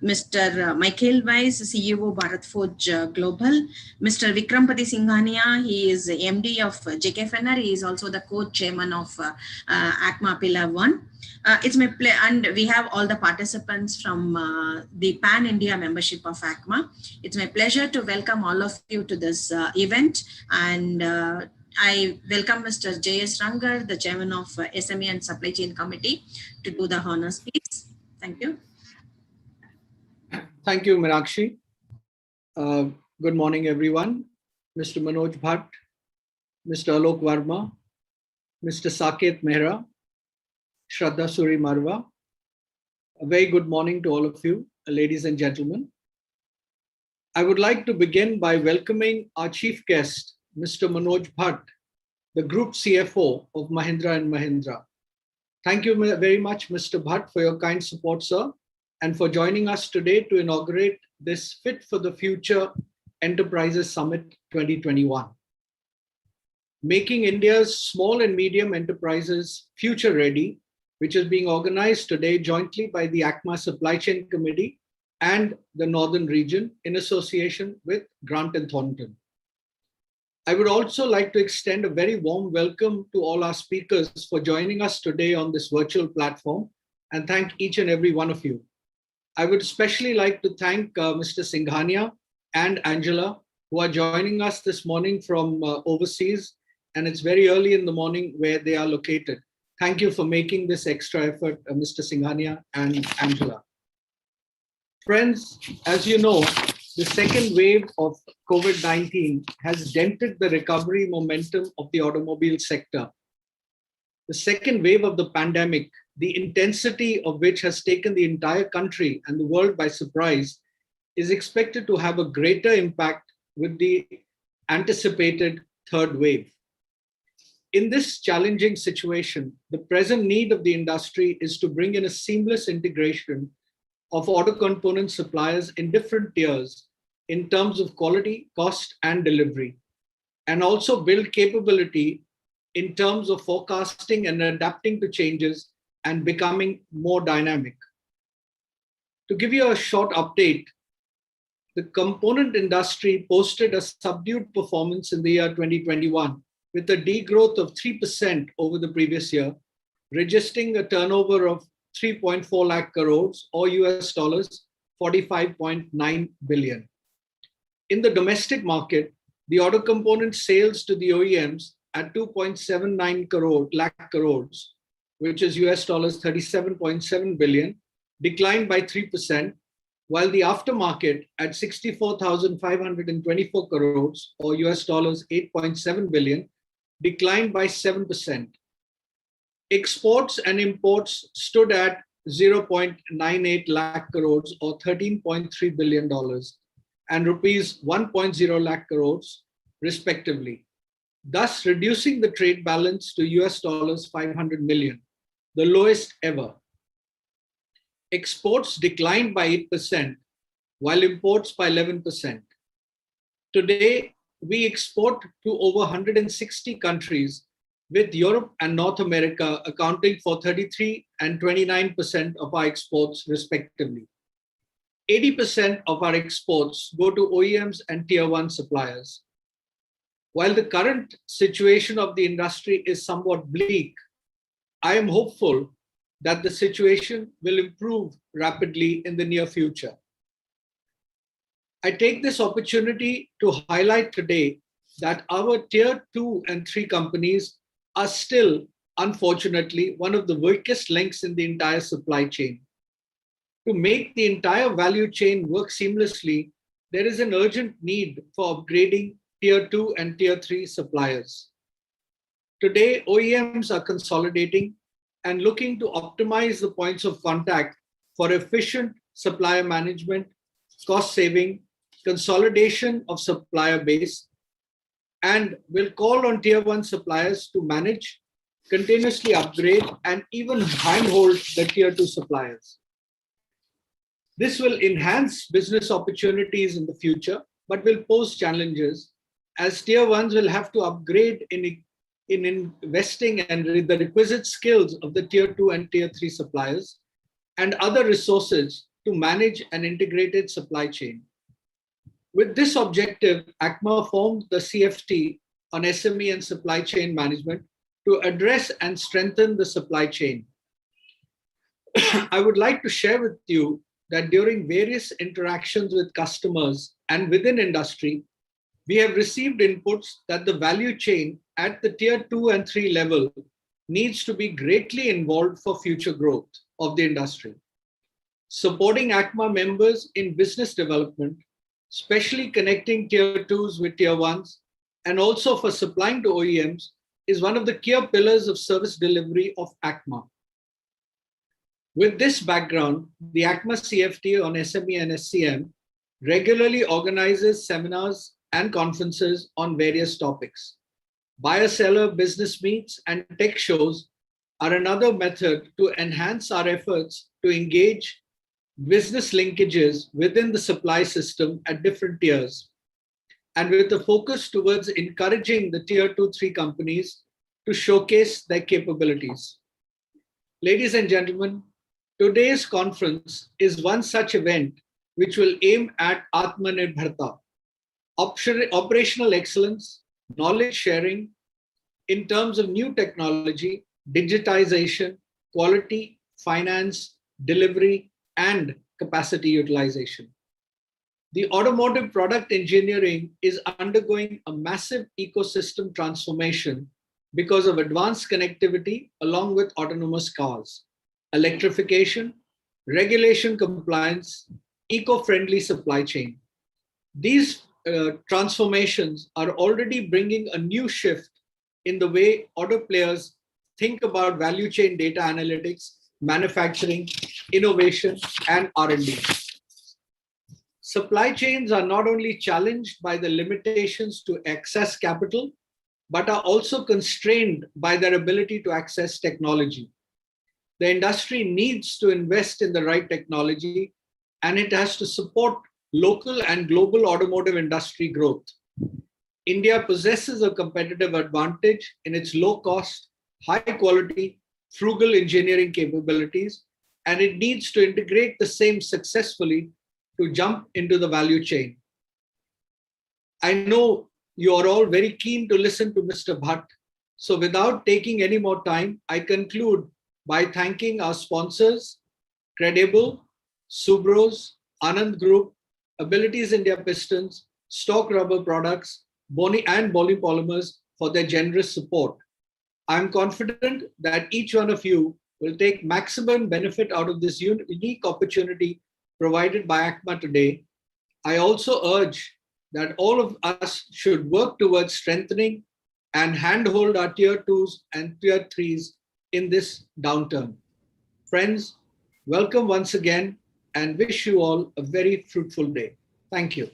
Mr. Michael Weiss, CEO Bharat Forge Global, Mr. Vikrampati Singhania, he is MD of JKFNR, he is also the co-chairman of ACMA Pillar 1. It's my pleasure, and we have all the participants from the Pan India membership of ACMA. It's my pleasure to welcome all of you to this event, and I welcome Mr. J.S. Rangar, the chairman of SME and Supply Chain Committee, to do the honors, please. Thank you. Thank you, Meenakshi. Good morning, everyone. Mr. Manoj Bhatt, Mr. Alok Verma, Mr. Saket Mehra, Shraddha Suri Marwa. A very good morning to all of you, ladies and gentlemen. I would like to begin by welcoming our chief guest, Mr. Manoj Bhatt, the Group CFO of Mahindra & Mahindra. Thank you very much, Mr. Bhatt, for your kind support, sir, and for joining us today to inaugurate this Fit for the Future Enterprises Summit 2021. Making India's small and medium enterprises future ready, which is being organized today jointly by the ACMA Supply Chain Committee and the Northern Region in association with Grant & Thornton. I would also like to extend a very warm welcome to all our speakers for joining us today on this virtual platform, and thank each and every one of you. I would especially like to thank Mr. Singhania and Angela, who are joining us this morning from overseas, and it's very early in the morning where they are located. Thank you for making this extra effort, Mr. Singhania and Angela. Friends, as you know, the second wave of COVID-19 has dented the recovery momentum of the automobile sector. The second wave of the pandemic, the intensity of which has taken the entire country and the world by surprise, is expected to have a greater impact with the anticipated third wave. In this challenging situation, the present need of the industry is to bring in a seamless integration of auto component suppliers in different tiers in terms of quality, cost, and delivery, and also build capability in terms of forecasting and adapting to changes and becoming more dynamic. To give you a short update, the component industry posted a subdued performance in the year 2021 with a degrowth of 3% over the previous year, registering a turnover of 3.4 lakh crores or US dollars 45.9 billion. In the domestic market, the auto component sales to the OEMs at 2.79 lakh crores, which is US dollars 37.7 billion, declined by 3%, while the aftermarket at 64,524 crores or US dollars 8.7 billion declined by 7%. Exports and imports stood at 0.98 lakh crores or $13.3 billion and rupees 1.0 lakh crores respectively, thus reducing the trade balance to US dollars 500 million, the lowest ever. Exports declined by 8%, while imports by 11%. Today, we export to over 160 countries, with Europe and North America accounting for 33% and 29% of our exports respectively. 80% of our exports go to OEMs and Tier 1 suppliers. While the current situation of the industry is somewhat bleak, I am hopeful that the situation will improve rapidly in the near future. I take this opportunity to highlight today that our Tier 2 and 3 companies are still, unfortunately, one of the weakest links in the entire supply chain. To make the entire value chain work seamlessly, there is an urgent need for upgrading Tier 2 and Tier 3 suppliers. Today, OEMs are consolidating and looking to optimize the points of contact for efficient supplier management, cost saving, consolidation of supplier base, and will call on Tier 1 suppliers to manage, continuously upgrade, and even handhold the Tier 2 suppliers. This will enhance business opportunities in the future, but will pose challenges as Tier 1s will have to upgrade in investing and the requisite skills of the Tier 2 and Tier 3 suppliers and other resources to manage an integrated supply chain. With this objective, ACMA formed the CFT on SME and supply chain management to address and strengthen the supply chain. I would like to share with you that during various interactions with customers and within industry, we have received inputs that the value chain at the tier 2 and 3 level needs to be greatly involved for future growth of the industry. Supporting ACMA members in business development, especially connecting tier 2s with tier 1s, and also for supplying to OEMs is one of the key pillars of service delivery of ACMA. With this background, the ACMA CFT on SME and SCM regularly organizes seminars and conferences on various topics. Buyer-seller business meets and tech shows are another method to enhance our efforts to engage business linkages within the supply system at different tiers, and with a focus towards encouraging the tier 2-3 companies to showcase their capabilities. Ladies and gentlemen, today's conference is one such event which will aim at Atmanirbharta, operational excellence, knowledge sharing in terms of new technology, digitization, quality, finance, delivery, and capacity utilization. The automotive product engineering is undergoing a massive ecosystem transformation because of advanced connectivity along with autonomous cars, electrification, regulation compliance, eco-friendly supply chain. These transformations are already bringing a new shift in the way auto players think about value chain data analytics, manufacturing, innovation, and R&D. Supply chains are not only challenged by the limitations to access capital, but are also constrained by their ability to access technology. The industry needs to invest in the right technology, and it has to support local and global automotive industry growth. India possesses a competitive advantage in its low cost, high quality, frugal engineering capabilities, and it needs to integrate the same successfully to jump into the value chain. I know you are all very keen to listen to Mr. Bhatt. So without taking any more time, I conclude by thanking our sponsors, Credible, Subros, Anand Group, Abilities India Pistons, Stock Rubber Products, and Boli Polymers for their generous support. I'm confident that each one of you will take maximum benefit out of this unique opportunity provided by ACMA today. I also urge that all of us should work towards strengthening and handhold our tier 2s and tier 3s in this downturn. Friends, welcome once again and wish you all a very fruitful day. Thank you.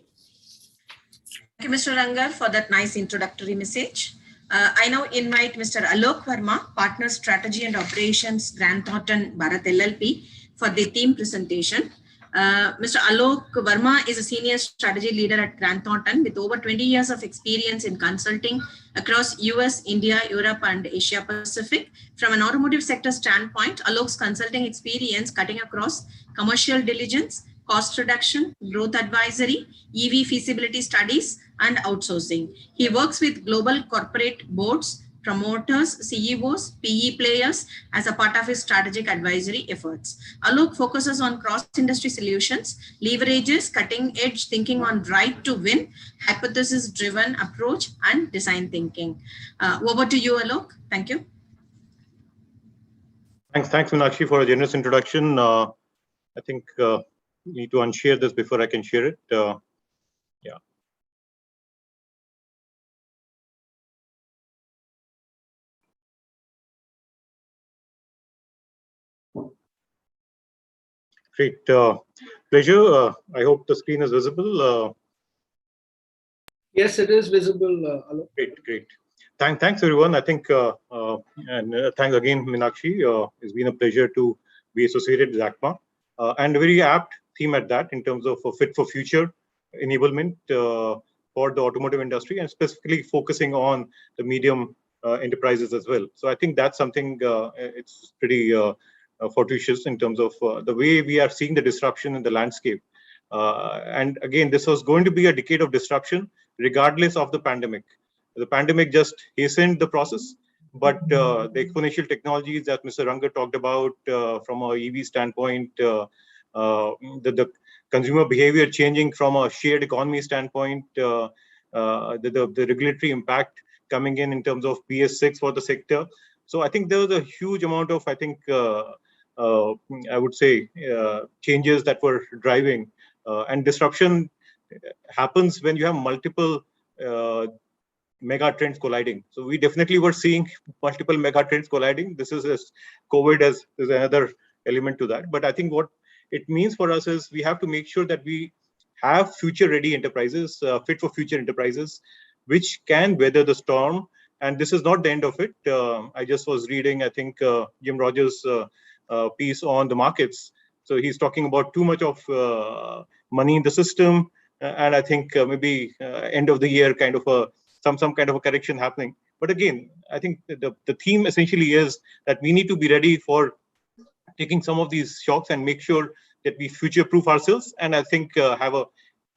Thank you, Mr. Rangar, for that nice introductory message. I now invite Mr. Alok Verma, Partner Strategy and Operations, Grant Thornton Bharat LLP, for the theme presentation. Mr. Alok Verma is a senior strategy leader at Grant Thornton with over 20 years of experience in consulting across US, India, Europe, and Asia Pacific. From an automotive sector standpoint, Alok's consulting experience cutting across commercial diligence, cost reduction, growth advisory, EV feasibility studies, and outsourcing. He works with global corporate boards, promoters, CEOs, PE players as a part of his strategic advisory efforts. Alok focuses on cross-industry solutions, leverages cutting-edge thinking on right to win, hypothesis-driven approach, and design thinking. Over to you, Alok. Thank you. Thanks, Meenakshi, for a generous introduction. I think need to unshare this before I can share it. Yeah. Great. Pleasure. I hope the screen is visible. Yes, it is visible. Alok. Great. Thanks, everyone. I think, and thanks again, Meenakshi. It's been a pleasure to be associated with ACMA. And a very apt theme at that in terms of a fit for future enablement for the automotive industry, and specifically focusing on the medium enterprises as well. So I think that's something it's pretty fortuitous in terms of the way we are seeing the disruption in the landscape. And again, this was going to be a decade of disruption, regardless of the pandemic. The pandemic just hastened the process, but the exponential technologies that Mr. Ranga talked about from a EV standpoint, the consumer behavior changing from a shared economy standpoint, the regulatory impact coming in terms of PS6 for the sector. So I think there was a huge amount of, I think, I would say, changes that were driving. And disruption happens when you have multiple mega trends colliding. So we definitely were seeing multiple mega trends colliding. This is COVID as is another element to that. But I think what it means for us is we have to make sure that we have future-ready enterprises, fit for future enterprises, which can weather the storm. And this is not the end of it. I just was reading, I think, Jim Rogers' piece on the markets. So he's talking about too much of money in the system, and I think maybe end of the year kind of some kind of a correction happening. But again, I think the theme essentially is that we need to be ready for taking some of these shocks and make sure that we future-proof ourselves, and I think have a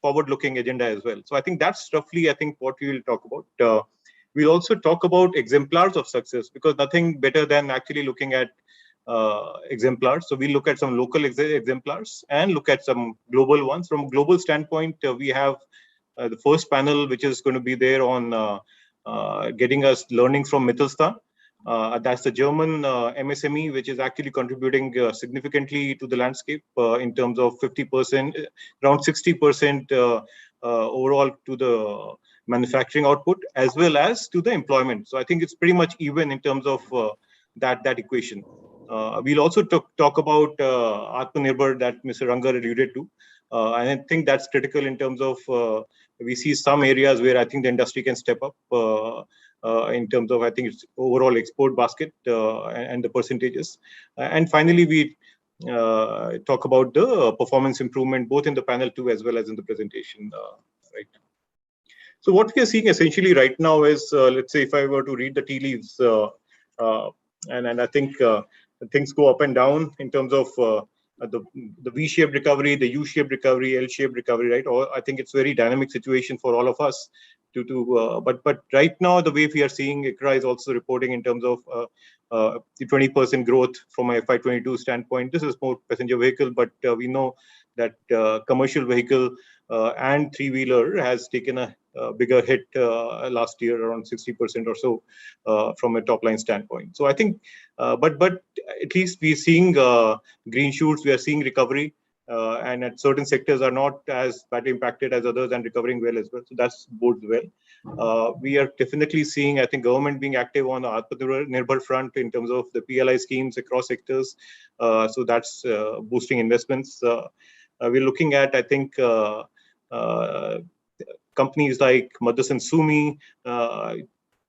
forward-looking agenda as well. So I think that's roughly, I think, what we will talk about. We'll also talk about exemplars of success, because nothing better than actually looking at exemplars. So we look at some local exemplars and look at some global ones. From a global standpoint, we have the first panel, which is going to be there on getting us learnings from Mittelstand. That's the German MSME, which is actually contributing significantly to the landscape in terms of 50%, around 60% overall to the manufacturing output, as well as to the employment. So I think it's pretty much even in terms of that equation. We'll also talk about Atmanirbhar that Mr. Ranga alluded to. And I think that's critical in terms of we see some areas where I think the industry can step up in terms of, I think, it's overall export basket and the percentages. And finally, we talk about the performance improvement, both in the panel 2 as well as in the presentation. Right. So what we are seeing essentially right now is, let's say if I were to read the tea leaves, and I think things go up and down in terms of the V-shaped recovery, the U-shaped recovery, L-shaped recovery, right? Or I think it's a very dynamic situation for all of us but right now, the way we are seeing, ICRA is also reporting in terms of the 20% growth from a FY22 standpoint. This is more passenger vehicle, but we know that commercial vehicle and three-wheeler has taken a bigger hit last year, around 60% or so from a top-line standpoint. So I think, but at least we're seeing green shoots, we are seeing recovery. And at certain sectors are not as badly impacted as others and recovering well as well. So that's bodes well. We are definitely seeing, I think, government being active on the Atmanirbhar front in terms of the PLI schemes across sectors. So that's boosting investments. We're looking at, I think, companies like Motherson Sumi,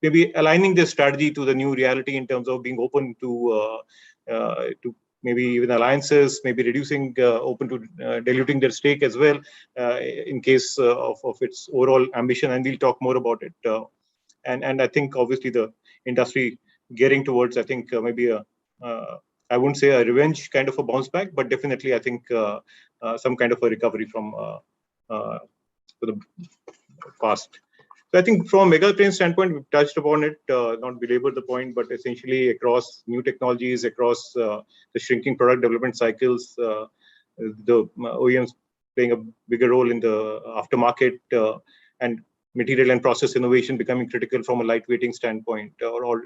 maybe aligning their strategy to the new reality in terms of being open to maybe even alliances, maybe reducing, open to diluting their stake as well, in case of its overall ambition. And we'll talk more about it. And I think obviously the industry gearing towards, I think maybe I wouldn't say a revenge kind of a bounce back, but definitely I think some kind of a recovery from the past. So I think from a megatrend standpoint, we've touched upon it, not belabor the point, but essentially across new technologies, across the shrinking product development cycles, the OEMs playing a bigger role in the aftermarket, and material and process innovation becoming critical from a lightweighting standpoint, or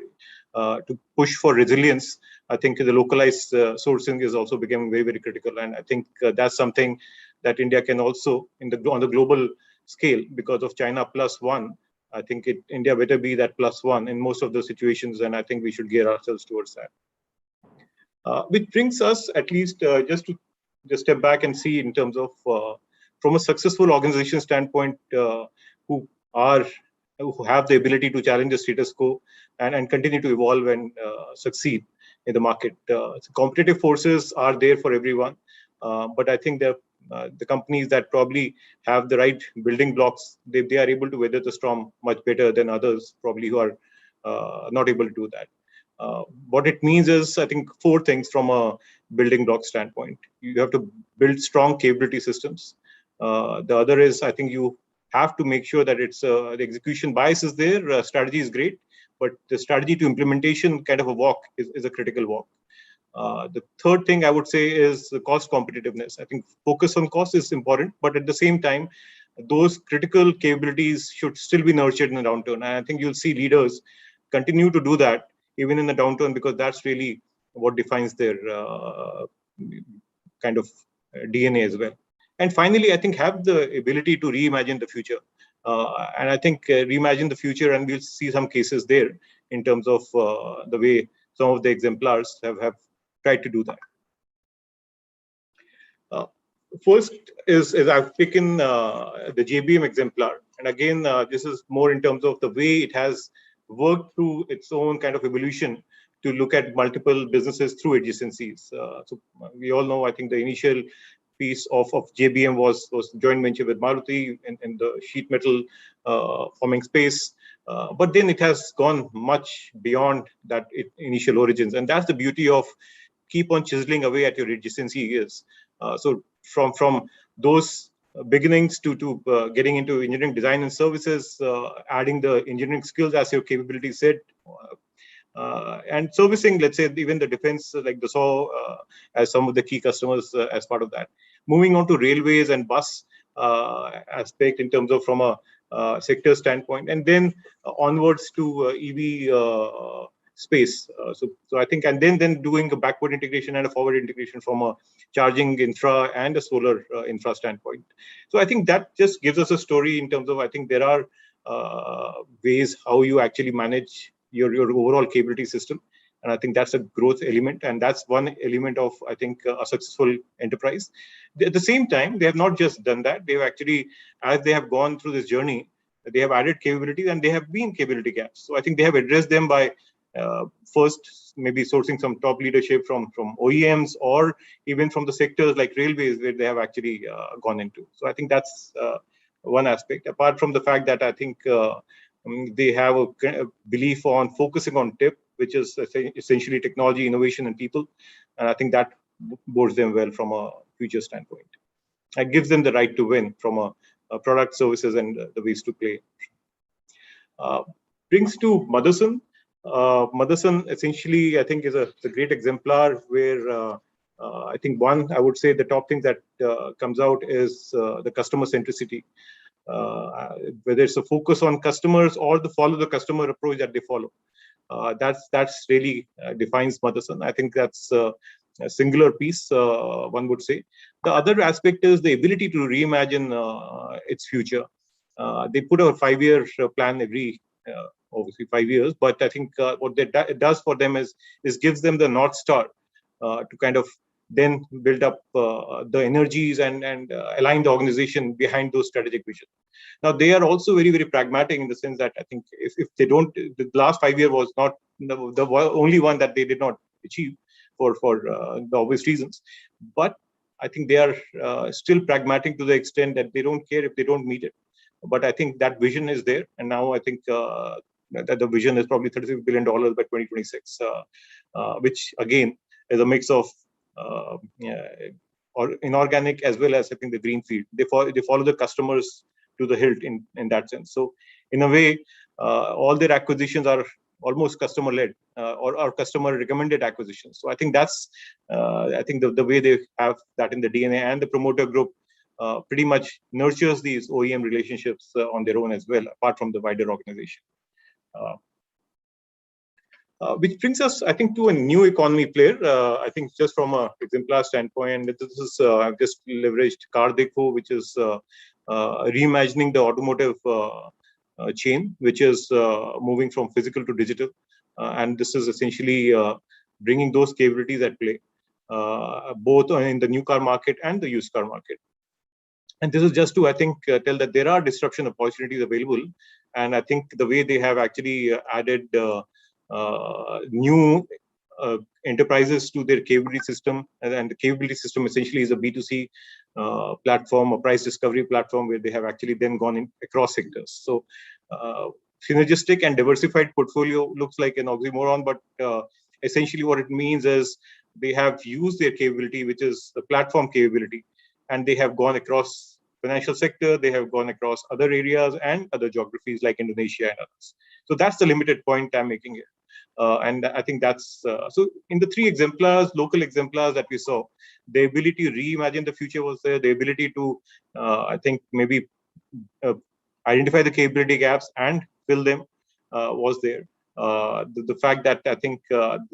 to push for resilience. I think the localized sourcing is also becoming very, very critical. And I think that's something that India can also, on the global scale, because of China +1, I think India better be that +1 in most of the situations, and I think we should gear ourselves towards that. Which brings us at least just to step back and see in terms of from a successful organization standpoint, who have the ability to challenge the status quo and continue to evolve and succeed in the market. So competitive forces are there for everyone, but I think the companies that probably have the right building blocks, they are able to weather the storm much better than others probably who are not able to do that. What it means is, I think, four things from a building block standpoint. You have to build strong capability systems. The other is, I think you have to make sure that it's the execution bias is there. Strategy is great, but the strategy to implementation kind of a walk is a critical walk. The third thing I would say is the cost competitiveness. I think focus on cost is important, but at the same time, those critical capabilities should still be nurtured in a downturn. And I think you'll see leaders continue to do that even in the downturn, because that's really what defines their kind of DNA as well. And finally, I think have the ability to reimagine the future. And I think reimagine the future, and we'll see some cases there in terms of the way some of the exemplars have tried to do that. First is I've taken the JBM exemplar. And again, this is more in terms of the way it has worked through its own kind of evolution to look at multiple businesses through adjacencies. So we all know, I think the initial piece of JBM was joint venture with Maruti in the sheet metal forming space. But then it has gone much beyond that initial origins. And that's the beauty of keep on chiseling away at your adjacency is. So from those beginnings to getting into engineering design and services, adding the engineering skills as your capability set, and servicing, let's say, even the defense, like the SAW, as some of the key customers as part of that. Moving on to railways and bus aspect in terms of from a sector standpoint, and then onwards to EV space. So I think, and then doing a backward integration and a forward integration from a charging infra and a solar infra standpoint. So I think that just gives us a story in terms of, I think there are ways how you actually manage your overall capability system. And I think that's a growth element. And that's one element of, I think, a successful enterprise. At the same time, they have not just done that. They've actually, as they have gone through this journey, they have added capabilities and they have been capability gaps. So I think they have addressed them by first maybe sourcing some top leadership from OEMs or even from the sectors like railways where they have actually gone into. So I think that's one aspect. Apart from the fact that I think they have a belief on focusing on TIP, which is essentially technology, innovation, and people. And I think that bodes them well from a future standpoint. It gives them the right to win from a product, services, and the ways to play. Brings to Motherson. Motherson essentially, I think, is a great exemplar where I think I would say the top thing that comes out is the customer centricity. Whether it's a focus on customers or the follow the customer approach that they follow. That's really defines Motherson. I think that's a singular piece, one would say. The other aspect is the ability to reimagine its future. They put a 5-year plan every, obviously 5 years, but I think what it does for them is gives them the North Star to kind of then build up the energies and align the organization behind those strategic visions. Now, they are also very, very pragmatic in the sense that I think if they don't, the last 5 year was not the only one that they did not achieve for the obvious reasons. But I think they are still pragmatic to the extent that they don't care if they don't meet it. But I think that vision is there. And now I think that the vision is probably $36 billion by 2026, which again is a mix of or inorganic as well as I think the greenfield. They follow the customers to the hilt in that sense. So in a way, all their acquisitions are almost customer led or customer recommended acquisitions. So I think that's I think the way they have that in the DNA, and the promoter group pretty much nurtures these OEM relationships on their own as well, apart from the wider organization. Which brings us, I think, to a new economy player. I think just from an exemplar standpoint, this is I've just leveraged Car Dekho, which is reimagining the automotive chain, which is moving from physical to digital. And this is essentially bringing those capabilities at play, both in the new car market and the used car market. And this is just to, I think, tell that there are disruption opportunities available. And I think the way they have actually added new enterprises to their capability system, and the capability system essentially is a B2C platform, a price discovery platform, where they have actually then gone in across sectors. So synergistic and diversified portfolio looks like an oxymoron, but essentially what it means is they have used their capability, which is the platform capability, and they have gone across financial sector, they have gone across other areas and other geographies like Indonesia and others. So that's the limited point I'm making here. And I think that's so in the three exemplars, local exemplars that we saw, the ability to reimagine the future was there, the ability to, I think, maybe identify the capability gaps and fill them was there. The fact that I think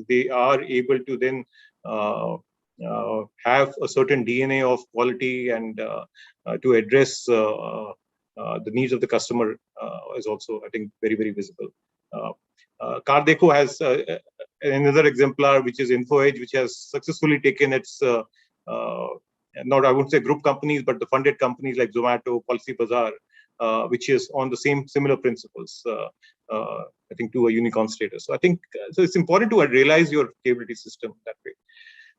they are able to then have a certain DNA of quality and to address the needs of the customer is also, I think, very, very visible. Cardeco has another exemplar, which is InfoEdge, which has successfully taken its, not I wouldn't say group companies, but the funded companies like Zomato, Policy Bazaar, which is on the similar principles, I think, to a unicorn status. So I think so it's important to realize your capability system that way.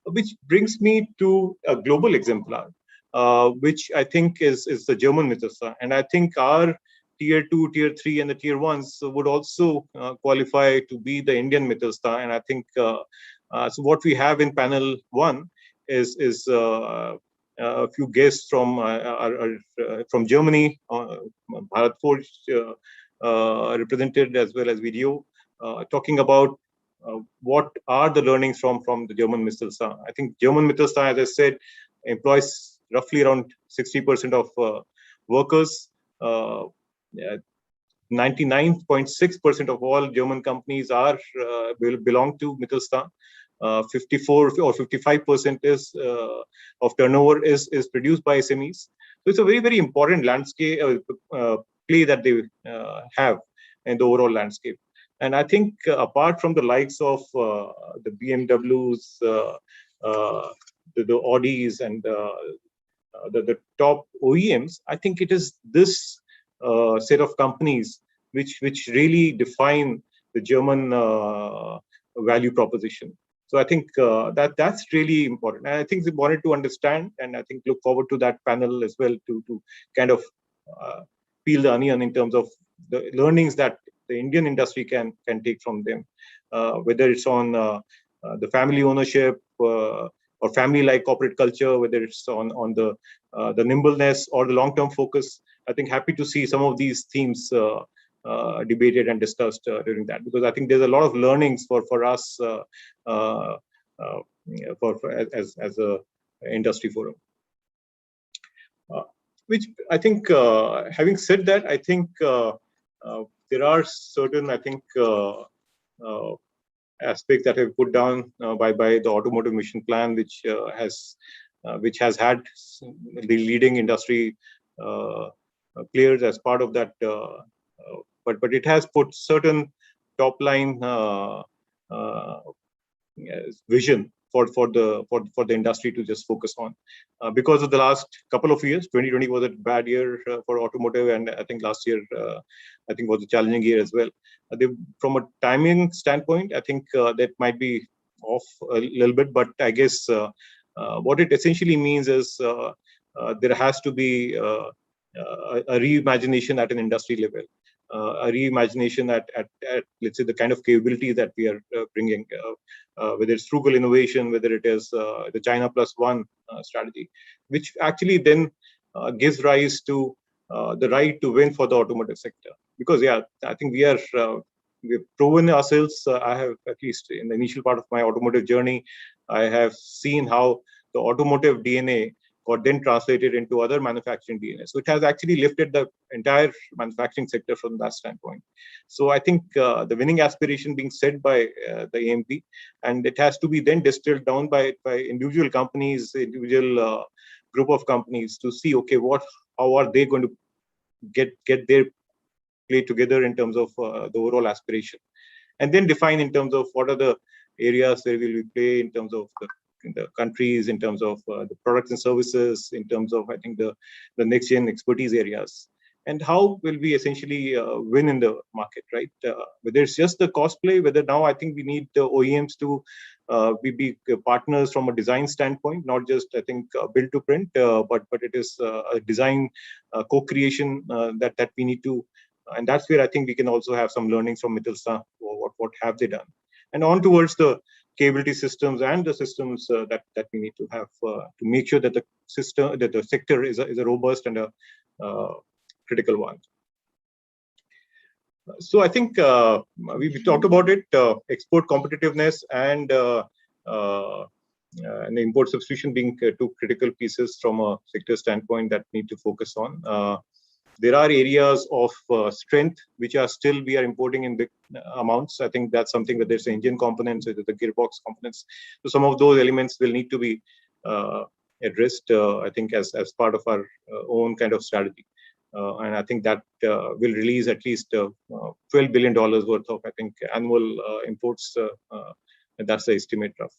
Which brings me to a global exemplar, which I think is the German Mittelstand. And I think our tier 2, tier 3, and the tier 1s would also qualify to be the Indian Mittelstand. And I think so what we have in panel 1 is a few guests from Germany, Bharat Forge represented, as well as video, talking about what are the learnings from the German Mittelstand. I think German Mittelstand, as I said, employs roughly around 60% of workers. 99.6% of all German companies are belong to Mittelstand. 54 or 55% is of turnover is produced by SMEs. So it's a very, very important landscape play that they have in the overall landscape. And I think apart from the likes of the BMWs, the Audis, and the top OEMs, I think it is this set of companies which really define the German value proposition. So I think that's really important. And I think it's important to understand, and I think look forward to that panel as well to kind of peel the onion in terms of the learnings that the Indian industry can take from them, whether it's on the family ownership or family-like corporate culture, whether it's on the nimbleness or the long-term focus. I think happy to see some of these themes debated and discussed during that, because I think there's a lot of learnings for us as a industry forum. Which I think, having said that, I think there are certain, I think, aspects that have put down by the Automotive Mission Plan, which has had the leading industry players as part of that, but it has put certain top line vision for the industry to just focus on, because of the last couple of years. 2020 was a bad year for automotive, and I think last year I think was a challenging year as well. From a timing standpoint, I think that might be off a little bit, but I guess what it essentially means is there has to be a reimagination at an industry level, a reimagination at let's say the kind of capability that we are bringing, whether it's frugal innovation, whether it is the China Plus One strategy, which actually then gives rise to the right to win for the automotive sector. Because I think we've proven ourselves. I have, at least in the initial part of my automotive journey, I have seen how the automotive DNA got then translated into other manufacturing DNA. So it has actually lifted the entire manufacturing sector from that standpoint. So I think the winning aspiration being set by the AMP, and it has to be then distilled down by individual companies, individual group of companies, to see, okay, how are they going to get their play together in terms of the overall aspiration, and then define in terms of what are the areas where will we play in terms of the countries, in terms of the products and services, in terms of, I think, the next gen expertise areas, and how will we essentially win in the market, right? Whether it's just the cost play, whether now I think we need the OEMs to be partners from a design standpoint, not just, I think, build to print, but it is a design co-creation that we need to, and that's where I think we can also have some learnings from Mittelstand, or what have they done, and on towards the capability systems and the systems that we need to have to make sure that the system, that the sector is a robust and a critical one. So I think we talked about it, export competitiveness and the import substitution being two critical pieces from a sector standpoint that need to focus on. There are areas of strength which are still we are importing in big amounts. I think that's something, whether it's engine components, whether the gearbox components. So some of those elements will need to be addressed, I think, as part of our own kind of strategy. And I think that will release at least $12 billion worth of, I think, annual imports. And that's the estimate of.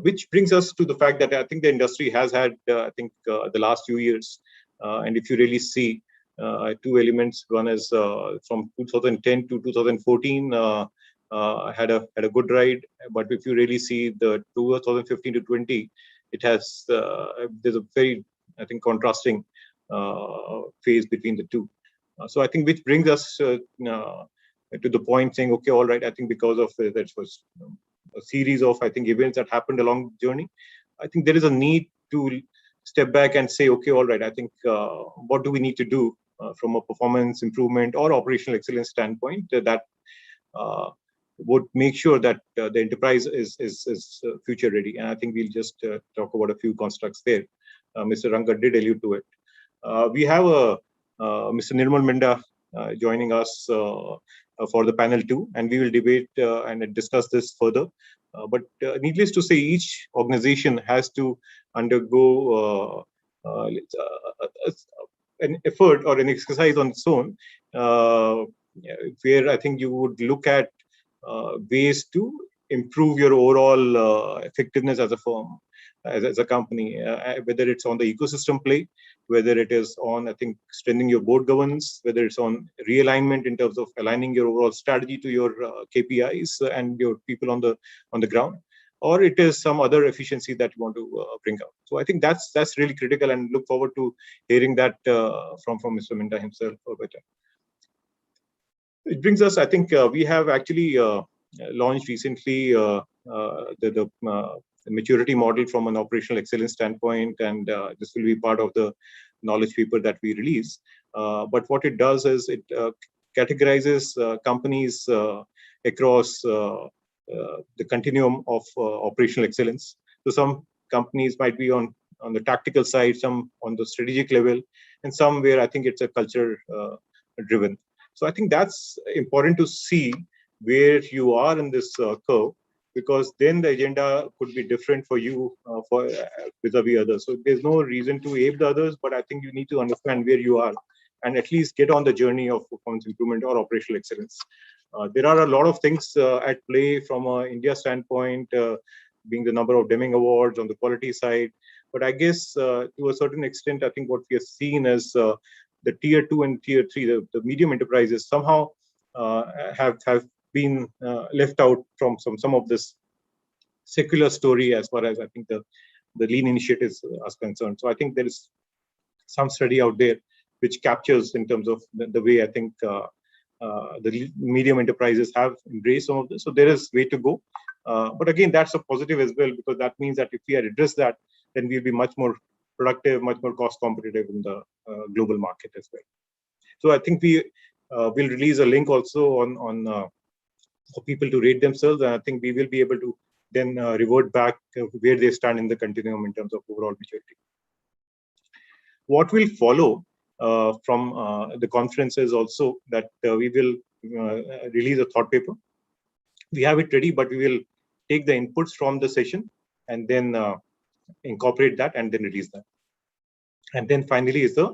Which brings us to the fact that I think the industry has had, I think, the last few years. And if you really see two elements, one is from 2010 to 2014 had a good ride, but if you really see the 2015 to 20, it has there's a very, I think, contrasting phase between the two. So I think which brings us to the point saying, okay, all right, I think because of that was a series of, I think, events that happened along the journey, I think there is a need to step back and say, okay, all right, I think what do we need to do from a performance improvement or operational excellence standpoint that would make sure that the enterprise is future ready. And I think we'll just talk about a few constructs there. Mr. Ranga did allude to it. We have Mr. Nirmal Minda joining us for the panel 2, and we will debate and discuss this further. But needless to say, each organization has to undergo an effort or an exercise on its own, where I think you would look at ways to improve your overall effectiveness as a firm, as a company, whether it's on the ecosystem play, whether it is on, I think, strengthening your board governance, whether it's on realignment in terms of aligning your overall strategy to your KPIs and your people on the ground, or it is some other efficiency that you want to bring out. So I think that's really critical, and look forward to hearing that from Mr. Minda himself or better. It brings us, I think, we have actually launched recently the maturity model from an operational excellence standpoint, and this will be part of the knowledge paper that we release. But what it does is it categorizes companies across the continuum of operational excellence. So some companies might be on the tactical side, some on the strategic level, and some where I think it's a culture driven. So I think that's important to see where you are in this curve, because then the agenda could be different for you for vis-a-vis others. So there's no reason to ape the others, but I think you need to understand where you are and at least get on the journey of performance improvement or operational excellence. There are a lot of things at play from an India standpoint, being the number of Deming Awards on the quality side. But I guess to a certain extent, I think what we have seen is the tier 2 and tier 3, the medium enterprises somehow have been left out from some of this secular story as far as I think the lean initiatives are concerned. So I think there is some study out there which captures in terms of the way I think the medium enterprises have embraced some of this. So there is way to go. But again, that's a positive as well, because that means that if we address that, then we'll be much more productive, much more cost competitive in the global market as well. So I think we will release a link also on for people to rate themselves, and I think we will be able to then revert back where they stand in the continuum in terms of overall maturity. What will follow from the conferences also that we will release a thought paper. We have it ready, but we will take the inputs from the session and then incorporate that and then release that. And then finally is the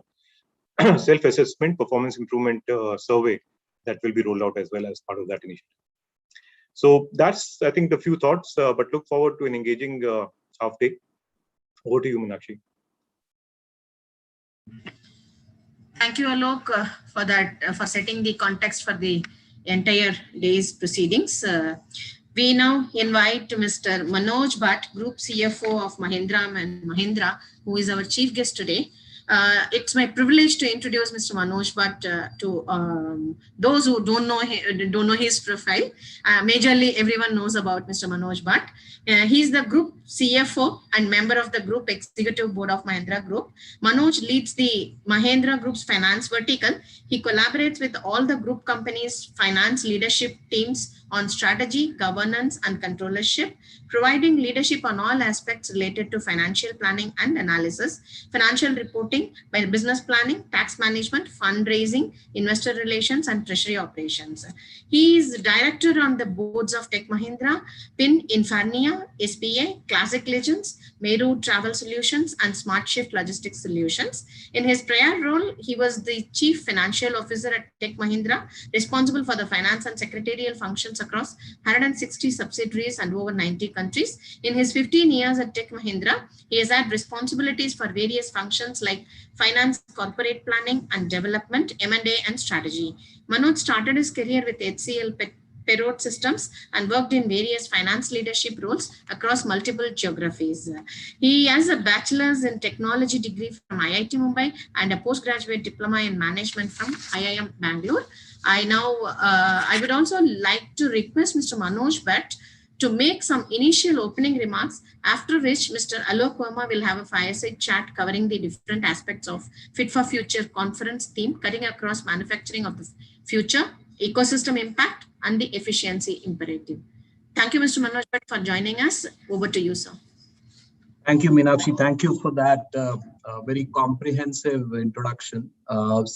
self-assessment performance improvement survey that will be rolled out as well as part of that initiative. So that's, I think, the few thoughts, but look forward to an engaging half day. Over to you, Meenakshi. Thank you, Alok, for that, for setting the context for the entire day's proceedings. We now invite Mr. Manoj Bhatt, Group CFO of Mahindra & Mahindra, who is our chief guest today, It's my privilege to introduce Mr. Manoj Bhatt to those who don't know his profile. Majorly, everyone knows about Mr. Manoj Bhatt. He's the group CFO and member of the group executive board of Mahindra Group. Manoj leads the Mahindra Group's finance vertical. He collaborates with all the group companies' finance leadership teams on strategy, governance, and controllership, providing leadership on all aspects related to financial planning and analysis, financial reporting, business planning, tax management, fundraising, investor relations, and treasury operations. He is director on the boards of Tech Mahindra, PIN Infarnia, SPA, Classic Legends, Meru Travel Solutions, and Smart Shift Logistics Solutions. In his prior role, he was the chief financial officer at Tech Mahindra, responsible for the finance and secretarial functions across 160 subsidiaries and over 90 countries. In his 15 years at Tech Mahindra, he has had responsibilities for various functions like finance, corporate planning and development, M&A, and strategy. Manoj started his career with HCL Perot Systems and worked in various finance leadership roles across multiple geographies. He has a bachelor's in technology degree from IIT Mumbai and a postgraduate diploma in management from IIM Bangalore. I would also like to request Mr. Manoj Bhatt to make some initial opening remarks, after which Mr. Alok Verma will have a fireside chat covering the different aspects of Fit for Future conference theme, cutting across manufacturing of the future, ecosystem impact, and the efficiency imperative. Thank you, Mr. Manoj Bhatt, for joining us. Over to you, sir. Thank you, Meenakshi. Thank you for that very comprehensive introduction. And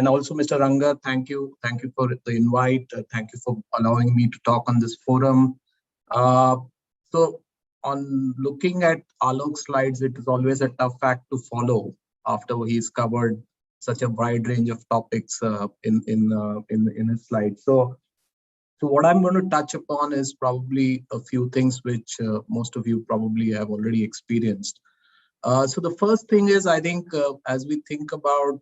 also, Mr. Ranga, thank you for the invite. Thank you for allowing me to talk on this forum. So, on looking at Alok's slides, it is always a tough act to follow after he's covered such a wide range of topics in his slides. So what I'm going to touch upon is probably a few things which most of you probably have already experienced. So the first thing is, I think, as we think about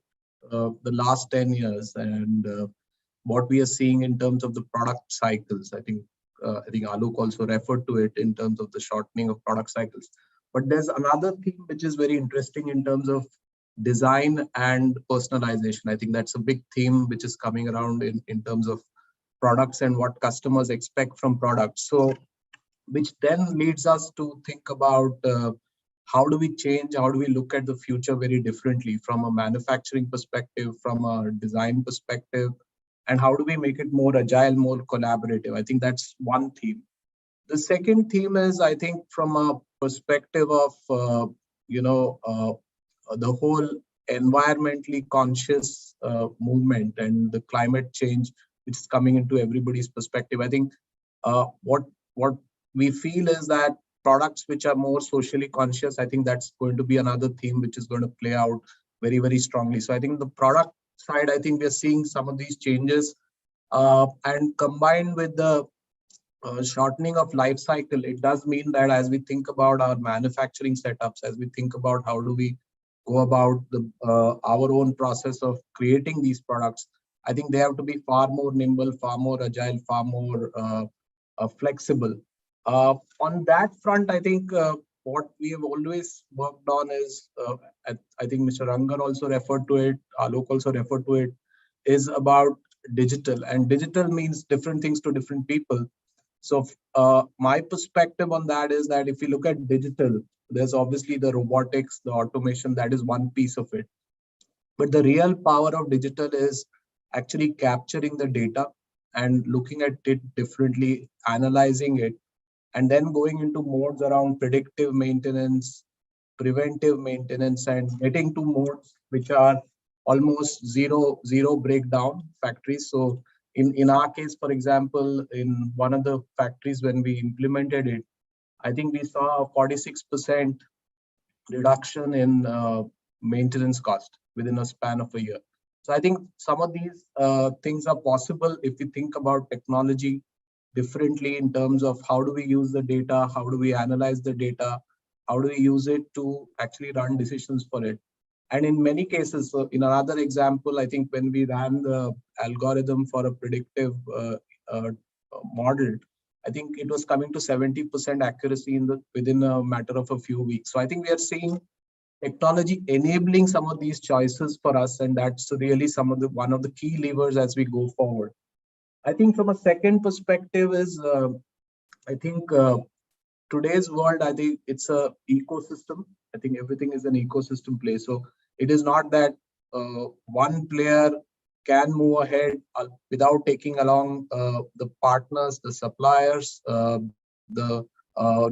the last 10 years and what we are seeing in terms of the product cycles, I think Alok also referred to it in terms of the shortening of product cycles. But there's another theme which is very interesting in terms of design and personalization. I think that's a big theme which is coming around in terms of products and what customers expect from products. So, which then leads us to think about how do we change, how do we look at the future very differently from a manufacturing perspective, from a design perspective, and how do we make it more agile, more collaborative? I think that's one theme. The second theme is, I think, from a perspective of, the whole environmentally conscious movement and the climate change which is coming into everybody's perspective. I think what we feel is that products which are more socially conscious, I think that's going to be another theme which is going to play out very, very strongly. So I think the product side, I think we're seeing some of these changes and combined with the shortening of life cycle, it does mean that as we think about our manufacturing setups, as we think about how do we go about our own process of creating these products, I think they have to be far more nimble, far more agile, far more flexible. On that front, I think what we have always worked on is, I think Mr. Rangan also referred to it, Alok also referred to it, is about digital. And digital means different things to different people. So my perspective on that is that if you look at digital, there's obviously the robotics, the automation, that is one piece of it. But the real power of digital is actually capturing the data and looking at it differently, analyzing it, and then going into modes around predictive maintenance, preventive maintenance, and getting to modes which are almost zero breakdown factories. So in our case, for example, in one of the factories when we implemented it, I think we saw a 46% reduction in maintenance cost within a span of a year. So I think some of these things are possible if we think about technology differently in terms of how do we use the data, how do we analyze the data, how do we use it to actually run decisions for it. And in many cases, so in another example, I think when we ran the algorithm for a predictive model, I think it was coming to 70% accuracy within a matter of a few weeks. So I think we are seeing technology enabling some of these choices for us, and that's really one of the key levers as we go forward. I think from a second perspective is, I think today's world, I think it's a ecosystem. I think everything is an ecosystem play. So it is not that one player can move ahead without taking along the partners, the suppliers, the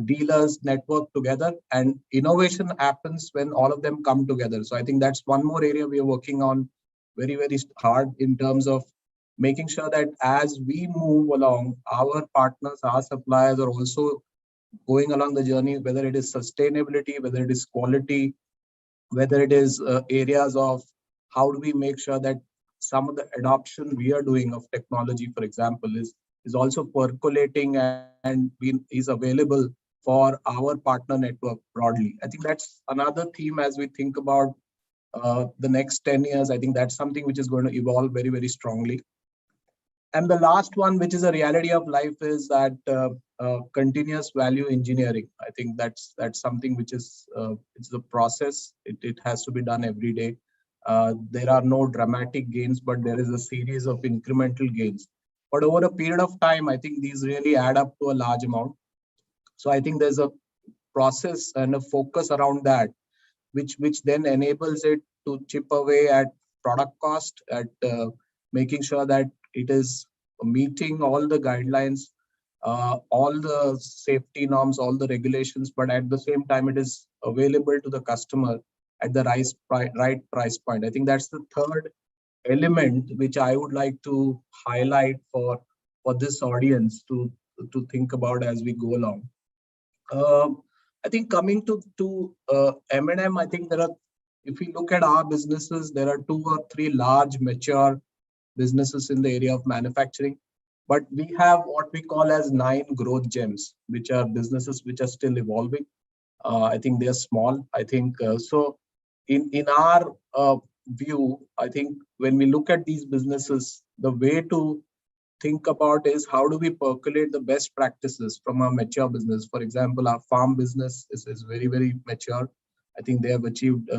dealers network together, and innovation happens when all of them come together. So I think that's one more area we are working on very, very hard in terms of making sure that as we move along, our partners, our suppliers are also going along the journey, whether it is sustainability, whether it is quality, whether it is areas of how do we make sure that some of the adoption we are doing of technology, for example, is also percolating and is available for our partner network broadly. I think that's another theme as we think about the next 10 years. I think that's something which is going to evolve very, very strongly. And the last one, which is a reality of life, is that continuous value engineering. I think that's something which is it's the process. It has to be done every day. There are no dramatic gains, but there is a series of incremental gains. But over a period of time, I think these really add up to a large amount. So I think there's a process and a focus around that, which then enables it to chip away at product cost, at making sure that it is meeting all the guidelines, all the safety norms, all the regulations, but at the same time, it is available to the customer at the right price point. I think that's the third element which I would like to highlight for this audience to think about as we go along. I think coming to M&M, I think if we look at our businesses, there are 2 or 3 large mature businesses in the area of manufacturing, but we have what we call as 9 growth gems, which are businesses which are still evolving. I think they are small. I think so. In our view, I think when we look at these businesses, the way to think about is how do we percolate the best practices from our mature business. For example, our farm business is very, very mature. I think they have achieved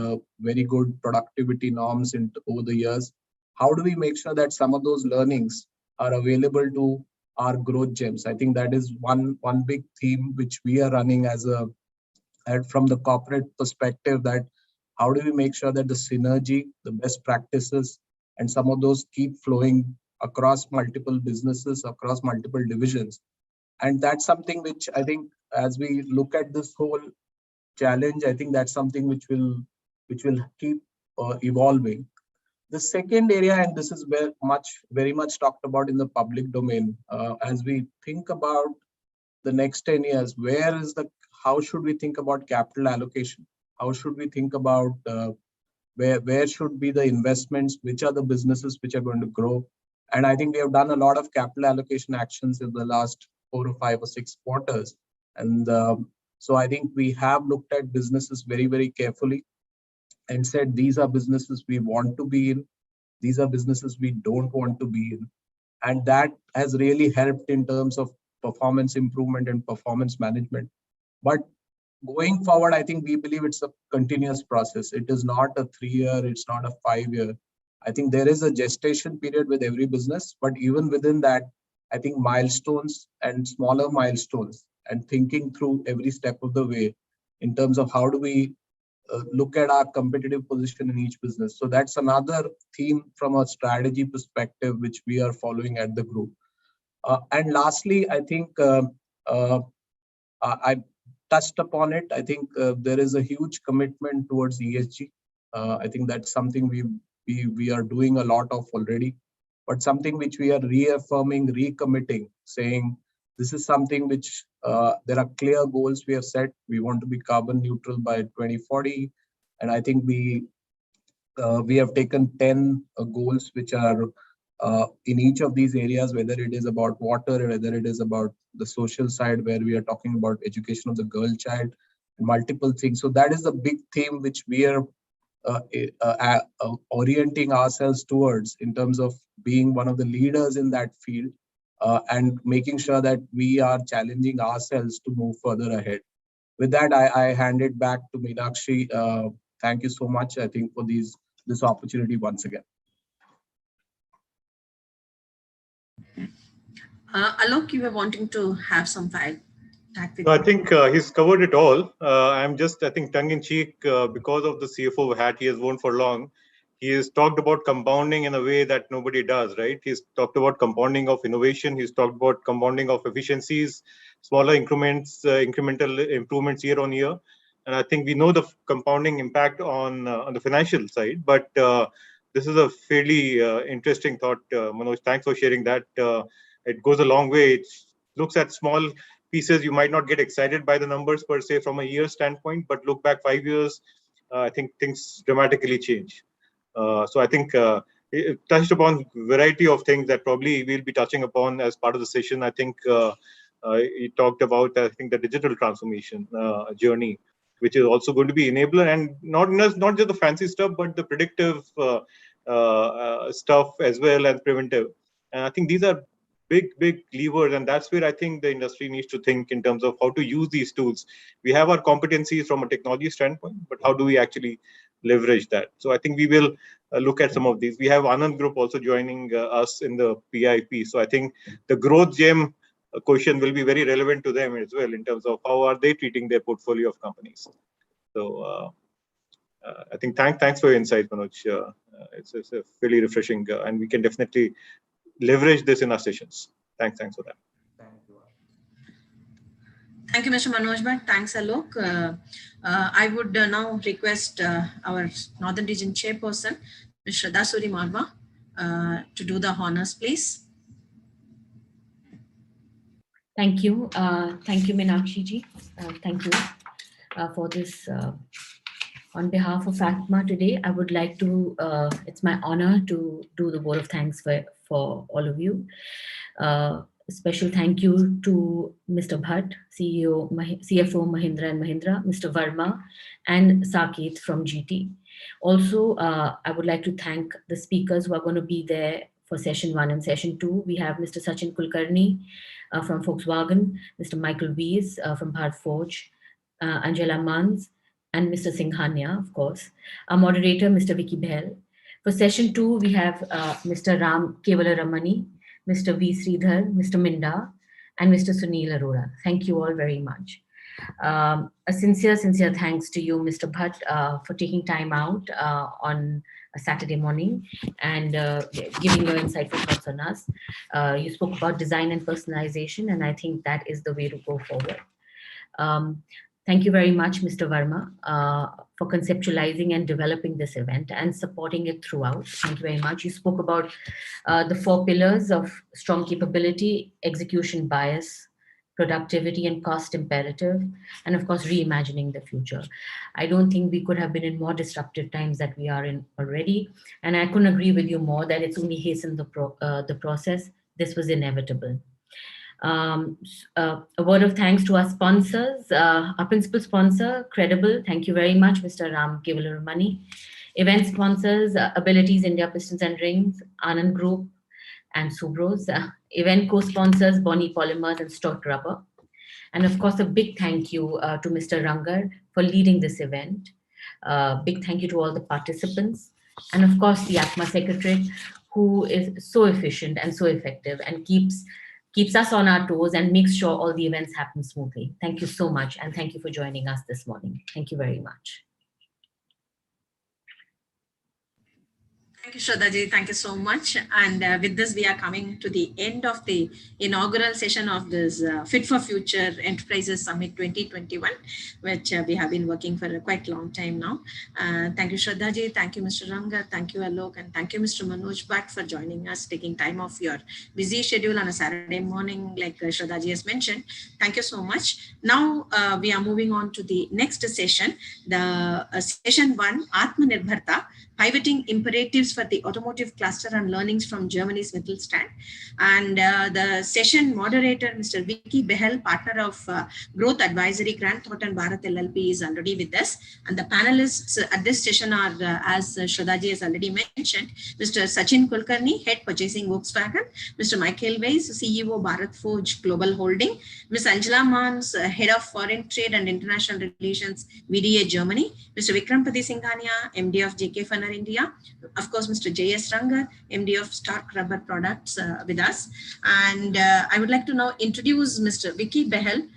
very good productivity norms over the years. How do we make sure that some of those learnings are available to our growth gems? I think that is one big theme which we are running from the corporate perspective, that how do we make sure that the synergy, the best practices, and some of those keep flowing across multiple businesses, across multiple divisions. And that's something which I think as we look at this whole challenge, I think that's something which will keep evolving. The second area, and this is very much talked about in the public domain, as we think about the next 10 years, how should we think about capital allocation? How should we think about where should be the investments? Which are the businesses which are going to grow? And I think we have done a lot of capital allocation actions in the last 4 or 5 or 6 quarters. And so I think we have looked at businesses very, very carefully and said, these are businesses we want to be in. These are businesses we don't want to be in. And that has really helped in terms of performance improvement and performance management. But going forward, I think we believe it's a continuous process. It is not a 3-year, it's not a 5-year. I think there is a gestation period with every business, but even within that, I think milestones and smaller milestones and thinking through every step of the way in terms of how do we look at our competitive position in each business. So that's another theme from a strategy perspective, which we are following at the group. And lastly, I think I touched upon it. I think there is a huge commitment towards ESG. I think that's something we are doing a lot of already, but something which we are reaffirming, recommitting, saying this is something which there are clear goals we have set. We want to be carbon neutral by 2040, and I think we have taken 10 goals which are in each of these areas, whether it is about water, whether it is about the social side, where we are talking about education of the girl child, multiple things. So that is the big theme which we are orienting ourselves towards in terms of being one of the leaders in that field and making sure that we are challenging ourselves to move further ahead. With that, I hand it back to Meenakshi thank you so much, I think, for this opportunity once again. Alok, you were wanting to have some file. No, I think he's covered it all. I'm just, I think, tongue-in-cheek because of the CFO hat he has worn for long. He has talked about compounding in a way that nobody does, right? He's talked about compounding of innovation. He's talked about compounding of efficiencies, smaller increments, incremental improvements year on year. And I think we know the compounding impact on the financial side. But this is a fairly interesting thought, Manoj. Thanks for sharing that. It goes a long way. It looks at small pieces. You might not get excited by the numbers per se from a year standpoint, but look back 5 years, I think things dramatically change. So I think it touched upon variety of things that probably we'll be touching upon as part of the session. I think he talked about, I think, the digital transformation journey, which is also going to be enabler, and not just the fancy stuff, but the predictive stuff as well as preventive. And I think these are big levers, and that's where I think the industry needs to think in terms of how to use these tools. We have our competencies from a technology standpoint, but how do we actually leverage that? So I think we will look at some of these. We have Anand Group also joining us in the PIP. So I think the growth gem question will be very relevant to them as well in terms of how are they treating their portfolio of companies. So I think thanks for your insight, Manoj. It's a fairly refreshing, and we can definitely leverage this in our sessions. Thanks for that. Thank you, Mr. Manoj Bhatt. Thanks, Alok. I would now request our Northern Region Chairperson, Ms. Shraddha Suri to do the honors, please. Thank you. Thank you, Meenakshi ji. Thank you for this. On behalf of ACMA today, I would like to, it's my honor to do the vote of thanks for all of you. A special thank you to Mr. Bhatt, CFO Mahindra & Mahindra, Mr. Verma, and Saket from GT. Also, I would like to thank the speakers who are going to be there for session 1 and session 2. We have Mr. Sachin Kulkarni from Volkswagen, Mr. Michael Wies from Bharat Forge, Angela Manz, and Mr. Singhania, of course. Our moderator, Mr. Vicky Bell. For session 2, we have Mr. Ram Kevalaramani, Mr. V. Sridhar, Mr. Minda, and Mr. Sunil Arora. Thank you all very much. A sincere thanks to you, Mr. Bhatt, for taking time out on a Saturday morning and giving your insightful thoughts on us. You spoke about design and personalization, and I think that is the way to go forward. Thank you very much, Mr. Verma, for conceptualizing and developing this event and supporting it throughout. Thank you very much. You spoke about the 4 pillars of strong capability, execution bias, productivity and cost imperative, and of course, reimagining the future. I don't think we could have been in more disruptive times that we are in already. And I couldn't agree with you more that it's only hastened the process. This was inevitable. A word of thanks to our sponsors, our principal sponsor, Credible. Thank you very much, Mr. Ram Kevalaramani. Event sponsors, Abilities India Pistons and Rings, Anand Group, and Subros. Event co-sponsors, Bonnie Polymers and Stott Rubber. And of course, a big thank you to Mr. Rangar for leading this event. Big thank you to all the participants. And of course, the ACMA Secretary, who is so efficient and so effective and keeps us on our toes and makes sure all the events happen smoothly. Thank you so much. And thank you for joining us this morning. Thank you very much. Thank you, Shraddha ji. Thank you so much. And with this, we are coming to the end of the inaugural session of this Fit for Future Enterprises Summit 2021, which we have been working for a quite long time now. Thank you, Shraddha ji. Thank you, Mr. Ranga. Thank you, Alok. And thank you, Mr. Manoj Bhatt, for joining us, taking time off your busy schedule on a Saturday morning, like Shraddha ji has mentioned. Thank you so much. Now, we are moving on to the next session, the session 1, Atmanirbharta, Pivoting Imperatives for the automotive cluster and learnings from Germany's Mittelstand. And the session moderator, Mr. Vicky Behel, partner of Growth Advisory Grant Thornton Bharat LLP, is already with us. And the panelists at this session are, as Shraddhaji has already mentioned, Mr. Sachin Kulkarni, Head Purchasing Volkswagen, Mr. Michael Weiss, CEO Bharat Forge Global Holding, Ms. Angela Mans, Head of Foreign Trade and International Relations, VDA Germany, Mr. Vikrampati Singhania, MD of JK Funner India, of course, Mr. J.S. Rangar, MD of Stark Rubber Products with us. And I would like to now introduce Mr. Vicky Behel.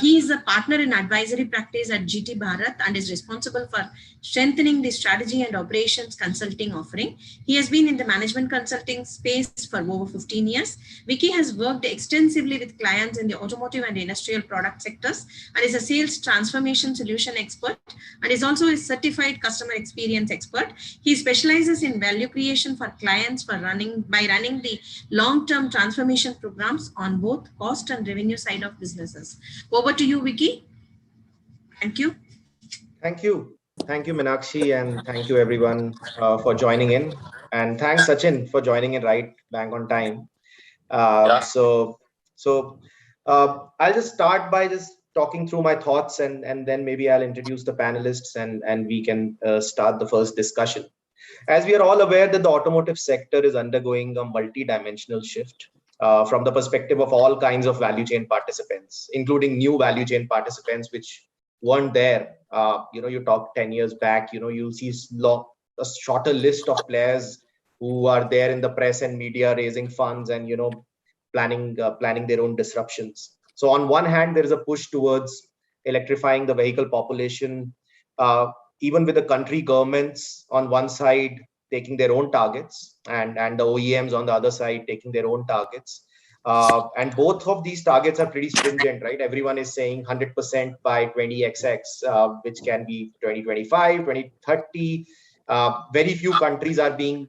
He is a partner in advisory practice at GT Bharat and is responsible for strengthening the strategy and operations consulting offering. He has been in the management consulting space for over 15 years. Vicky has worked extensively with clients in the automotive and industrial product sectors and is a sales transformation solution expert and is also a certified customer experience expert. He specializes in value creation for clients by running the long-term transformation programs on both cost and revenue side of businesses. Over to you, Vicky. Thank you. Thank you. Thank you, Meenakshi, and thank you everyone for joining in. And thanks, Sachin, for joining in right bang on time. I'll just start by just talking through my thoughts and then maybe I'll introduce the panelists and we can start the first discussion. As we are all aware that the automotive sector is undergoing a multi-dimensional shift from the perspective of all kinds of value chain participants, including new value chain participants which weren't there. You talk 10 years back, you'll see a shorter list of players who are there in the press and media raising funds and planning their own disruptions. So on one hand, there is a push towards electrifying the vehicle population, even with the country governments on one side taking their own targets and the OEMs on the other side taking their own targets. And both of these targets are pretty stringent, right? Everyone is saying 100% by 20XX, which can be 2025, 2030. Very few countries are being,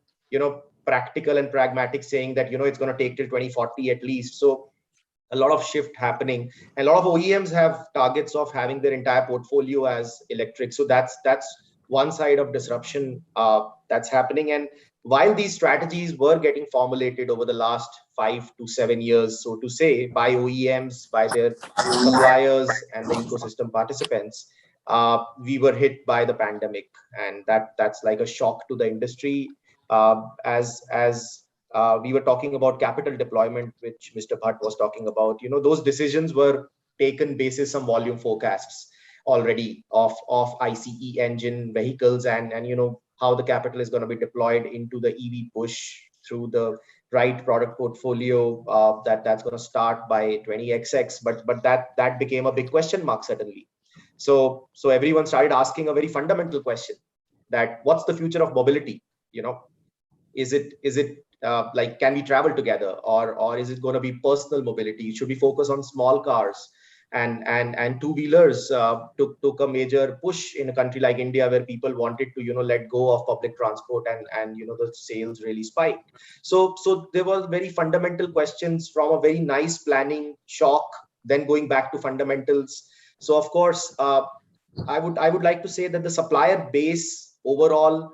practical and pragmatic, saying that, it's going to take till 2040 at least. So a lot of shift happening. And a lot of OEMs have targets of having their entire portfolio as electric. So that's one side of disruption that's happening. And while these strategies were getting formulated over the last 5 to 7 years, so to say, by OEMs, by their suppliers and the ecosystem participants, we were hit by the pandemic, and that's like a shock to the industry. As we were talking about capital deployment, which Mr. Bhatt was talking about, those decisions were taken basis some volume forecasts already of ICE engine vehicles and how the capital is going to be deployed into the EV push through the right product portfolio that's going to start by 20XX. But that became a big question mark suddenly. So everyone started asking a very fundamental question, that what's the future of mobility? Is it like, can we travel together, or is it going to be personal mobility? Should we focus on small cars? And two-wheelers took a major push in a country like India, where people wanted to let go of public transport, and the sales really spiked. So there were very fundamental questions from a very nice planning shock, then going back to fundamentals. So of course, I would like to say that the supplier base overall,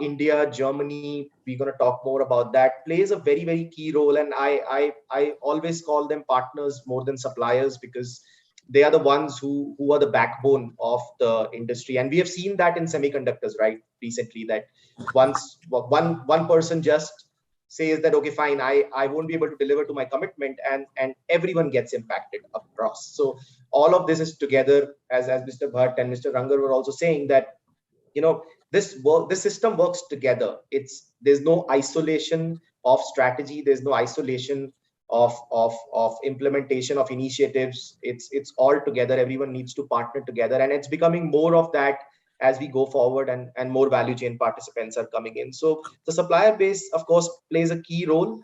India, Germany, we're going to talk more about that, plays a very, very key role. And I always call them partners more than suppliers, because they are the ones who are the backbone of the industry. And we have seen that in semiconductors, right, recently, that once one person just says that, okay, fine, I won't be able to deliver to my commitment, and everyone gets impacted across. So all of this is together, as Mr. Bhatt and Mr. Rangar were also saying, that this system works together. There's no isolation of strategy. There's no isolation of implementation of initiatives. It's all together. Everyone needs to partner together, and it's becoming more of that as we go forward, and more value chain participants are coming in. So the supplier base, of course, plays a key role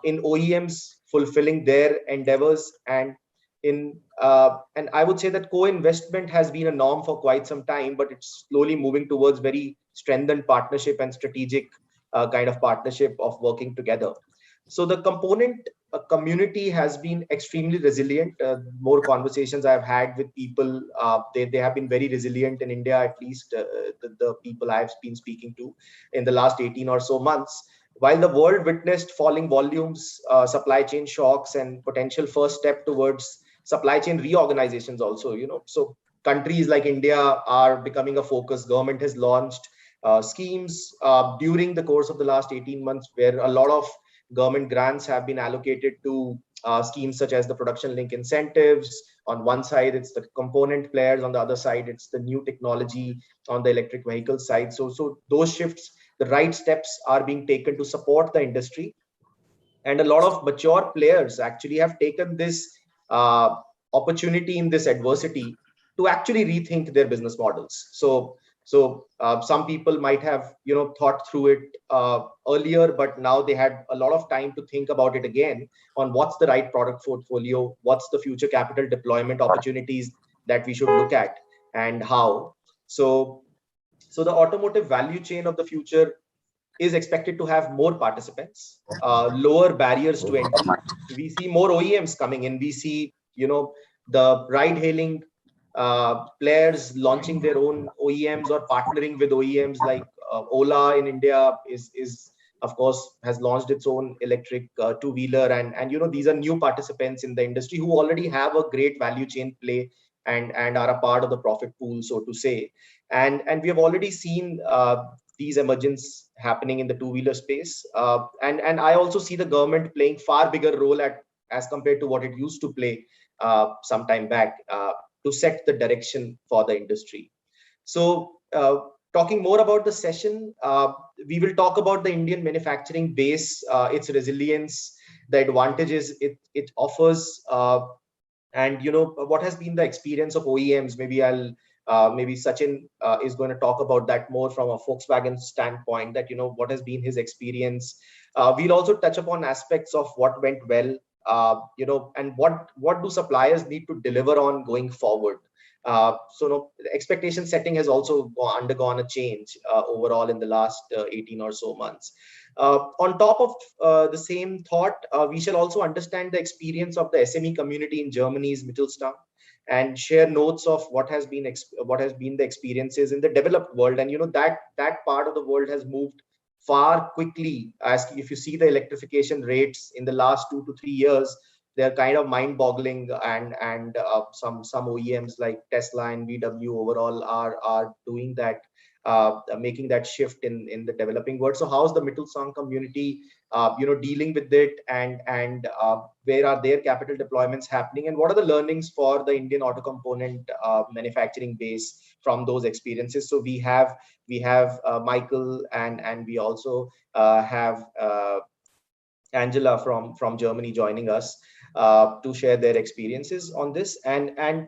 in OEMs fulfilling their endeavors, and I would say that co-investment has been a norm for quite some time, but it's slowly moving towards very strengthened partnership and strategic kind of partnership of working together. So the component community has been extremely resilient. More conversations I've had with people, they have been very resilient in India, at least the people I've been speaking to in the last 18 or so months. While the world witnessed falling volumes, supply chain shocks, and potential first step towards supply chain reorganizations also, so countries like India are becoming a focus. Government has launched schemes during the course of the last 18 months where a lot of government grants have been allocated to schemes such as the production link incentives. On one side, it's the component players. On the other side, it's the new technology on the electric vehicle side. So those shifts, the right steps are being taken to support the industry. And a lot of mature players actually have taken this opportunity in this adversity to actually rethink their business models. So some people might have thought through it earlier, but now they had a lot of time to think about it again on what's the right product portfolio, what's the future capital deployment opportunities that we should look at, and how. So the automotive value chain of the future is expected to have more participants, lower barriers to entry. We see more OEMs coming in. We see, the ride-hailing players launching their own OEMs or partnering with OEMs like Ola in India is of course has launched its own electric two-wheeler, and these are new participants in the industry who already have a great value chain play and are a part of the profit pool, so to say. And we have already seen these emergence happening in the two-wheeler space. And I also see the government playing far bigger role as compared to what it used to play some time back to set the direction for the industry. So talking more about the session, we will talk about the Indian manufacturing base, its resilience, the advantages it offers, and what has been the experience of OEMs. Maybe Sachin is going to talk about that more from a Volkswagen standpoint, that what has been his experience. We'll also touch upon aspects of what went well, and what do suppliers need to deliver on going forward. So expectation setting has also undergone a change overall in the last 18 or so months. On top of the same thought, we shall also understand the experience of the SME community in Germany's Mittelstand, and share notes of what has been the experiences in the developed world. And that part of the world has moved far quickly. As if you see the electrification rates in the last 2 to 3 years, they're kind of mind-boggling, and some OEMs like Tesla and VW overall are doing that, making that shift in the developing world. So how's the Mittelstand community dealing with it, and where are their capital deployments happening, and what are the learnings for the Indian auto component manufacturing base from those experiences? So we have Michael, and we also have Angela from Germany joining us to share their experiences on this. And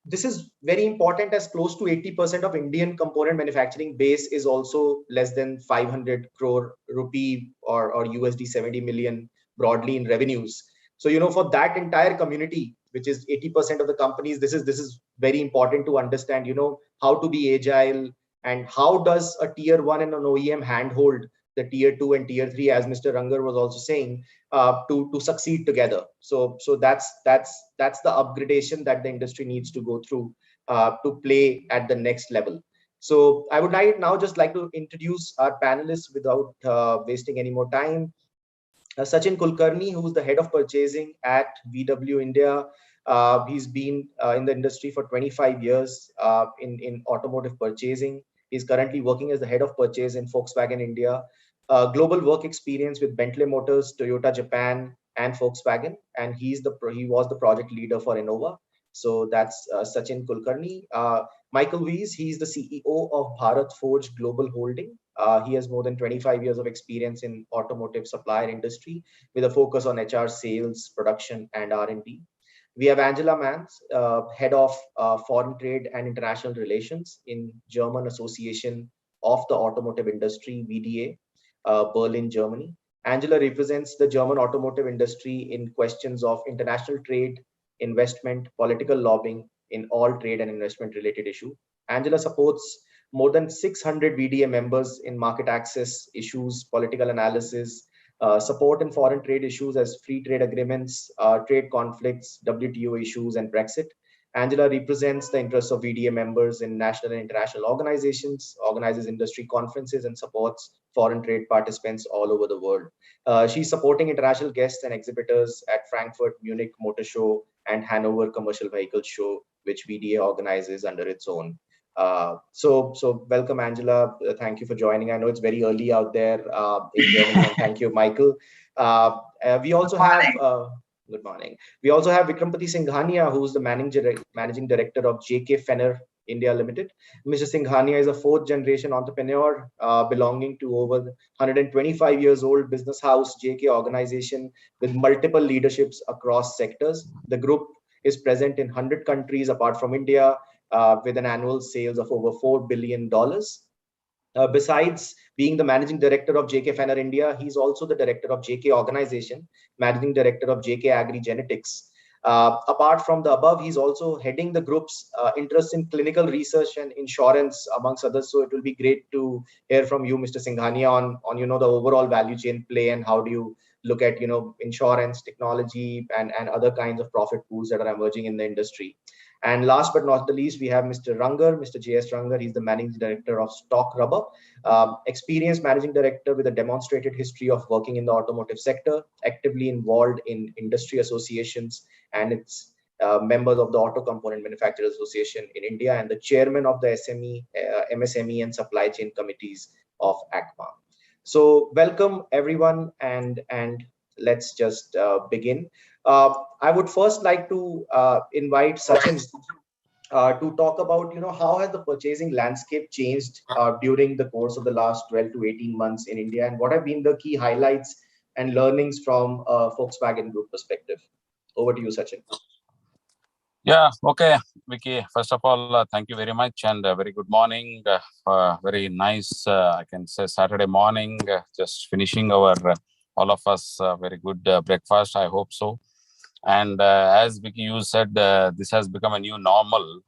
this is very important, as close to 80% of Indian component manufacturing base is also less than 500 crore rupee or USD 70 million broadly in revenues. So for that entire community, which is 80% of the companies, this is very important to understand how to be agile, and how does a tier 1 and an OEM handhold the tier 2 and tier 3, as Mr. Rangar was also saying, to succeed together. So that's the upgradation that the industry needs to go through to play at the next level. So I would now just like to introduce our panelists without wasting any more time. Sachin Kulkarni, who is the head of purchasing at VW India. He's been in the industry for 25 years in automotive purchasing. He's currently working as the head of purchase in Volkswagen India. Global work experience with Bentley Motors, Toyota Japan, and Volkswagen, and he was the project leader for Innova. So that's Sachin Kulkarni. Michael Weiss, he's the CEO of Bharat Forge Global Holding. He has more than 25 years of experience in automotive supplier industry with a focus on HR, sales, production, and R&D. We have Angela Mans, head of foreign trade and international relations in German Association of the Automotive Industry, VDA, Berlin, Germany. Angela represents the German automotive industry in questions of international trade, investment, political lobbying in all trade and investment related issues. Angela supports more than 600 VDA members in market access issues, political analysis, support in foreign trade issues as free trade agreements, trade conflicts, WTO issues, and Brexit. Angela represents the interests of VDA members in national and international organizations, organizes industry conferences, and supports foreign trade participants all over the world. She's supporting international guests and exhibitors at Frankfurt, Munich Motor Show, and Hanover Commercial Vehicle Show, which VDA organizes under its own. So welcome, Angela. Thank you for joining. I know it's very early out there in Germany, and thank you, Michael. We also have good morning. We also have Vikrampati Singhania, who's the managing director of JK Fenner India Limited. Mr. Singhania is a fourth generation entrepreneur belonging to over 125 years old business house JK organization with multiple leaderships across sectors. The group is present in 100 countries apart from India, with an annual sales of over $4 billion. Besides being the managing director of JK Fenner India, he's also the director of JK Organization, managing director of JK Agri Genetics. Apart from the above, he's also heading the group's interest in clinical research and insurance, amongst others. So it will be great to hear from you, Mr. Singhania, on the overall value chain play, and how do you look at insurance, technology, and other kinds of profit pools that are emerging in the industry. And last but not the least, we have Mr. Rangar, Mr. J.S. Rangar. He's the managing director of Stock Rubber, experienced managing director with a demonstrated history of working in the automotive sector, actively involved in industry associations, and it's members of the Auto Component Manufacturers Association in India, and the chairman of the MSME and supply chain committees of ACMA. So welcome everyone, and let's just begin. I would first like to invite Sachin to talk about, how has the purchasing landscape changed during the course of the last 12 to 18 months in India, and what have been the key highlights and learnings from Volkswagen Group perspective. Over to you, Sachin. Yeah, okay, Vicky. First of all, thank you very much, and very good morning. Very nice, I can say, Saturday morning. Just finishing our, all of us, very good breakfast, I hope so. And as Vicky, you said, this has become a new normal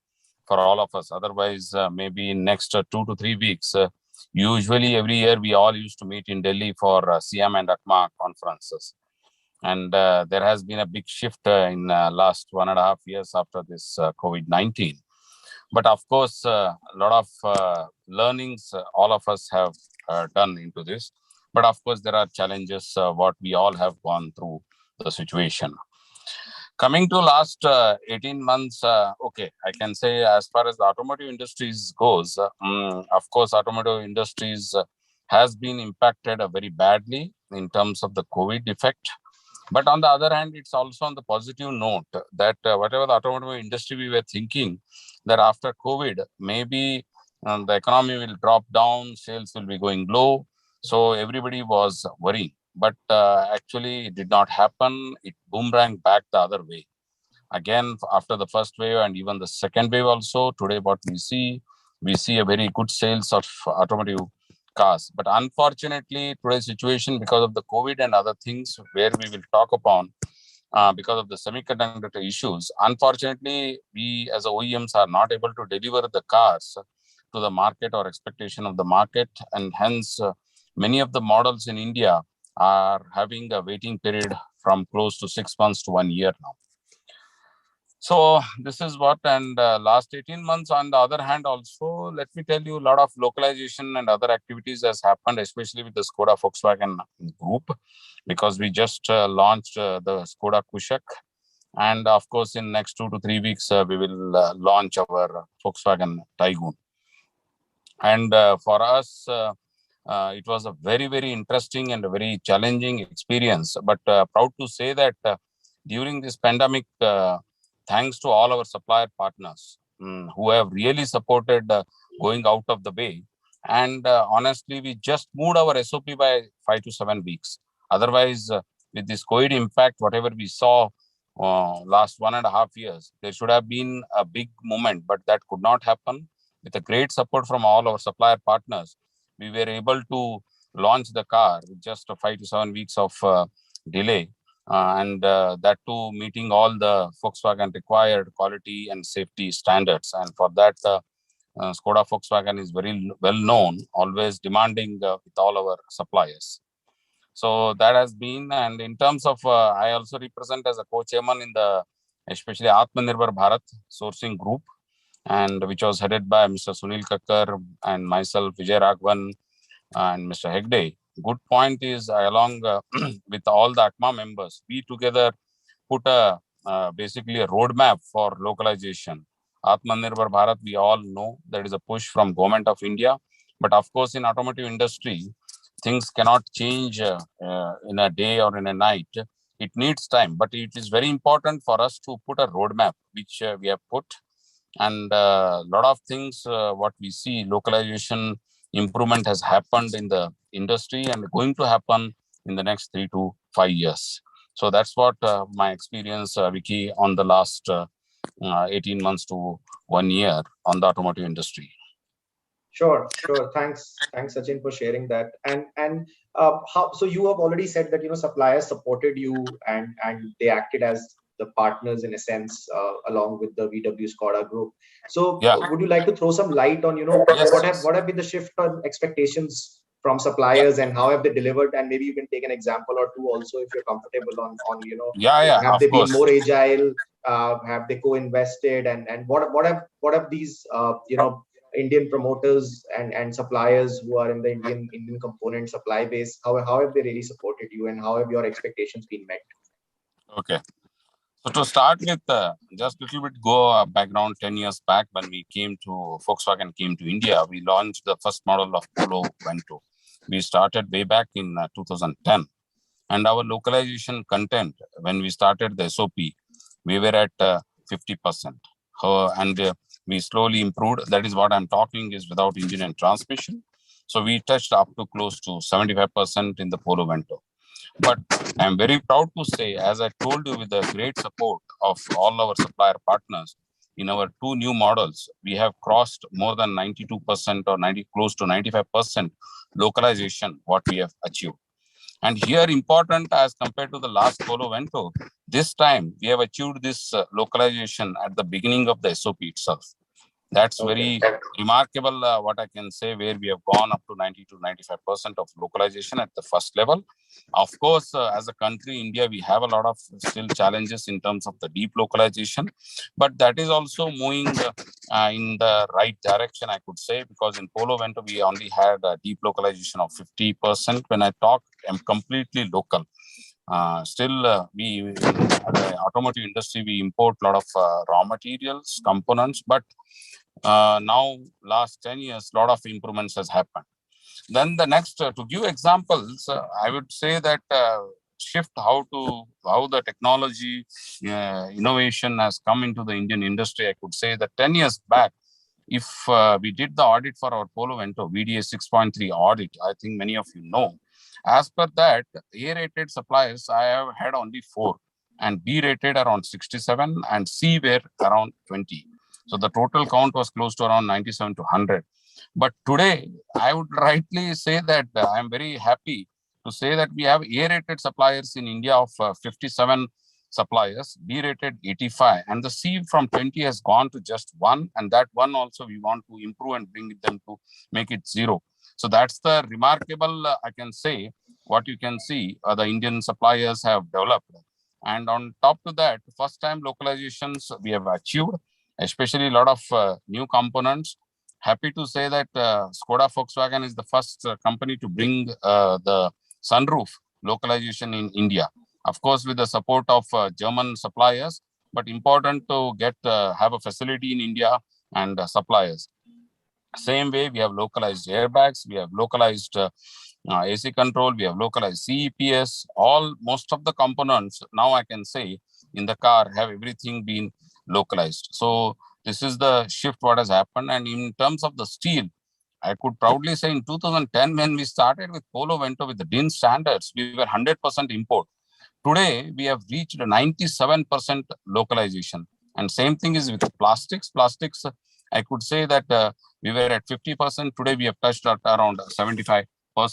for all of us. Otherwise, maybe in next 2 to 3 weeks, usually every year we all used to meet in Delhi for ACMA and ACMA conferences. And there has been a big shift in last 1.5 years after this COVID-19. But of course, a lot of learnings all of us have done into this. But of course, there are challenges what we all have gone through the situation. Coming to last 18 months, okay, I can say as far as the automotive industries goes, of course, automotive industries has been impacted very badly in terms of the COVID effect. But on the other hand, it's also on the positive note that whatever the automotive industry we were thinking that after COVID, maybe the economy will drop down, sales will be going low. So everybody was worrying. But actually, it did not happen. It boomeranged back the other way. Again, after the first wave and even the second wave also, today what we see a very good sales of automotive cars. But unfortunately, today's situation, because of the COVID and other things where we will talk upon, because of the semiconductor issues, unfortunately, we as OEMs are not able to deliver the cars to the market or expectation of the market. And hence, many of the models in India are having a waiting period from close to 6 months to 1 year now. So this is what, and last 18 months on the other hand also, let me tell you, a lot of localization and other activities has happened, especially with the Skoda Volkswagen Group, because we just launched the Skoda Kushaq. And of course, in next 2 to 3 weeks, we will launch our Volkswagen Taygun. And for us, it was a very, very interesting and a very challenging experience. But proud to say that during this pandemic, thanks to all our supplier partners who have really supported going out of the way. And honestly, we just moved our SOP by 5 to 7 weeks. Otherwise, with this COVID impact, whatever we saw last 1.5 years, there should have been a big moment, but that could not happen. With a great support from all our supplier partners, we were able to launch the car with just 5 to 7 weeks of delay. And that too meeting all the Volkswagen required quality and safety standards. And for that, Skoda Volkswagen is very well known, always demanding with all our suppliers. So that has been, and in terms of, I also represent as a co-chairman in the, especially Atmanirbhar Bharat sourcing group, and which was headed by Mr. Sunil Kakkar and myself, Vijay Raghavan and Mr. Hegde. Good point is, along with all the ACMA members, we together put a basically a roadmap for localization. Atmanirbhar Bharat, we all know that is a push from Government of India, but of course in automotive industry, things cannot change in a day or in a night. It needs time, but it is very important for us to put a roadmap, which we have put. And a lot of things, what we see, localization improvement has happened in the industry and going to happen in the next 3 to 5 years. So that's what my experience, Vicky, on the last 18 months to 1 year on the automotive industry. Sure. Thanks, Sachin, for sharing that. And how? So you have already said that suppliers supported you and they acted as the partners in a sense, along with the VW Skoda group. So Yeah. would you like to throw some light on Yes, what have been the shift on expectations from suppliers and how have they delivered? And maybe you can take an example or two also if you're comfortable on have they been more agile? Have they co-invested? And what have these Indian promoters and suppliers who are in the Indian component supply base, how have they really supported you and how have your expectations been met? Okay. So to start with, just a little bit go background 10 years back when Volkswagen came to India, we launched the first model of Polo Vento. We started way back in 2010. And our localization content, when we started the SOP, we were at 50%. And we slowly improved. That is what I'm talking is without engine and transmission. So we touched up to close to 75% in the Polo Vento. But I'm very proud to say, as I told you, with the great support of all our supplier partners, in our 2 new models, we have crossed more than 92% or close to 95% localization, what we have achieved. And here important as compared to the last Polo Vento, this time we have achieved this localization at the beginning of the SOP itself. That's very remarkable, what I can say, where we have gone up to 90 to 95% of localization at the first level. Of course, as a country, India, we have a lot of still challenges in terms of the deep localization, but that is also moving in the right direction, I could say, because in Polo Vento, we only had a deep localization of 50%. When I talk, I'm completely local. Still, we in the automotive industry, we import a lot of raw materials, components, but now last 10 years, a lot of improvements has happened. Then the next, to give examples, I would say that shift how the technology innovation has come into the Indian industry. I could say that 10 years back, if we did the audit for our Polo Vento VDA 6.3 audit, I think many of you know. As per that, A-rated suppliers, I have had only 4, and B-rated around 67, and C were around 20. So the total count was close to around 97 to 100. But today, I would rightly say that I'm very happy to say that we have A-rated suppliers in India of 57 suppliers, B-rated 85, and the C from 20 has gone to just 1, and that 1 also we want to improve and bring them to make it 0. So that's the remarkable, I can say, what you can see the Indian suppliers have developed. And on top to that, first time localizations we have achieved, especially a lot of new components. Happy to say that Skoda Volkswagen is the first company to bring the sunroof localization in India. Of course, with the support of German suppliers, but important to have a facility in India and suppliers. Same way, we have localized airbags, we have localized AC control, we have localized CEPS, most of the components now I can say in the car have everything been localized. So this is the shift what has happened. And in terms of the steel, I could proudly say in 2010, when we started with Polo Vento with the DIN standards, we were 100% import. Today, we have reached 97% localization. And same thing is with plastics. Plastics, I could say that we were at 50%. Today, we have touched at around 75%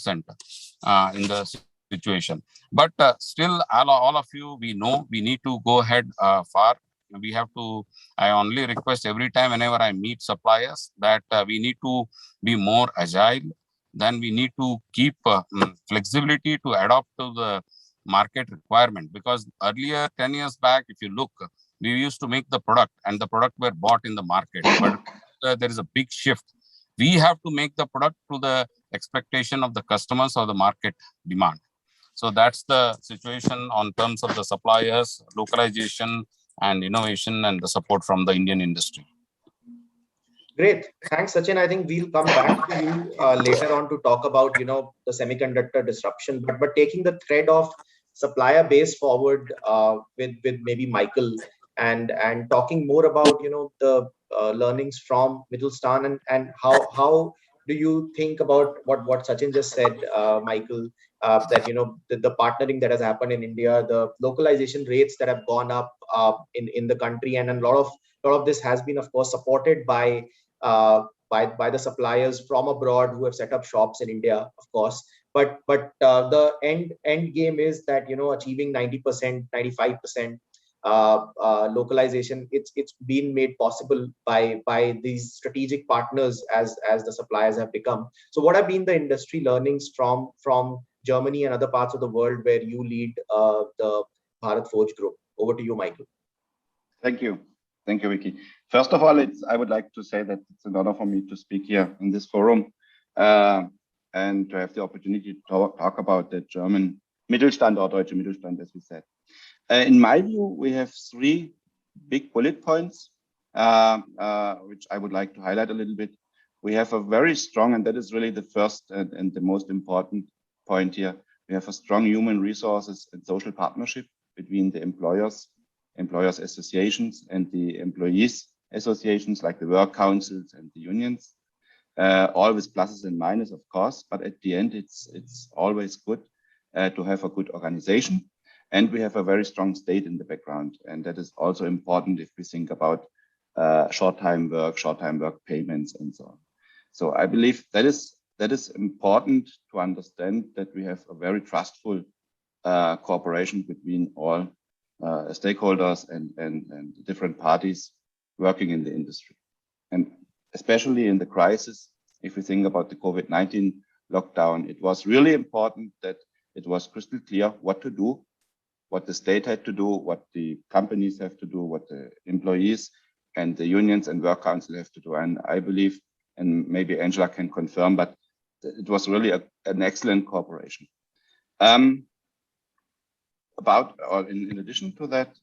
in the situation. But still, all of you, we know we need to go ahead far. We have to, I only request every time whenever I meet suppliers that we need to be more agile. then we need to keep flexibility to adapt to the market requirement. Because earlier, 10 years back, if you look, we used to make the product and the product were bought in the market. But there is a big shift. We have to make the product to the expectation of the customers or the market demand. So that's the situation on terms of the suppliers, localization and innovation and the support from the Indian industry. Great. Thanks, Sachin. I think we'll come back to you later on to talk about, the semiconductor disruption, but taking the thread of supplier base forward with maybe Michael and talking more about, the learnings from Mittelstand and how do you think about what Sachin just said, Michael, that, the partnering that has happened in India, the localization rates that have gone up in the country, and a lot of this has been, of course, supported by the suppliers from abroad who have set up shops in India, of course. But the end game is that, achieving 90%, 95% localization, it's been made possible by these strategic partners as the suppliers have become. So what have been the industry learnings from Germany and other parts of the world where you lead the Bharat Forge group? Over to you, Michael. Thank you. Thank you, Vicky. First of all, I would like to say that it's an honor for me to speak here in this forum and to have the opportunity to talk about the German Mittelstand or Deutsche Mittelstand, as we said. In my view, we have three big bullet points, which I would like to highlight a little bit. We have a very strong, and that is really the first and the most important point here. We have a strong human resources and social partnership between the employers associations and the employees associations, like the work councils and the unions, all with pluses and minuses, of course, but at the end it's always good to have a good organization, and we have a very strong state in the background, and that is also important if we think about short-time work payments and so on. So I believe that is important to understand, that we have a very trustful cooperation between all stakeholders and different parties working in the industry. And especially in the crisis, if we think about the COVID-19 lockdown, it was really important that it was crystal clear what to do, what the state had to do, what the companies have to do, what the employees and the unions and work council have to do. And I believe, and maybe Angela can confirm, but it was really an excellent cooperation. In addition to that,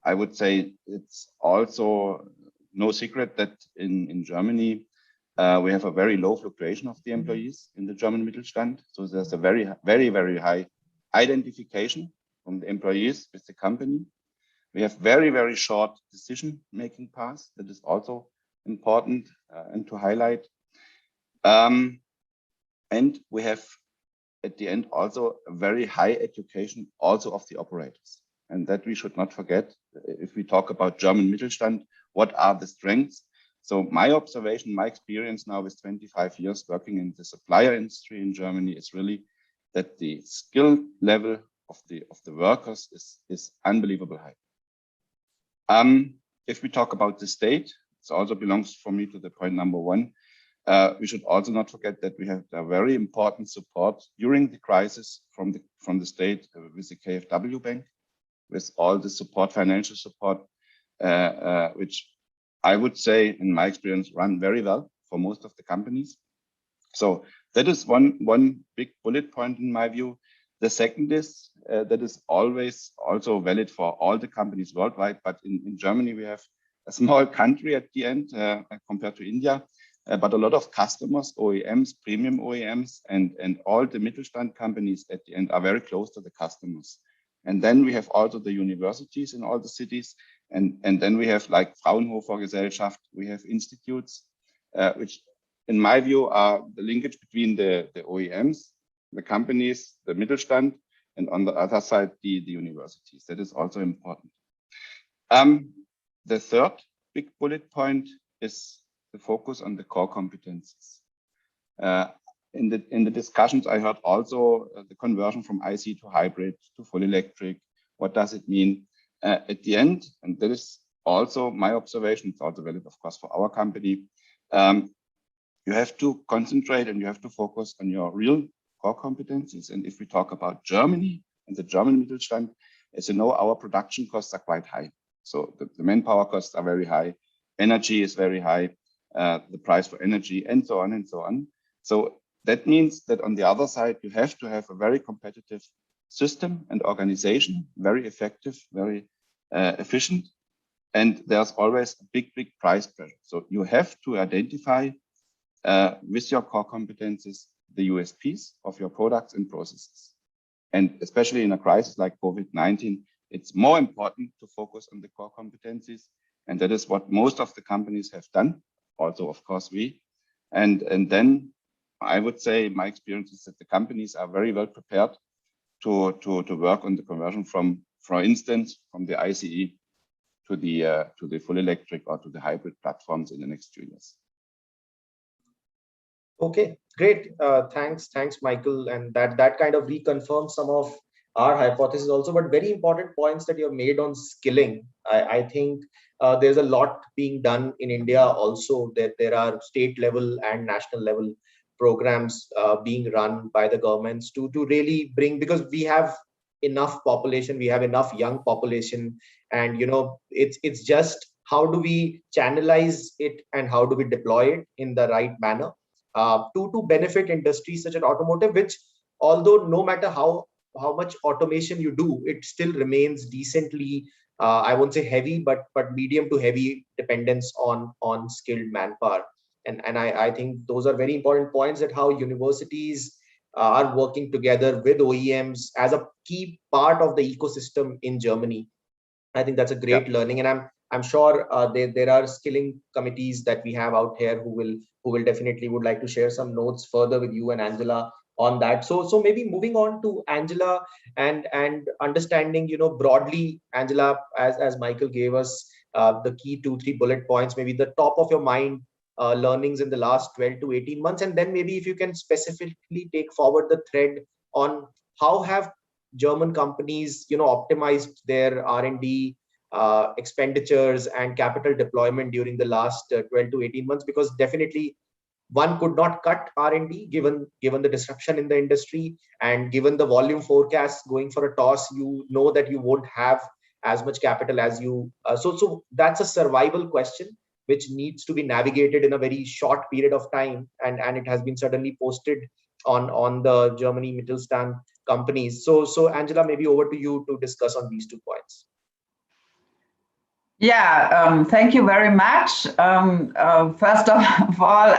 I would say it's also no secret that in Germany, we have a very low fluctuation of the employees in the German Mittelstand. So there's a very, very, very high identification from the employees with the company. We have very, very short decision-making paths. That is also important and to highlight. And we have, at the end, also a very high education also of the operators. And that we should not forget, if we talk about German Mittelstand, what are the strengths? So my observation, my experience now with 25 years working in the supplier industry in Germany is really that the skill level of the workers is unbelievably high. If we talk about the state, it also belongs for me to the point number one. We should also not forget that we have a very important support during the crisis from the state with the KfW Bank, with all the support, financial support, which I would say, in my experience, run very well for most of the companies. So that is one big bullet point in my view. The second is that is always also valid for all the companies worldwide, but in Germany we have a small country at the end compared to India. But a lot of customers, OEMs, premium OEMs, and all the Mittelstand companies at the end are very close to the customers. And then we have also the universities in all the cities. And then we have like Fraunhofer Gesellschaft, we have institutes, which in my view are the linkage between the OEMs, the companies, the Mittelstand, and on the other side, the universities. That is also important. The third big bullet point is the focus on the core competencies. In the discussions, I heard also the conversion from IC to hybrid to full electric. What does it mean? At the end, and that is also my observation, it's also valid, of course, for our company, you have to concentrate and you have to focus on your real core competencies. And if we talk about Germany and the German Mittelstand, as you know, our production costs are quite high. So the manpower costs are very high, energy is very high, the price for energy, and so on and so on. So that means that on the other side, you have to have a very competitive system and organization, very effective, very efficient. And there's always a big price pressure. So you have to identify with your core competencies, the USPs of your products and processes. And especially in a crisis like COVID-19, it's more important to focus on the core competencies. And that is what most of the companies have done. Also, of course, we. And then I would say my experience is that the companies are very well prepared to work on the conversion from, for instance, from the ICE to the full electric or to the hybrid platforms in the next 2 years. Okay, great. Thanks, Michael. And that kind of reconfirms some of our hypothesis also, but very important points that you have made on skilling. I think there's a lot being done in India also, that there are state level and national level programs being run by the governments to really bring, because we have enough population, we have enough young population, and it's just how do we channelize it and how do we deploy it in the right manner to benefit industries such as automotive, which although no matter how much automation you do, it still remains decently I won't say heavy, but medium to heavy dependence on skilled manpower. And I think those are very important points, that how universities are working together with OEMs as a key part of the ecosystem in Germany. I think that's a great learning, and I'm sure there are skilling committees that we have out here who will definitely would like to share some notes further with you and Angela on that. So maybe moving on to Angela and understanding, broadly, Angela, as Michael gave us the key 2-3 bullet points, maybe the top of your mind learnings in the last 12 to 18 months, and then maybe if you can specifically take forward the thread on how have German companies, optimized their R&D expenditures and capital deployment during the last 12 to 18 months, because definitely one could not cut R&D given the disruption in the industry, and given the volume forecasts going for a toss, that you won't have as much capital as you. So that's a survival question which needs to be navigated in a very short period of time, and it has been suddenly posted on the Germany Mittelstand companies. So Angela, maybe over to you to discuss on these 2 points. Yeah, thank you very much. First of all,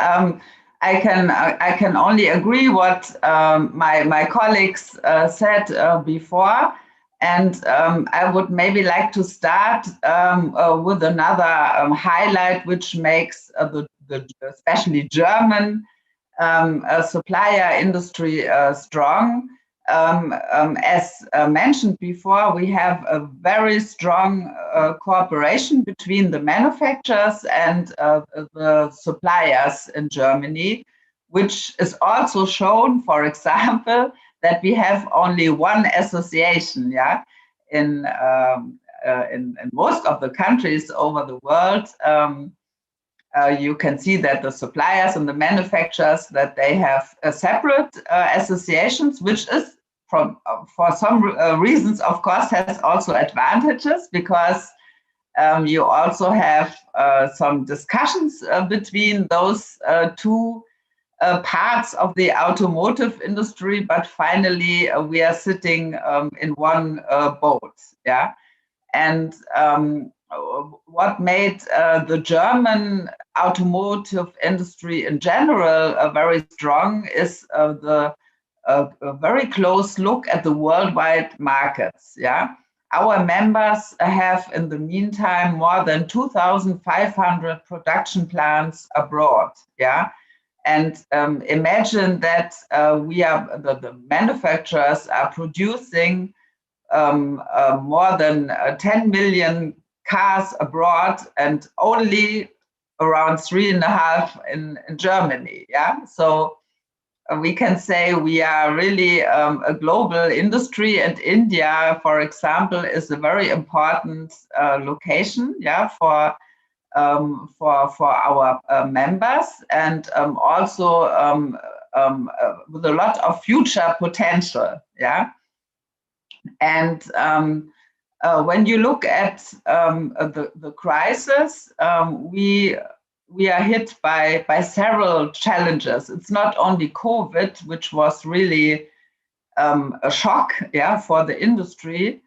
I can only agree what my colleagues said before, and I would maybe like to start with another highlight, which makes the especially German supplier industry strong. As mentioned before, we have a very strong cooperation between the manufacturers and the suppliers in Germany, which is also shown, for example, that we have only one association, in most of the countries over the world. You can see that the suppliers and the manufacturers, that they have separate associations, which is for some reasons, of course, has also advantages, because you also have some discussions between those 2 parts of the automotive industry, but finally we are sitting in one boat. And what made the German automotive industry in general very strong is a very close look at the worldwide markets. Our members have in the meantime more than 2,500 production plants abroad. And imagine that the manufacturers are producing more than 10 million cars abroad, and only around 3.5 in Germany. So we can say we are really a global industry, and India, for example, is a very important location for for our members, and also with a lot of future potential. Yeah, and when you look at the crisis, we are hit by several challenges. It's not only COVID, which was really a shock, yeah, for the industry,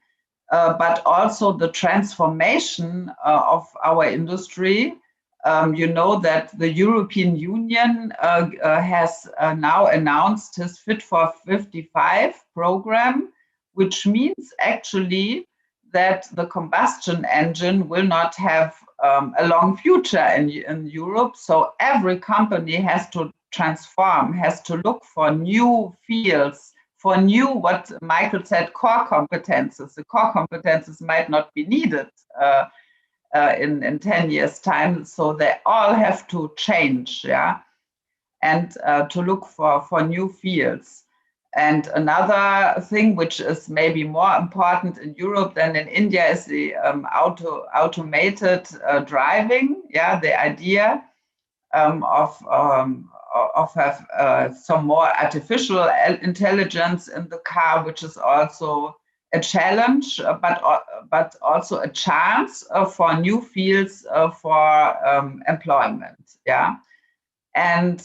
but also the transformation of our industry. You know that the European Union has now announced his Fit for 55 program, which means actually that the combustion engine will not have a long future in Europe. So every company has to transform, has to look for new fields, for new, what Michael said, core competences. The core competences might not be needed in 10 years' time, so they all have to change, yeah, and to look for new fields. And another thing which is maybe more important in Europe than in India is the automated driving, yeah, the idea of have some more artificial intelligence in the car, which is also a challenge, but also a chance for new fields for employment. Yeah, and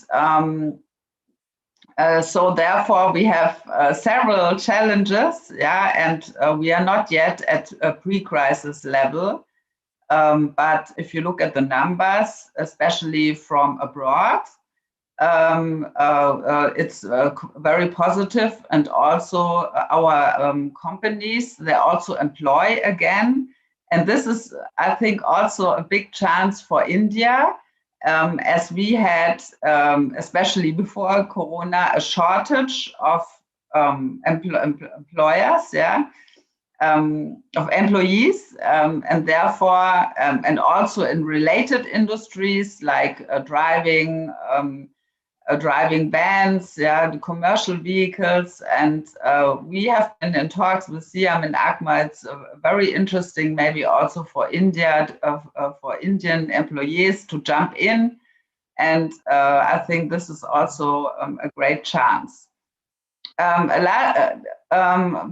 so therefore we have several challenges. Yeah, and we are not yet at a pre-crisis level. But if you look at the numbers, especially from abroad, it's very positive. And also our companies, they also employ again. And this is, I think, also a big chance for India, as we had, especially before Corona, a shortage of employers, yeah. Of employees, and therefore, and also in related industries like driving vans, yeah, the commercial vehicles, and we have been in talks with SIAM and ACMA. It's very interesting, maybe also for India, for Indian employees to jump in, and I think this is also a great chance.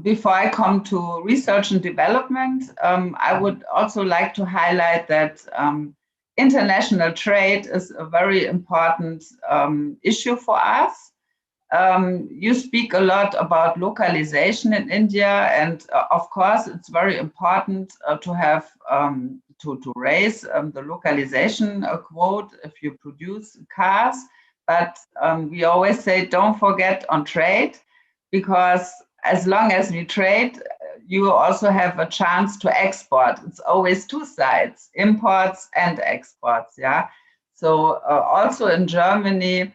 Before I come to research and development, I would also like to highlight that international trade is a very important issue for us. You speak a lot about localization in India, and of course, it's very important to have to raise the localization quote if you produce cars. But we always say, don't forget on trade, because as long as we trade, you also have a chance to export. It's always two sides, imports and exports, yeah. So also in Germany,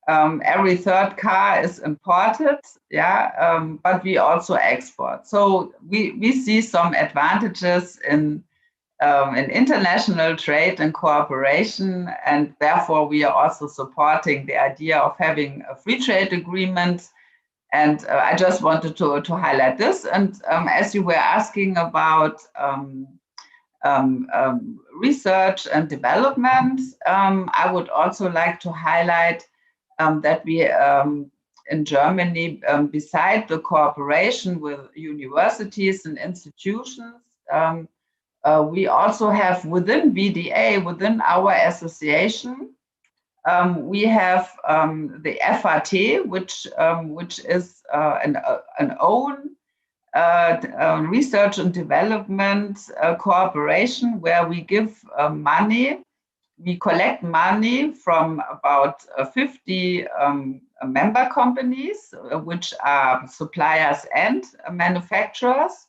every third car is imported, yeah, but we also export. So we see some advantages in international trade and cooperation, and therefore we are also supporting the idea of having a free trade agreement. And I just wanted to highlight this. And as you were asking about research and development, I would also like to highlight that we in Germany, beside the cooperation with universities and institutions, we also have within VDA, within our association, we have the FRT, which is an own research and development cooperation where we give money. We collect money from about 50 member companies, which are suppliers and manufacturers.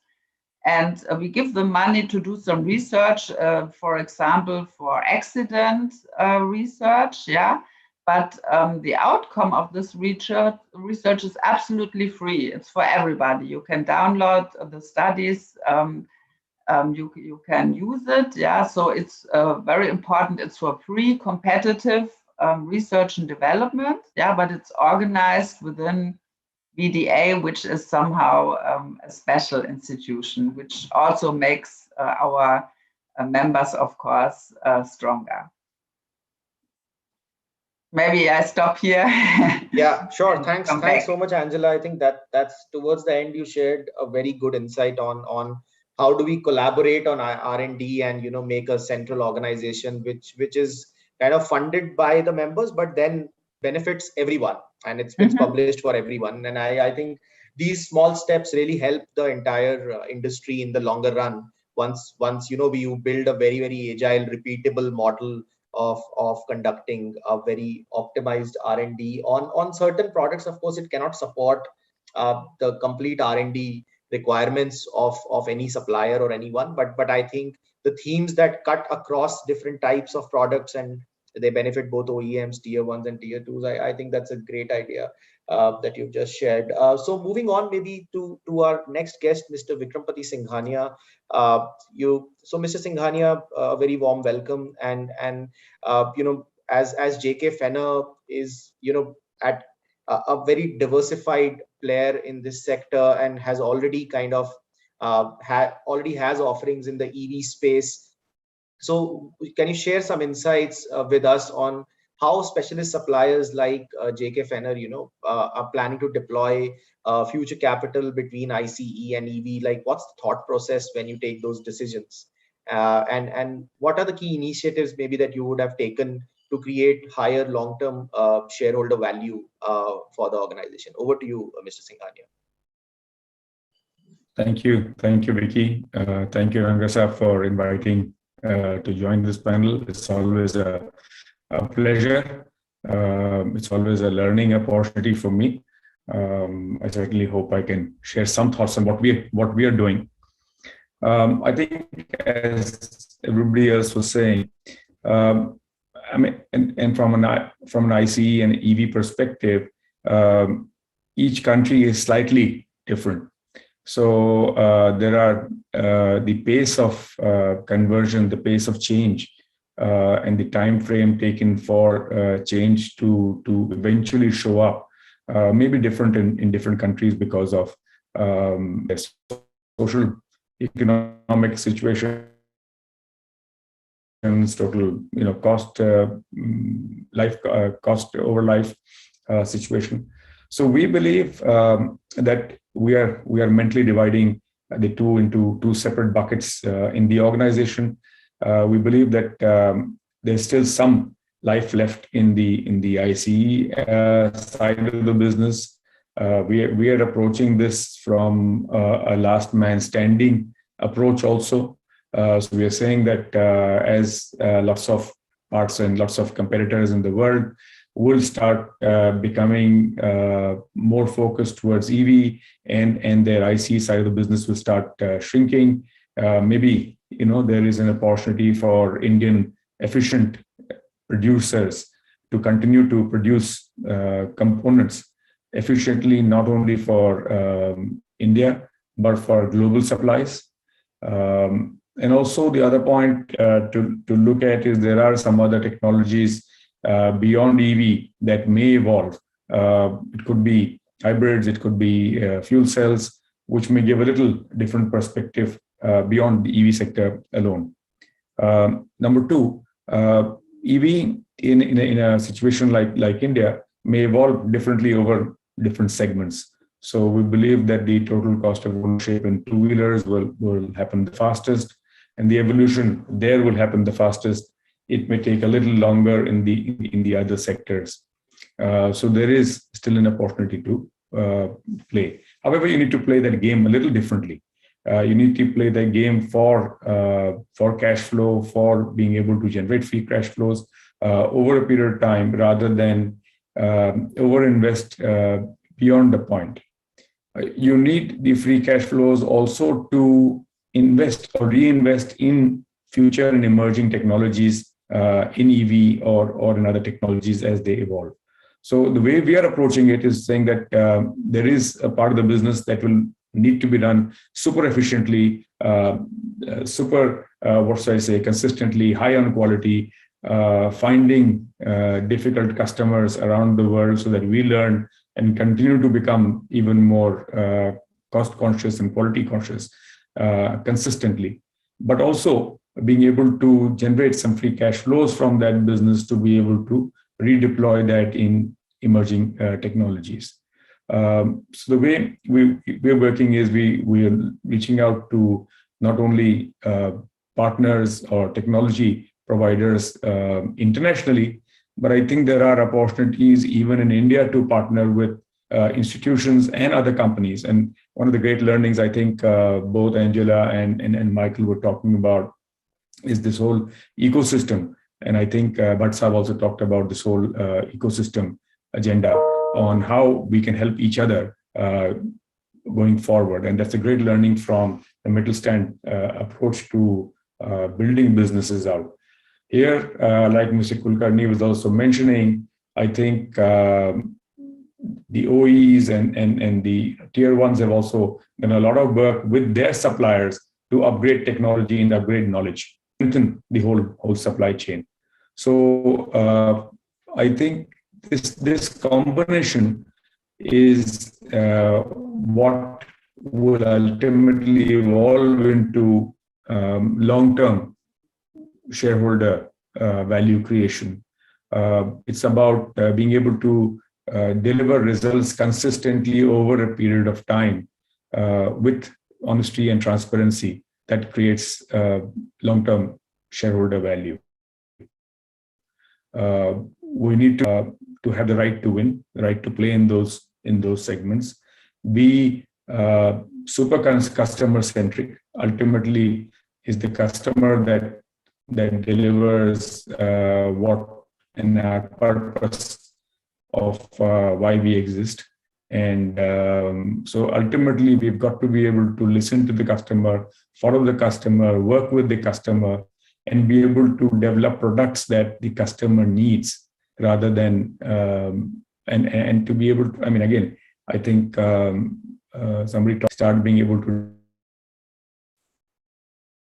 And we give them money to do some research, for example, for accident research, yeah. But the outcome of this research is absolutely free. It's for everybody. You can download the studies. You can use it, yeah. So it's very important. It's for free, competitive research and development, yeah. But it's organized within VDA, which is somehow a special institution, which also makes our members, of course, stronger. Maybe I stop here. Yeah, sure. Thanks back. so much, Angela. I think that's towards the end. You shared a very good insight on how do we collaborate on R&D and make a central organization which is kind of funded by the members, but then benefits everyone, and it's published for everyone. And I think these small steps really help the entire industry in the longer run. Once we build a very agile, repeatable model of conducting a very optimized R&D on certain products. Of course, it cannot support the complete R&D requirements of any supplier or anyone, but I think the themes that cut across different types of products and they benefit both OEMs, tier 1s and tier 2s. I think that's a great idea that you've just shared. So moving on maybe to our next guest, Mr. Vikrampati Singhania. So Mr. Singhania, a very warm welcome, and as JK Fenner is at a very diversified player in this sector and has already kind of already has offerings in the EV space. So can you share some insights with us on how specialist suppliers like JK Fenner, are planning to deploy future capital between ICE and EV? Like, what's the thought process when you take those decisions? And what are the key initiatives maybe that you would have taken to create higher long-term shareholder value for the organization? Over to you, Mr. Singhania. Thank you, Vicky. Thank you, Rangasa, for inviting to join this panel. It's always a pleasure. It's always a learning opportunity for me. I certainly hope I can share some thoughts on what we are doing. I think, as everybody else was saying, I mean, and from an ICE and EV perspective, each country is slightly different. So there are the pace of conversion, the pace of change, and the time frame taken for change to eventually show up may be different in different countries because of social, economic situation, total cost, life cost over life situation. So we believe that we are mentally dividing the two into two separate buckets in the organization. We believe that there's still some life left in the ICE side of the business. We are approaching this from a last man standing approach also. So we are saying that as lots of parts and lots of competitors in the world will start becoming more focused towards EV, and their ICE side of the business will start shrinking. Maybe there is an opportunity for Indian efficient producers to continue to produce components efficiently, not only for India but for global supplies. And also the other point to look at is there are some other technologies beyond EV that may evolve. It could be hybrids, it could be fuel cells, which may give a little different perspective beyond the EV sector alone. Number two, EV in a situation like India may evolve differently over different segments. So we believe that the total cost of ownership in two-wheelers will happen the fastest, and the evolution there will happen the fastest. It may take a little longer in the other sectors. So there is still an opportunity to play. However, you need to play that game a little differently. You need to play that game for cash flow, for being able to generate free cash flows over a period of time, rather than overinvest beyond the point. You need the free cash flows also to invest or reinvest in future and emerging technologies in EV or in other technologies as they evolve. So the way we are approaching it is saying that there is a part of the business that will need to be done super efficiently, consistently, high on quality, finding difficult customers around the world so that we learn and continue to become even more cost conscious and quality conscious consistently. But also being able to generate some free cash flows from that business to be able to redeploy that in emerging technologies. So the way we're working is we are reaching out to not only partners or technology providers internationally, but I think there are opportunities even in India to partner with institutions and other companies. And one of the great learnings I think both Angela and Michael were talking about is this whole ecosystem. And I think Bhatt Saab also talked about this whole ecosystem agenda on how we can help each other going forward. And that's a great learning from the Mittelstand approach to building businesses out. Here, like Mr. Kulkarni was also mentioning, I think the OEs and the tier ones have also done a lot of work with their suppliers to upgrade technology and upgrade knowledge, strengthen the whole supply chain. So I think this combination is what will ultimately evolve into long-term shareholder value creation. It's about being able to deliver results consistently over a period of time with honesty and transparency that creates long-term shareholder value. We need to have the right to win, the right to play in those segments, be super customer-centric. Ultimately, is the customer that delivers what and our purpose of why we exist. And so ultimately, we've got to be able to listen to the customer, follow the customer, work with the customer, and be able to develop products that the customer needs rather than, and to be able to, I mean, again, I think somebody start being able to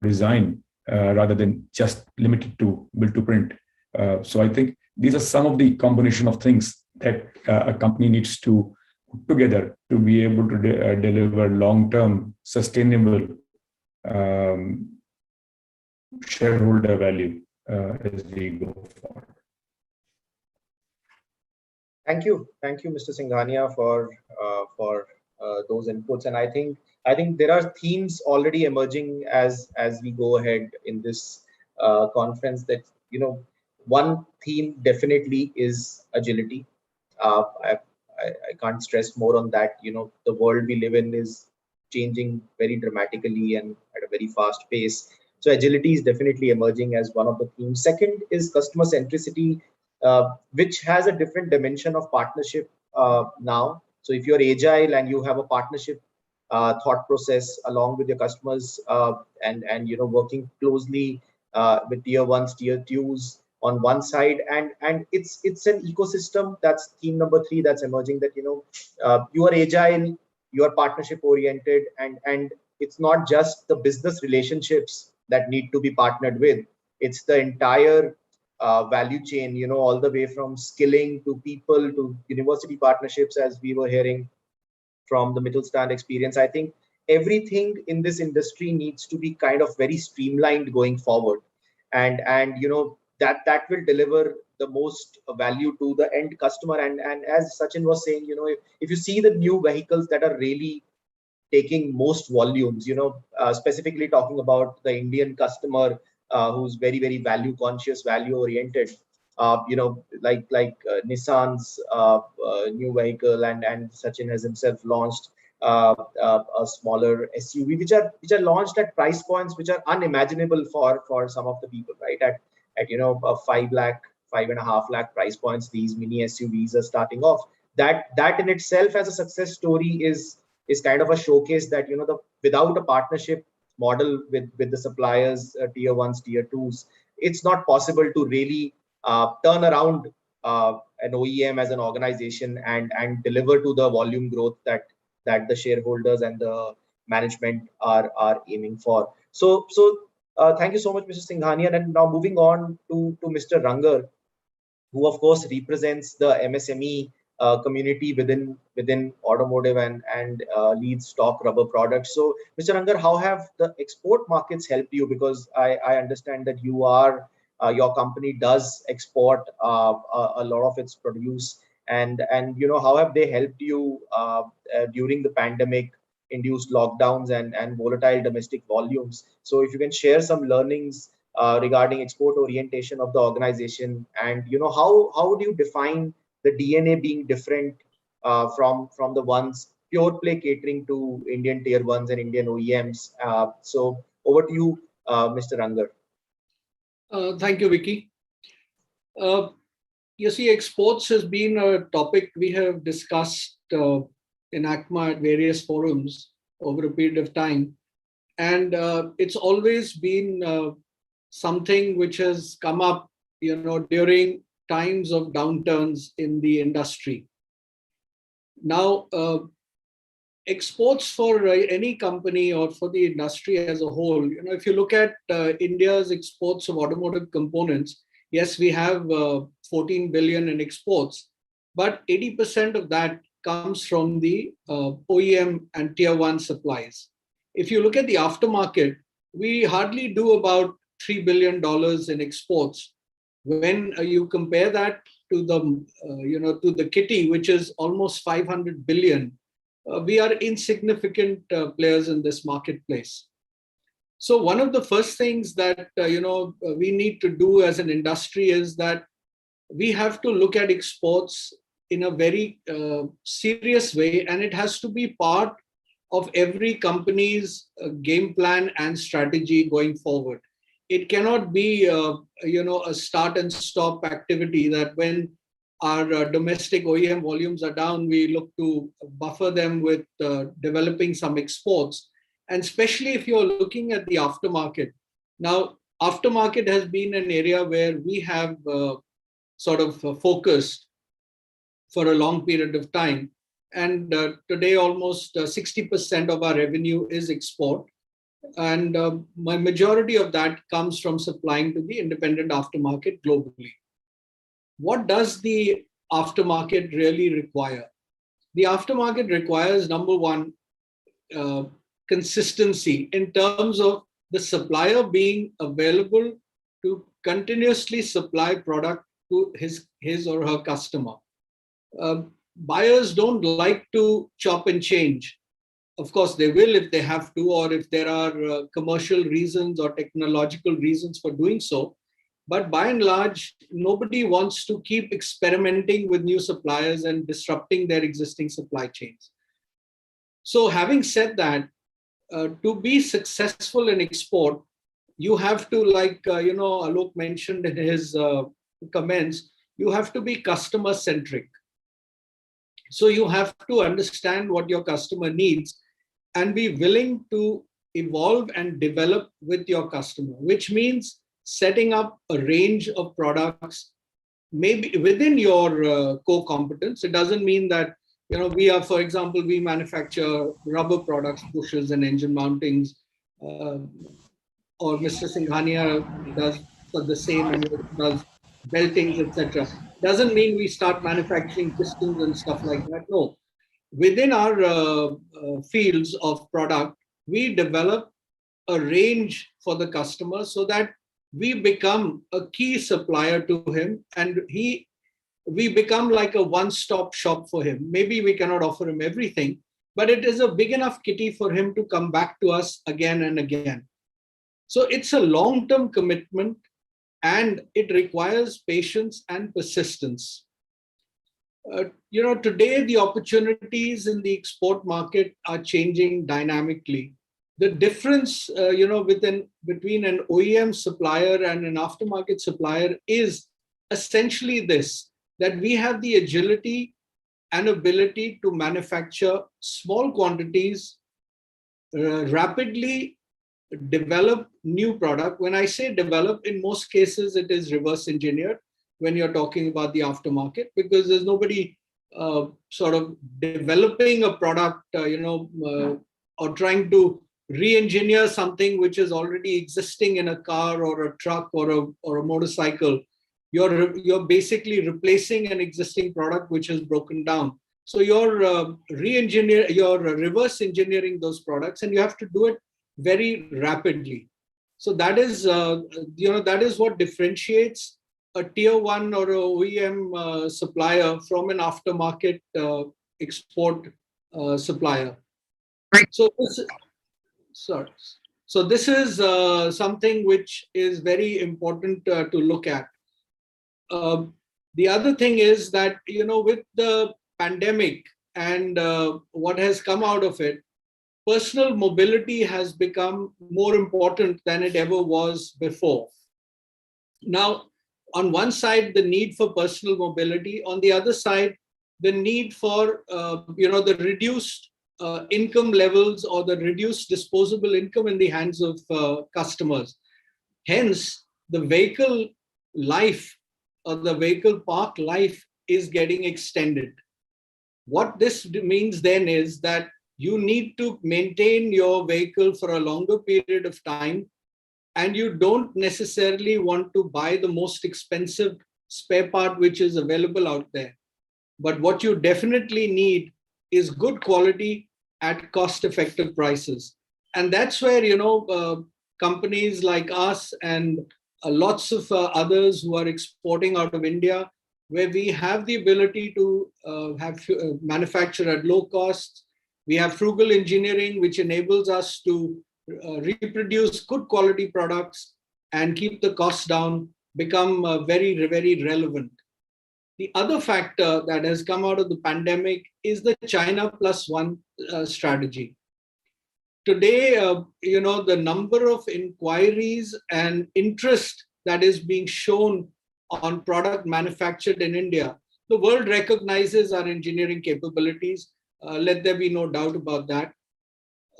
design rather than just limited to build to print. So I think these are some of the combination of things that a company needs to put together to be able to deliver long-term sustainable shareholder value as we go forward. Thank you, Mr. Singhania, for those inputs. And I think there are themes already emerging as we go ahead in this conference. That one theme definitely is agility. I can't stress more on that. The world we live in is changing very dramatically and at a very fast pace. So agility is definitely emerging as one of the themes. Second is customer centricity, which has a different dimension of partnership now. So if you're agile and you have a partnership thought process along with your customers and working closely with tier ones, tier twos on one side, and it's an ecosystem. That's theme number 3 that's emerging, that you are agile, you are partnership oriented, and it's not just the business relationships that need to be partnered with. It's the entire value chain, all the way from skilling to people to university partnerships, as we were hearing from the Mittelstand experience. I think everything in this industry needs to be kind of very streamlined going forward, and that will deliver the most value to the end customer. And as Sachin was saying, if you see the new vehicles that are really taking most volumes, specifically talking about the Indian customer who's very, very value conscious, value oriented, like Nissan's new vehicle, and Sachin has himself launched a smaller SUV, which are launched at price points which are unimaginable for some of the people, right? At a 5 lakh, 5.5 lakh price points, these mini SUVs are starting off. That in itself as a success story is kind of a showcase that without a partnership model with the suppliers, tier ones, tier twos, it's not possible to really turn around an OEM as an organization and deliver to the volume growth that the shareholders and the management are aiming for. So thank you so much, Mr. Singhania. And now moving on to Mr. Rangar, who of course represents the MSME community within automotive and lead stock rubber products. So, Mr. Rangar, how have the export markets helped you? Because I understand that you are your company does export a lot of its produce, and how have they helped you during the pandemic induced lockdowns and volatile domestic volumes? So if you can share some learnings regarding export orientation of the organization, and how would you define the DNA being different from the ones pure play catering to Indian tier ones and Indian OEMs? So over to you, Mr. Rangar. Thank you, Vicky. You see, exports has been a topic we have discussed in ACMA at various forums over a period of time. And it's always been something which has come up, during times of downturns in the industry. Now, exports for any company or for the industry as a whole, if you look at India's exports of automotive components, yes, we have 14 billion in exports, but 80% of that comes from the OEM and tier one supplies. If you look at the aftermarket, we hardly do about $3 billion in exports. When you compare that to the kitty, which is almost 500 billion, we are insignificant players in this marketplace. So one of the first things that we need to do as an industry is that we have to look at exports in a very serious way, and it has to be part of every company's game plan and strategy going forward. It cannot be a start and stop activity that when our domestic OEM volumes are down, we look to buffer them with developing some exports. And especially if you're looking at the aftermarket. Now, aftermarket has been an area where we have focused for a long period of time. And today, almost 60% of our revenue is export. And my majority of that comes from supplying to the independent aftermarket globally. What does the aftermarket really require? The aftermarket requires, number one, consistency in terms of the supplier being available to continuously supply product to his or her customer. Buyers don't like to chop and change. Of course, they will if they have to, or if there are commercial reasons or technological reasons for doing so. But by and large, nobody wants to keep experimenting with new suppliers and disrupting their existing supply chains. So having said that, to be successful in export, you have to, like Alok mentioned in his comments, you have to be customer centric. So you have to understand what your customer needs and be willing to evolve and develop with your customer, which means setting up a range of products, maybe within your core competence. It doesn't mean that, we are, for example, we manufacture rubber products, bushels and engine mountings, or Mr. Singhania does the same and does beltings, etc. Doesn't mean we start manufacturing pistons and stuff like that. No. Within our fields of product, we develop a range for the customer so that we become a key supplier to him, and we become like a one-stop shop for him. Maybe we cannot offer him everything, but it is a big enough kitty for him to come back to us again and again. So it's a long-term commitment, and it requires patience and persistence. Today the opportunities in the export market are changing dynamically. The difference, between an OEM supplier and an aftermarket supplier is essentially this, that we have the agility and ability to manufacture small quantities, rapidly develop new product. When I say develop, in most cases, it is reverse engineered when you're talking about the aftermarket, because there's nobody developing a product, or trying to re-engineer something which is already existing in a car or a truck or a motorcycle. you're basically replacing an existing product which is broken down. So you're you're reverse engineering those products, and you have to do it very rapidly. So that is, that is what differentiates a tier 1 or a OEM supplier from an aftermarket export supplier. So this is something which is very important to look at. The other thing is that, with the pandemic and what has come out of it, personal mobility has become more important than it ever was before. Now, on one side, the need for personal mobility. On the other side, the need for, the reduced income levels or the reduced disposable income in the hands of customers. Hence, the vehicle life or the vehicle park life is getting extended. What this means then is that you need to maintain your vehicle for a longer period of time, and you don't necessarily want to buy the most expensive spare part which is available out there. But what you definitely need is good quality at cost-effective prices. And that's where, companies like us and lots of others who are exporting out of India, where we have the ability to manufacture at low costs. We have frugal engineering, which enables us to reproduce good quality products and keep the costs down, become very, very relevant. The other factor that has come out of the pandemic is the China Plus One strategy. Today, the number of inquiries and interest that is being shown on product manufactured in India, the world recognizes our engineering capabilities. Let there be no doubt about that.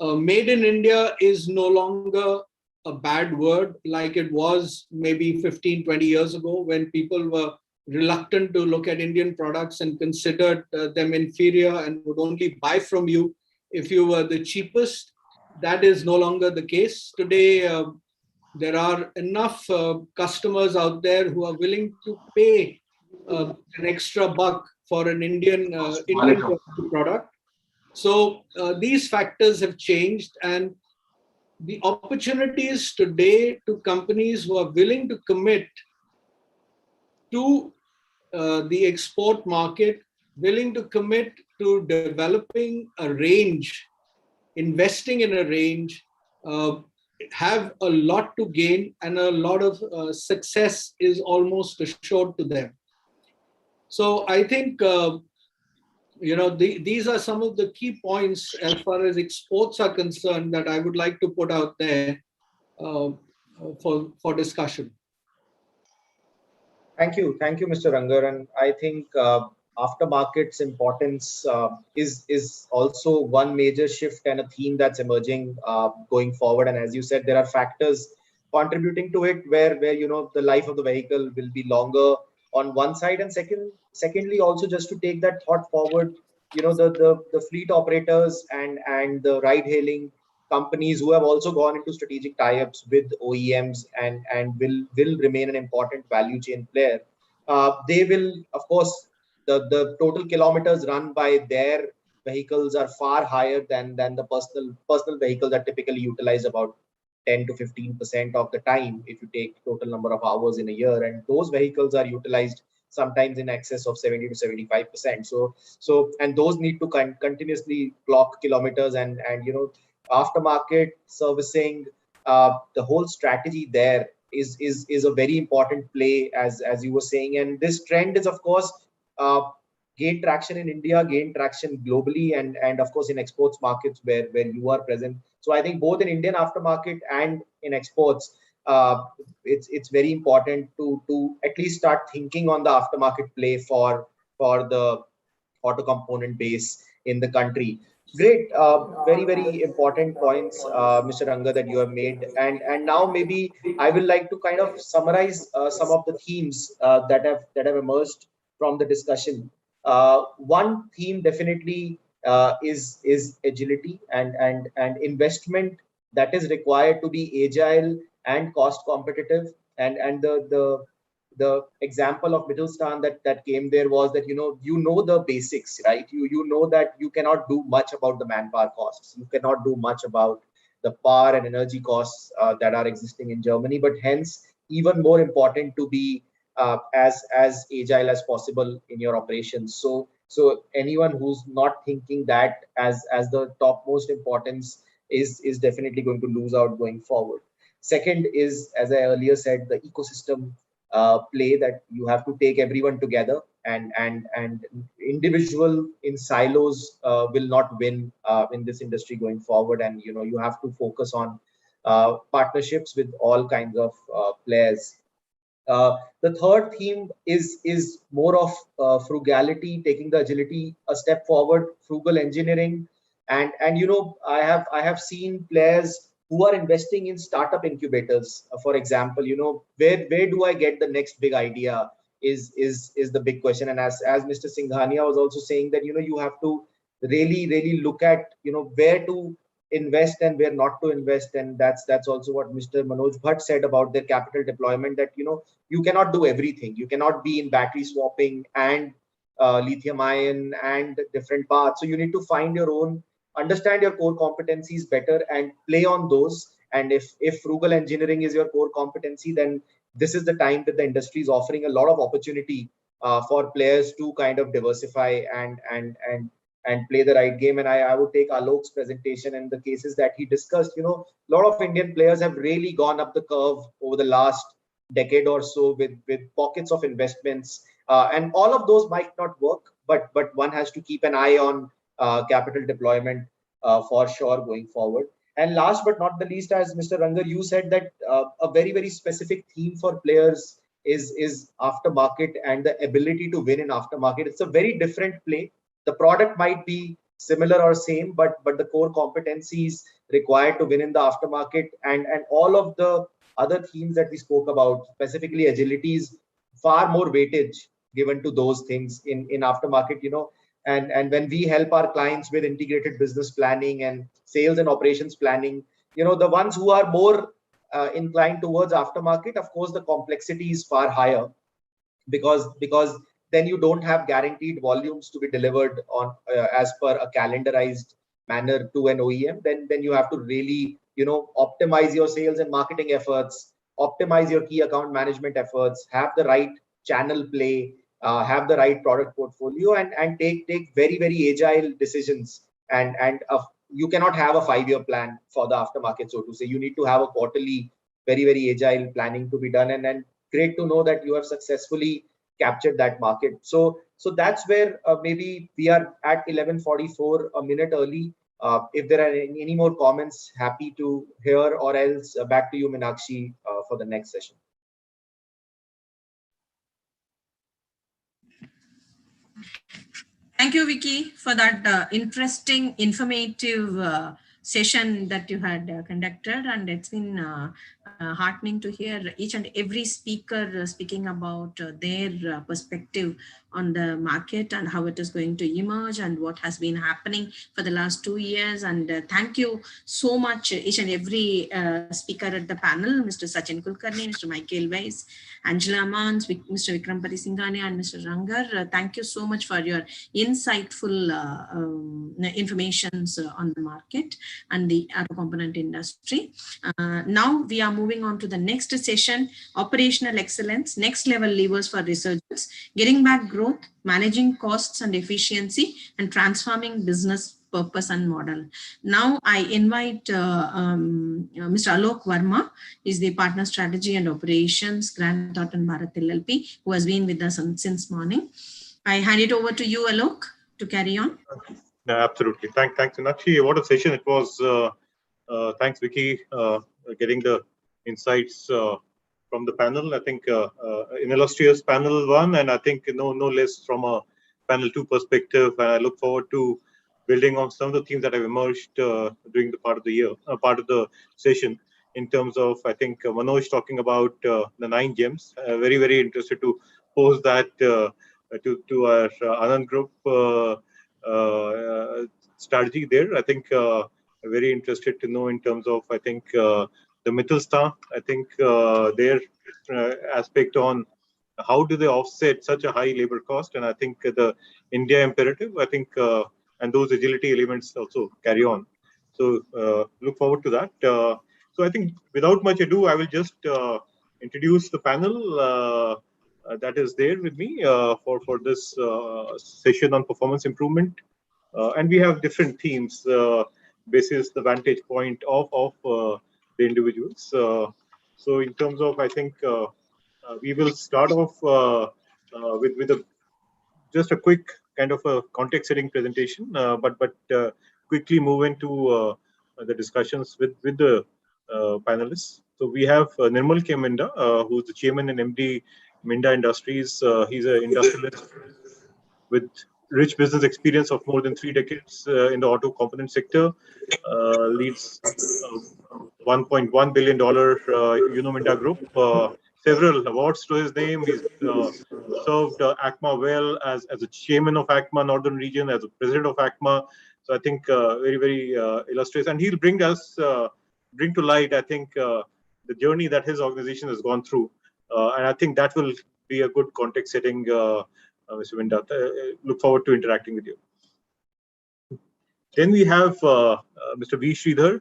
Made in India is no longer a bad word like it was maybe 15, 20 years ago, when people were reluctant to look at Indian products and considered them inferior and would only buy from you if you were the cheapest. That is no longer the case. Today, there are enough customers out there who are willing to pay an extra buck for an Indian product. So these factors have changed, and the opportunities today to companies who are willing to commit to the export market, willing to commit to developing a range, investing in a range, have a lot to gain, and a lot of success is almost assured to them. So I think these are some of the key points as far as exports are concerned that I would like to put out there for discussion. Thank you, Mr. Rangar. And I think aftermarket's importance is also one major shift and a theme that's emerging going forward. And as you said, there are factors contributing to it where the life of the vehicle will be longer on one side, and secondly, also just to take that thought forward, the fleet operators and the ride-hailing companies who have also gone into strategic tie-ups with OEMs and will remain an important value chain player. They will, of course, the total kilometers run by their vehicles are far higher than the personal vehicles that typically utilize about 10 to 15% of the time if you take total number of hours in a year, and those vehicles are utilized sometimes in excess of 70 to 75%. So and those need to continuously clock kilometers and aftermarket servicing. The whole strategy there is a very important play, as you were saying, and this trend is of course gain traction in India, gain traction globally, and of course in exports markets where you are present. So I think both in Indian aftermarket and in exports, it's very important to at least start thinking on the aftermarket play for the auto component base in the country. Great, very, very important points, Mr. Ranga, that you have made. And now maybe I will like to kind of summarize some of the themes that have emerged from the discussion. One theme definitely is agility and investment that is required to be agile and cost competitive. And the example of Mittelstand that came there was that, you know the basics, right? You know that you cannot do much about the manpower costs. You cannot do much about the power and energy costs that are existing in Germany, but hence even more important to be as agile as possible in your operations. So anyone who's not thinking that as the topmost importance is definitely going to lose out going forward. Second is, as I earlier said, the ecosystem play, that you have to take everyone together, and individual in silos will not win in this industry going forward. And you have to focus on partnerships with all kinds of players. The third theme is more of frugality, taking the agility a step forward, frugal engineering, and I have seen players who are investing in startup incubators. For example, where do I get the next big idea is the big question. And as Mr. Singhania was also saying, that you have to really look at where to invest and where not to invest. And that's also what Mr. Manoj Bhatt said about their capital deployment, that you cannot do everything. You cannot be in battery swapping and lithium ion and different paths. So you need to find your own, understand your core competencies better and play on those. And if frugal engineering is your core competency, then this is the time that the industry is offering a lot of opportunity for players to kind of diversify and play the right game. And I would take Alok's presentation and the cases that he discussed. A lot of Indian players have really gone up the curve over the last decade or so with pockets of investments, and all of those might not work, but one has to keep an eye on capital deployment for sure going forward. And last but not the least, as Mr. Rangar, you said that a very specific theme for players is aftermarket and the ability to win in aftermarket. It's a very different play. The product might be similar or same, but the core competencies required to win in the aftermarket and all of the other themes that we spoke about, specifically agility, is far more weightage given to those things in aftermarket. And when we help our clients with integrated business planning and sales and operations planning, the ones who are more inclined towards aftermarket, of course, the complexity is far higher, because then you don't have guaranteed volumes to be delivered on as per a calendarized manner to an OEM. Then you have to really optimize your sales and marketing efforts, optimize your key account management efforts, have the right channel play, have the right product portfolio, and take very agile decisions. And you cannot have a 5-year plan for the aftermarket, so to say. You need to have a quarterly, very agile planning to be done. And great to know that you have successfully captured that market. So that's where maybe we are at 11:44, a minute early. If there are any more comments, happy to hear, or else back to you, Meenakshi, for the next session. Thank you, Vicky, for that interesting, informative session that you had conducted. And it's been heartening to hear each and every speaker speaking about their perspective on the market and how it is going to emerge and what has been happening for the last 2 years. And thank you so much, each and every speaker at the panel, Mr. Sachin Kulkarni, Mr. Michael Weiss, Angela Mans, Mr. Vikrampati Singhania, and Mr. Rangar. Thank you so much for your insightful informations on the market and the auto component industry. Now we are moving on to the next session, operational excellence, next level levers for resurgence, getting back growth, managing costs and efficiency, and transforming business purpose and model. Now I invite Mr. Alok Verma, is the partner strategy and operations, Grant Thornton Bharat LLP, who has been with us since morning. I hand it over to you, Alok, to carry on. No, absolutely. Thanks, Meenakshi. What a session it was. Thanks, Vicky, getting the insights from the panel. I think an illustrious panel one, and I think no less from a panel 2 perspective. I look forward to building on some of the themes that have emerged during the part of the session. In terms of, I think Manoj talking about the 9 gems. Very interested to pose that to our Anand Group strategy there. I think very interested to know in terms of, I think the Mittelstand, I think their aspect on how do they offset such a high labor cost? And I think the India imperative, I think, and those agility elements also carry on. So look forward to that. So I think without much ado, I will just introduce the panel that is there with me for this session on performance improvement. And we have different themes basis the vantage point of the individuals. So in terms of, I think, we will start off with just a quick kind of a context setting presentation, but quickly move into the discussions with the panelists. So we have Nirmal K. Minda, who's the chairman and MD Minda Industries. He's an industrialist with rich business experience of more than 3 decades in the auto component sector. Leads $1.1 billion Minda Group. Several awards to his name. He's served ACMA well as a chairman of ACMA Northern Region, as a president of ACMA. So I think very, very illustrious. And he'll bring to light, I think, the journey that his organization has gone through. And I think that will be a good context setting, Mr. Minda. Look forward to interacting with you. Then we have Mr. V. Sridhar,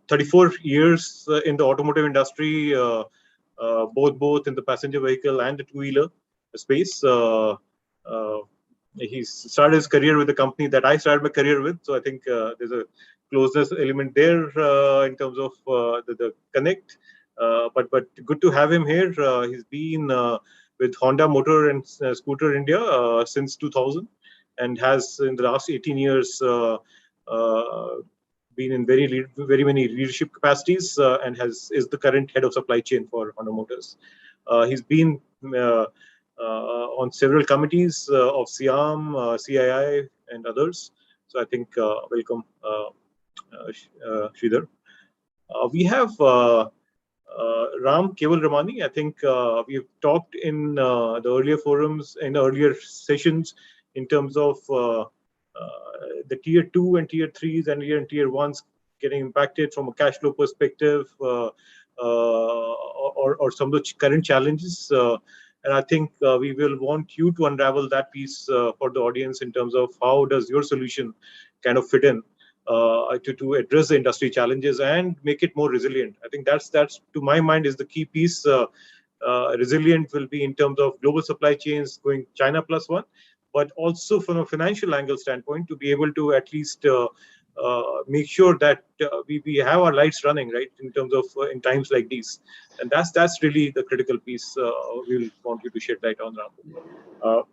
34 years in the automotive industry, both in the passenger vehicle and the two-wheeler space. He started his career with the company that I started my career with. So I think there's a closeness element there in terms of the connect. But good to have him here. He's been with Honda Motor and Scooter India since 2000, and has in the last 18 years been in very many leadership capacities, and is the current head of supply chain for Honda Motors. He's been on several committees of SIAM, CII, and others. So I think welcome, Sridhar. We have Ram Keval Ramani. I think we've talked in the earlier forums, in earlier sessions, in terms of the tier 2 and tier 3s and tier 1s getting impacted from a cash flow perspective, or some of the current challenges. And I think we will want you to unravel that piece for the audience in terms of how does your solution kind of fit in to address the industry challenges and make it more resilient. I think that's to my mind is the key piece. Resilient will be in terms of global supply chains going China +1, but also from a financial angle standpoint, to be able to at least make sure that we have our lights running, right, in terms of in times like these. And that's really the critical piece we'll want you to shed light on now.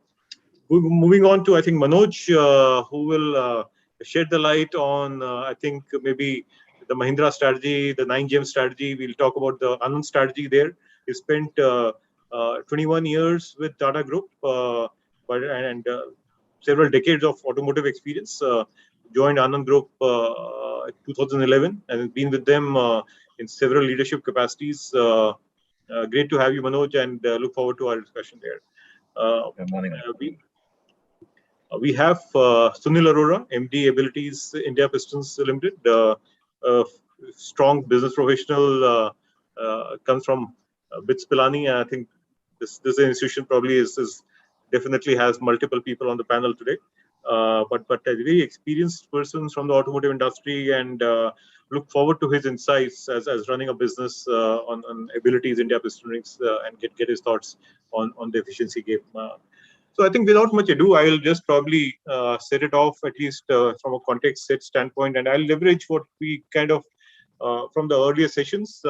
Moving on to, I think, Manoj, who will shed the light on, I think, maybe the Mahindra strategy, the 9GM strategy. We'll talk about the Anand strategy there. He spent 21 years with Tata Group, and several decades of automotive experience. Joined Anand Group 2011 and has been with them in several leadership capacities. Great to have you, Manoj, and look forward to our discussion there. Good morning. We have Sunil Arora, MD Abilities India Pistons Limited, strong business professional, comes from BITS Pilani. I think this institution probably is definitely has multiple people on the panel today, but a very experienced person from the automotive industry, and look forward to his insights as running a business on Abilities India Piston Rings, and get his thoughts on the efficiency game. So I think without much ado, I will just probably set it off at least from a context set standpoint, and I'll leverage what we kind of from the earlier sessions,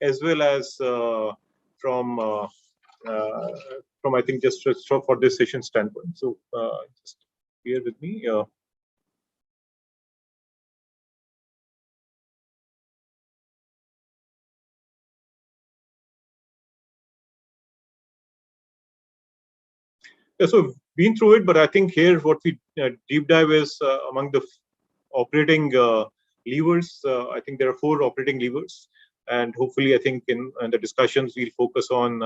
as well as from I think just for this session standpoint. So just bear with me. So been through it, but I think here what we deep dive is among the operating levers. I think there are 4 operating levers, and hopefully I think in the discussions we'll focus on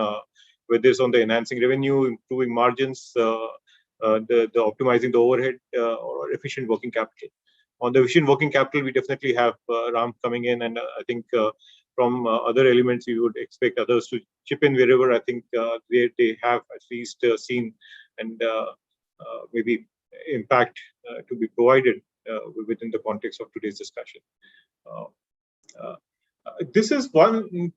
whether it's on the enhancing revenue, improving margins, the optimizing the overhead, or efficient working capital. On the efficient working capital, we definitely have Ram coming in, and I think from other elements, you would expect others to chip in wherever I think they have at least seen and maybe impact to be provided within the context of today's discussion. This is one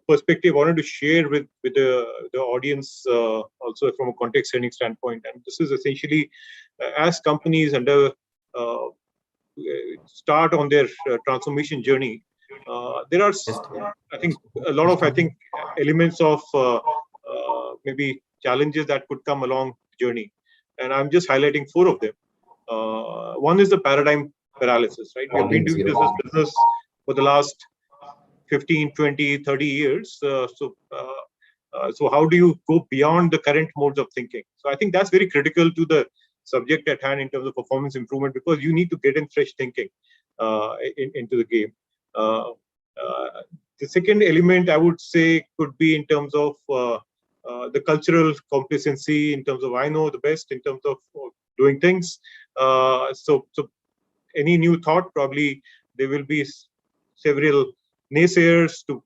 perspective I wanted to share with the audience, also from a context setting standpoint. And this is essentially as companies start on their transformation journey, there are, I think, a lot of elements of maybe challenges that could come along the journey. And I'm just highlighting 4 of them. One is the paradigm paralysis, right? We've been doing this business for the last 15, 20, 30 years. So how do you go beyond the current modes of thinking? So I think that's very critical to the subject at hand in terms of performance improvement, because you need to get in fresh thinking into the game. The second element I would say could be in terms of the cultural complacency, in terms of I know the best in terms of doing things. So any new thought, probably there will be several naysayers to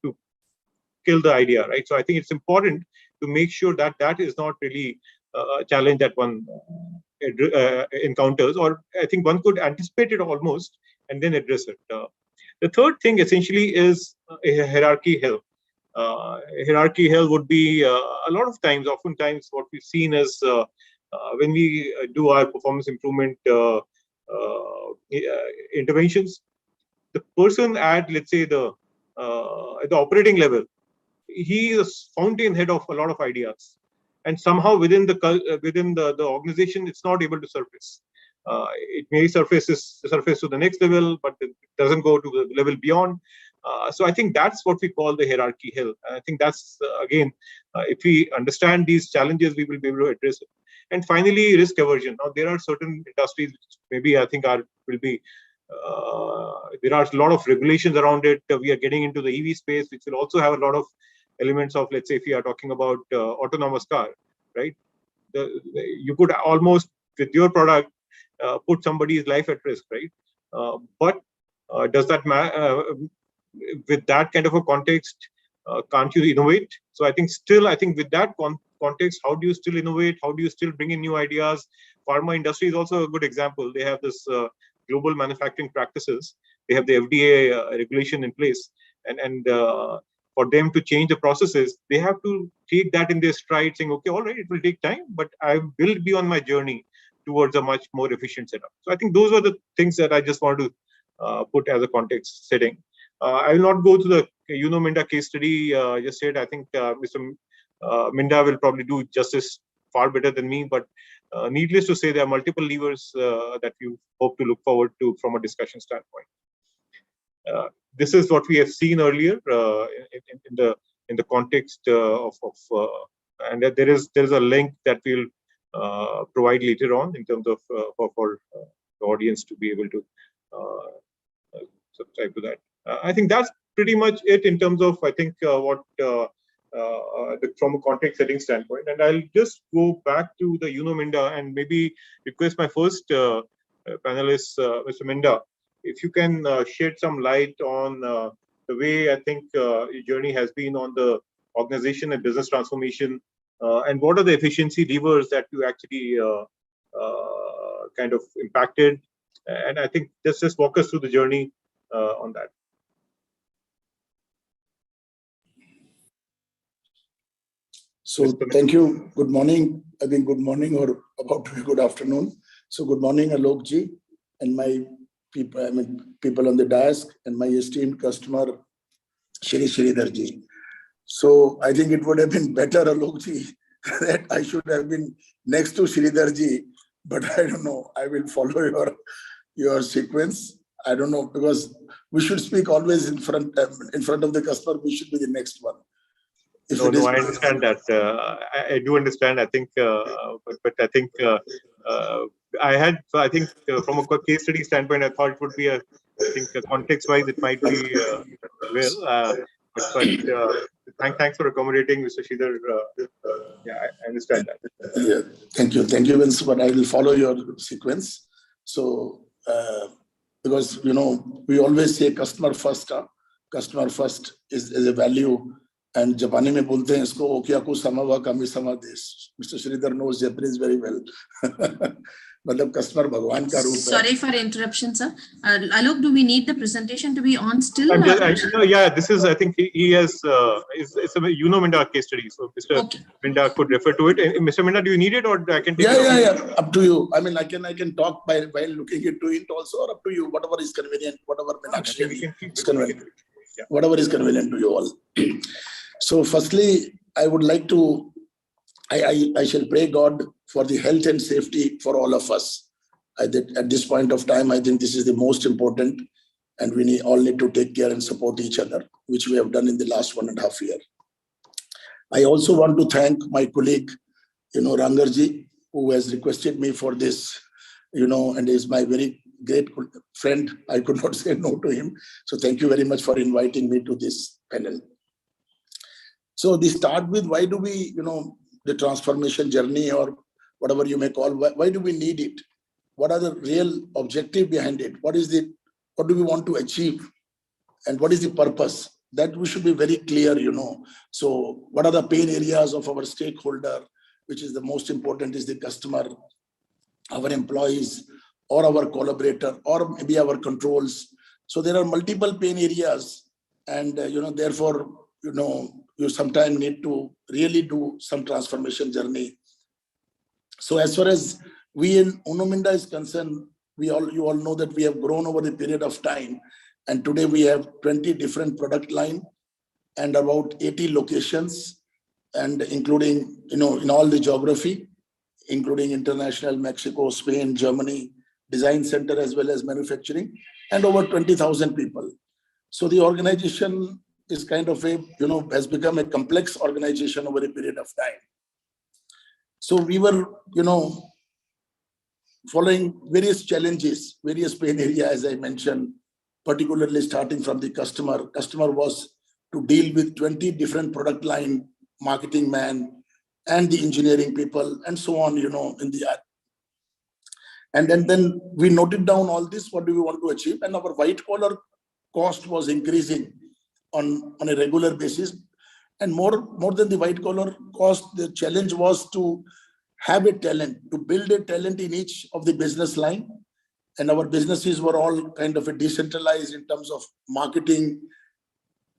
kill the idea, right? So I think it's important to make sure that that is not really a challenge that one encounters, or I think one could anticipate it almost and then address it. The third thing essentially is a hierarchy hell. Hierarchy hell would be a lot of times, oftentimes what we've seen is when we do our performance improvement interventions, the person at, let's say, the operating level, he is fountainhead of a lot of ideas, and somehow within the organization, it's not able to surface. It may surface to the next level, but it doesn't go to the level beyond. So I think that's what we call the hierarchy hell. And I think that's again, if we understand these challenges, we will be able to address it. And finally, risk aversion. Now there are certain industries which maybe I think will be. There are a lot of regulations around it. We are getting into the EV space, which will also have a lot of elements of, let's say, if we are talking about autonomous car, right? You could almost, with your product, put somebody's life at risk, right? But does that matter? With that kind of a context, can't you innovate? So I think with that context, how do you still innovate? How do you still bring in new ideas? Pharma industry is also a good example. They have this global manufacturing practices. They have the FDA regulation in place, and for them to change the processes, they have to take that in their stride, saying, okay, all right, it will take time, but I will be on my journey towards a much more efficient setup. So I think those are the things that I just want to put as a context setting. I will not go to the Minda case study just yet. I think Mr. Minda will probably do justice far better than me, but needless to say, there are multiple levers that you hope to look forward to from a discussion standpoint. This is what we have seen earlier in the context and there is a link that we'll provide later on in terms of for the audience to be able to subscribe to that. I think that's pretty much it in terms of, I think, what from a context setting standpoint. And I'll just go back to the Minda and maybe request my first panelist, Mr. Minda, if you can shed some light on the way I think your journey has been on the organization and business transformation, and what are the efficiency levers that you actually kind of impacted. And I think just walk us through the journey on that. So thank you. Good morning. I think good morning or about to be good afternoon. So good morning, Alok ji, and my people on the desk, and my esteemed customer, Sridhar ji. So I think it would have been better, Alok ji, that I should have been next to Sridhar ji, but I don't know. I will follow your sequence. I don't know, because we should speak always in front of the customer. We should be the next one. No, I understand that. I do understand. I think, but I think I think from a case study standpoint, I thought it would be context-wise, it might be thanks for accommodating, Mr. Sridhar. Yeah, I understand that. Yeah, thank you, Vince. But I will follow your sequence. So because we always say customer first. customer first is a value. And Japani mein bolte hain isko okyaku samawa kami sama des. Mr. Sridhar knows Japanese very well. Matlab customer bhagwan ka roop hai. Sorry for interruption, sir. Alok, do we need the presentation to be on still? Yeah, this is, I think he has, it's a Minda case study. So Mr. Minda could refer to it. Mr. Minda, do you need it or I can take it? Yeah, up to you. I mean, I can talk while looking into it also, or up to you, whatever is convenient, whatever is convenient. Yeah. Whatever is convenient to you all. So firstly, I would like to, I shall pray God for the health and safety for all of us. At this point of time, I think this is the most important, and we all need to take care and support each other, which we have done in the last 1.5 years. I also want to thank my colleague, Rangarji, who has requested me for this, and is my very great friend. I could not say no to him. So thank you very much for inviting me to this panel. So they start with why do we, the transformation journey or whatever you may call, why do we need it? What are the real objective behind it? What do we want to achieve? And what is the purpose? That we should be very clear, So what are the pain areas of our stakeholder, which is the most important is the customer, our employees, or our collaborator, or maybe our controls. So there are multiple pain areas, and therefore, you sometimes need to really do some transformation journey. So as far as we in Uno Minda is concerned, you all know that we have grown over the period of time, and today we have 20 different product line and about 80 locations, and including in all the geography, including international, Mexico, Spain, Germany, design center as well as manufacturing, and over 20,000 people. So the organization is kind of has become a complex organization over a period of time. So we were, following various challenges, various pain area, as I mentioned, particularly starting from the customer. Customer was to deal with 20 different product line, marketing man, and the engineering people, and so on, in the art. And then we noted down all this, what do we want to achieve? And our white collar cost was increasing on a regular basis. And more than the white collar cost, the challenge was to have a talent, to build a talent in each of the business line. And our businesses were all kind of a decentralized in terms of marketing,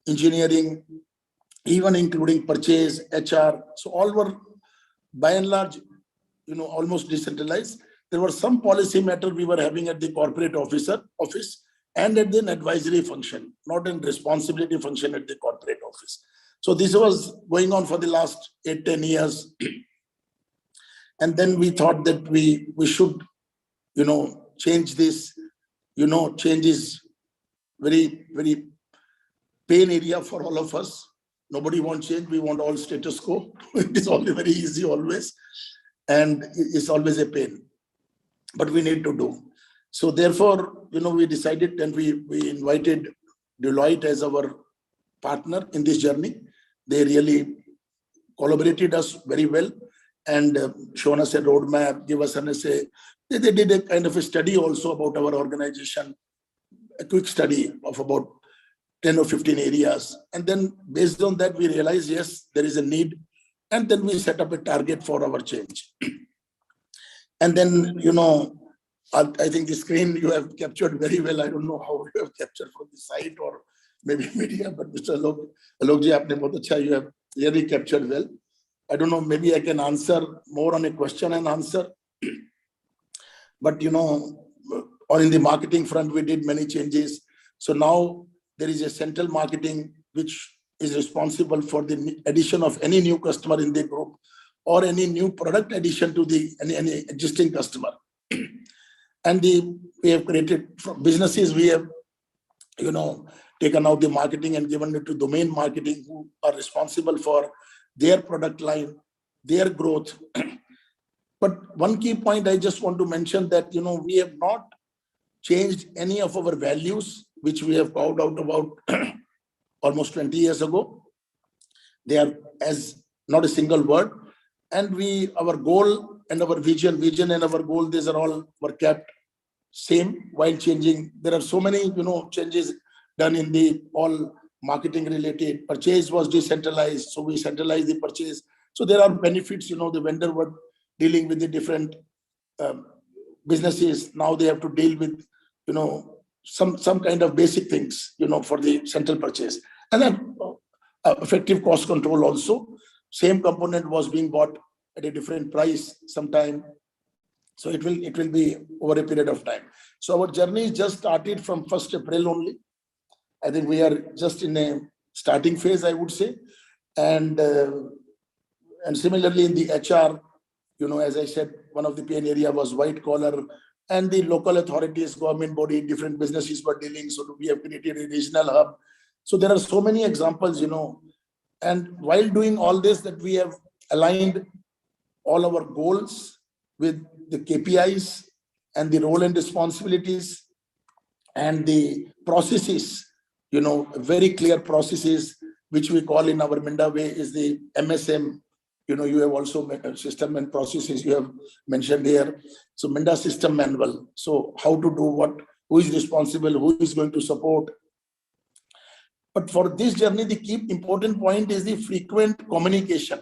engineering, even including purchase, HR. So all were by and large, almost decentralized. There were some policy matter we were having at the corporate office and at the advisory function, not in responsibility function at the corporate office. So this was going on for the last 8-10 years. And then we thought that we should, change this. Change is very, very pain area for all of us. Nobody wants change. We want all status quo. It is only very easy always. And it's always a pain. But we need to do. So therefore, we decided and we invited Deloitte as our partner in this journey. They really collaborated us very well and shown us a roadmap, give us an essay. They did a kind of a study also about our organization, a quick study of about 10 or 15 areas. And then based on that, we realized, yes, there is a need. And then we set up a target for our change. And then, I think the screen you have captured very well. I don't know how you have captured from the site or maybe media, but Mr. Alokji, you have really captured well. I don't know, maybe I can answer more on a question and answer. But, or in the marketing front, we did many changes. So now there is a central marketing which is responsible for the addition of any new customer in the group or any new product addition to any existing customer. And we have created businesses, we have, taken out the marketing and given it to domain marketing who are responsible for their product line, their growth. But one key point I just want to mention that, we have not changed any of our values, which we have called out about almost 20 years ago. They are as not a single word. And our goal and our vision and our goal, these are all were kept same while changing. There are so many, changes done in the all marketing related. Purchase was decentralized, so we centralized the purchase. So there are benefits, the vendor were dealing with the different businesses. Now they have to deal with, some kind of basic things, for the central purchase. And then effective cost control also. Same component was being bought at a different price sometime. So it will be over a period of time. So our journey just started from 1st April only. I think we are just in a starting phase, I would say. And similarly in the HR, as I said, one of the pain area was white collar, and the local authorities, government body, different businesses were dealing. So we have created a regional hub. So there are so many examples, and while doing all this, that we have aligned all our goals with the KPIs and the role and responsibilities and the processes, very clear processes, which we call in our Minda way is the MSM. You have also system and processes you have mentioned here. So Minda system manual. So how to do what, who is responsible, who is going to support. But for this journey, the key important point is the frequent communication.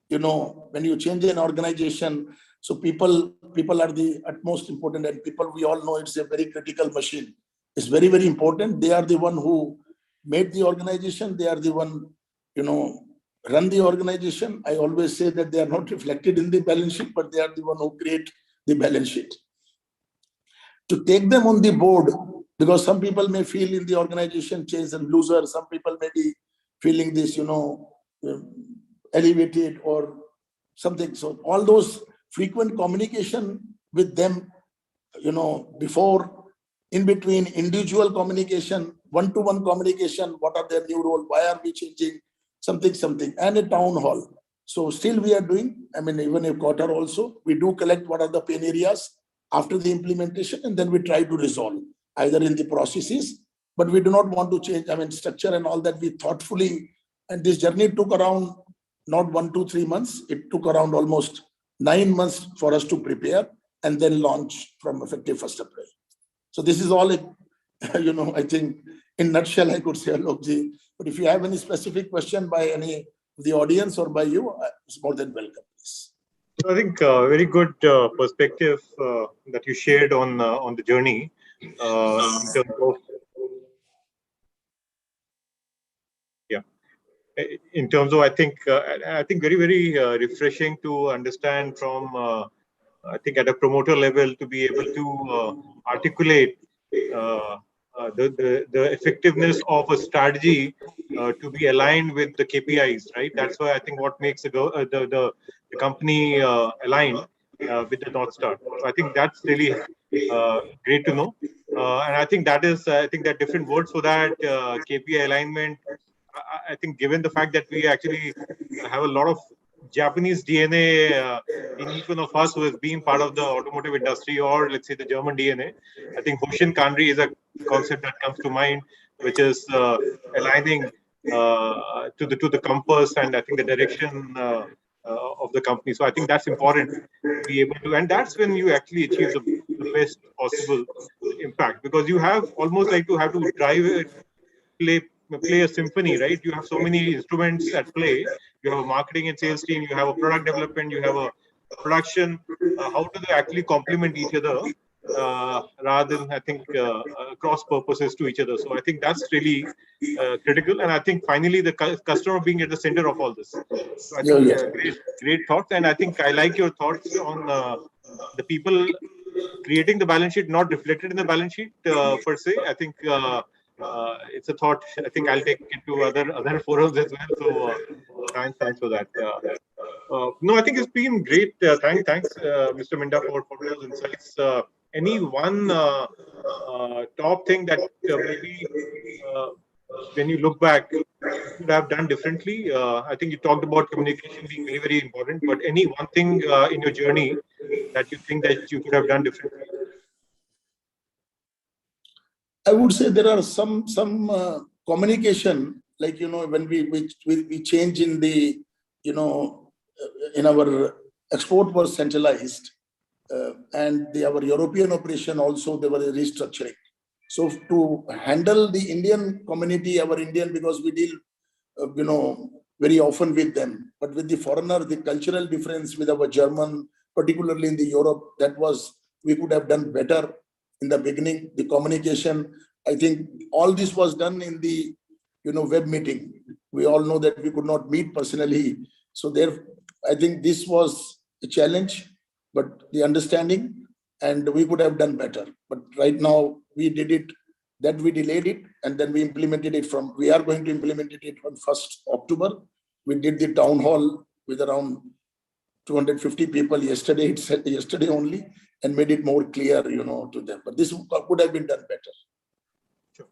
When you change an organization, so people are the utmost important, and people, we all know it's a very critical machine. It's very, very important. They are the one who made the organization. They are the one, run the organization. I always say that they are not reflected in the balance sheet, but they are the one who create the balance sheet. To take them on the board, because some people may feel in the organization change and loser. Some people may be feeling this, elevated or something. So all those frequent communication with them, before, in between, individual communication, one-to-one communication, what are their new role, why are we changing, something, and a town hall. So still we are doing, even a quarter also, we do collect what are the pain areas after the implementation, and then we try to resolve either in the processes, but we do not want to change, structure and all that. We thoughtfully, and this journey took around not 1 to 3 months, it took around almost 9 months for us to prepare and then launch from effective 1st April. So this is all, I think in nutshell, I could say, Alokji. But if you have any specific question by any of the audience or by you, it's more than welcome, please. I think very good perspective that you shared on the journey in terms of, in terms of, I think very, very refreshing to understand from, I think at a promoter level, to be able to articulate the effectiveness of a strategy to be aligned with the KPIs, right? That's why I think what makes the company aligned with the North Star. So I think that's really great to know. And I think that is, I think that different words for that, KPI alignment. I think given the fact that we actually have a lot of Japanese DNA in each one of us who has been part of the automotive industry, or let's say the German DNA, I think Hoshin Kanri is a concept that comes to mind, which is aligning to the compass and I think the direction of the company. So I think that's important to be able to, and that's when you actually achieve the best possible impact, because you have almost like to have to drive it, play a symphony, right? You have so many instruments at play. You have a marketing and sales team, you have a product development, you have a production. How do they actually complement each other rather than, I think, cross purposes to each other? So I think that's really critical. And I think finally the customer being at the center of all this. So I think great thoughts. And I think I like your thoughts on the people creating the balance sheet, not reflected in the balance sheet per se. I think it's a thought I think I'll take it to other forums as well. So thanks for that. No, I think it's been great. Thanks, Mr. Minda, for those insights. Any one top thing that maybe when you look back, you could have done differently? I think you talked about communication being very, very important, but any one thing in your journey that you think that you could have done differently? I would say there are some communication, like, when we change in the, in our export was centralized, and our European operation also, they were restructuring. So to handle the Indian community, our Indian, because we deal, very often with them, but with the foreigner, the cultural difference with our German, particularly in the Europe, we could have done better in the beginning. The communication, I think all this was done in the, web meeting. We all know that we could not meet personally. So I think this was a challenge, but the understanding, and we could have done better. But right now we did it, that we delayed it, and then we implemented it we are going to implement it on 1st October. We did the town hall with around 250 people yesterday only, and made it more clear, to them. But this could have been done better. Sure.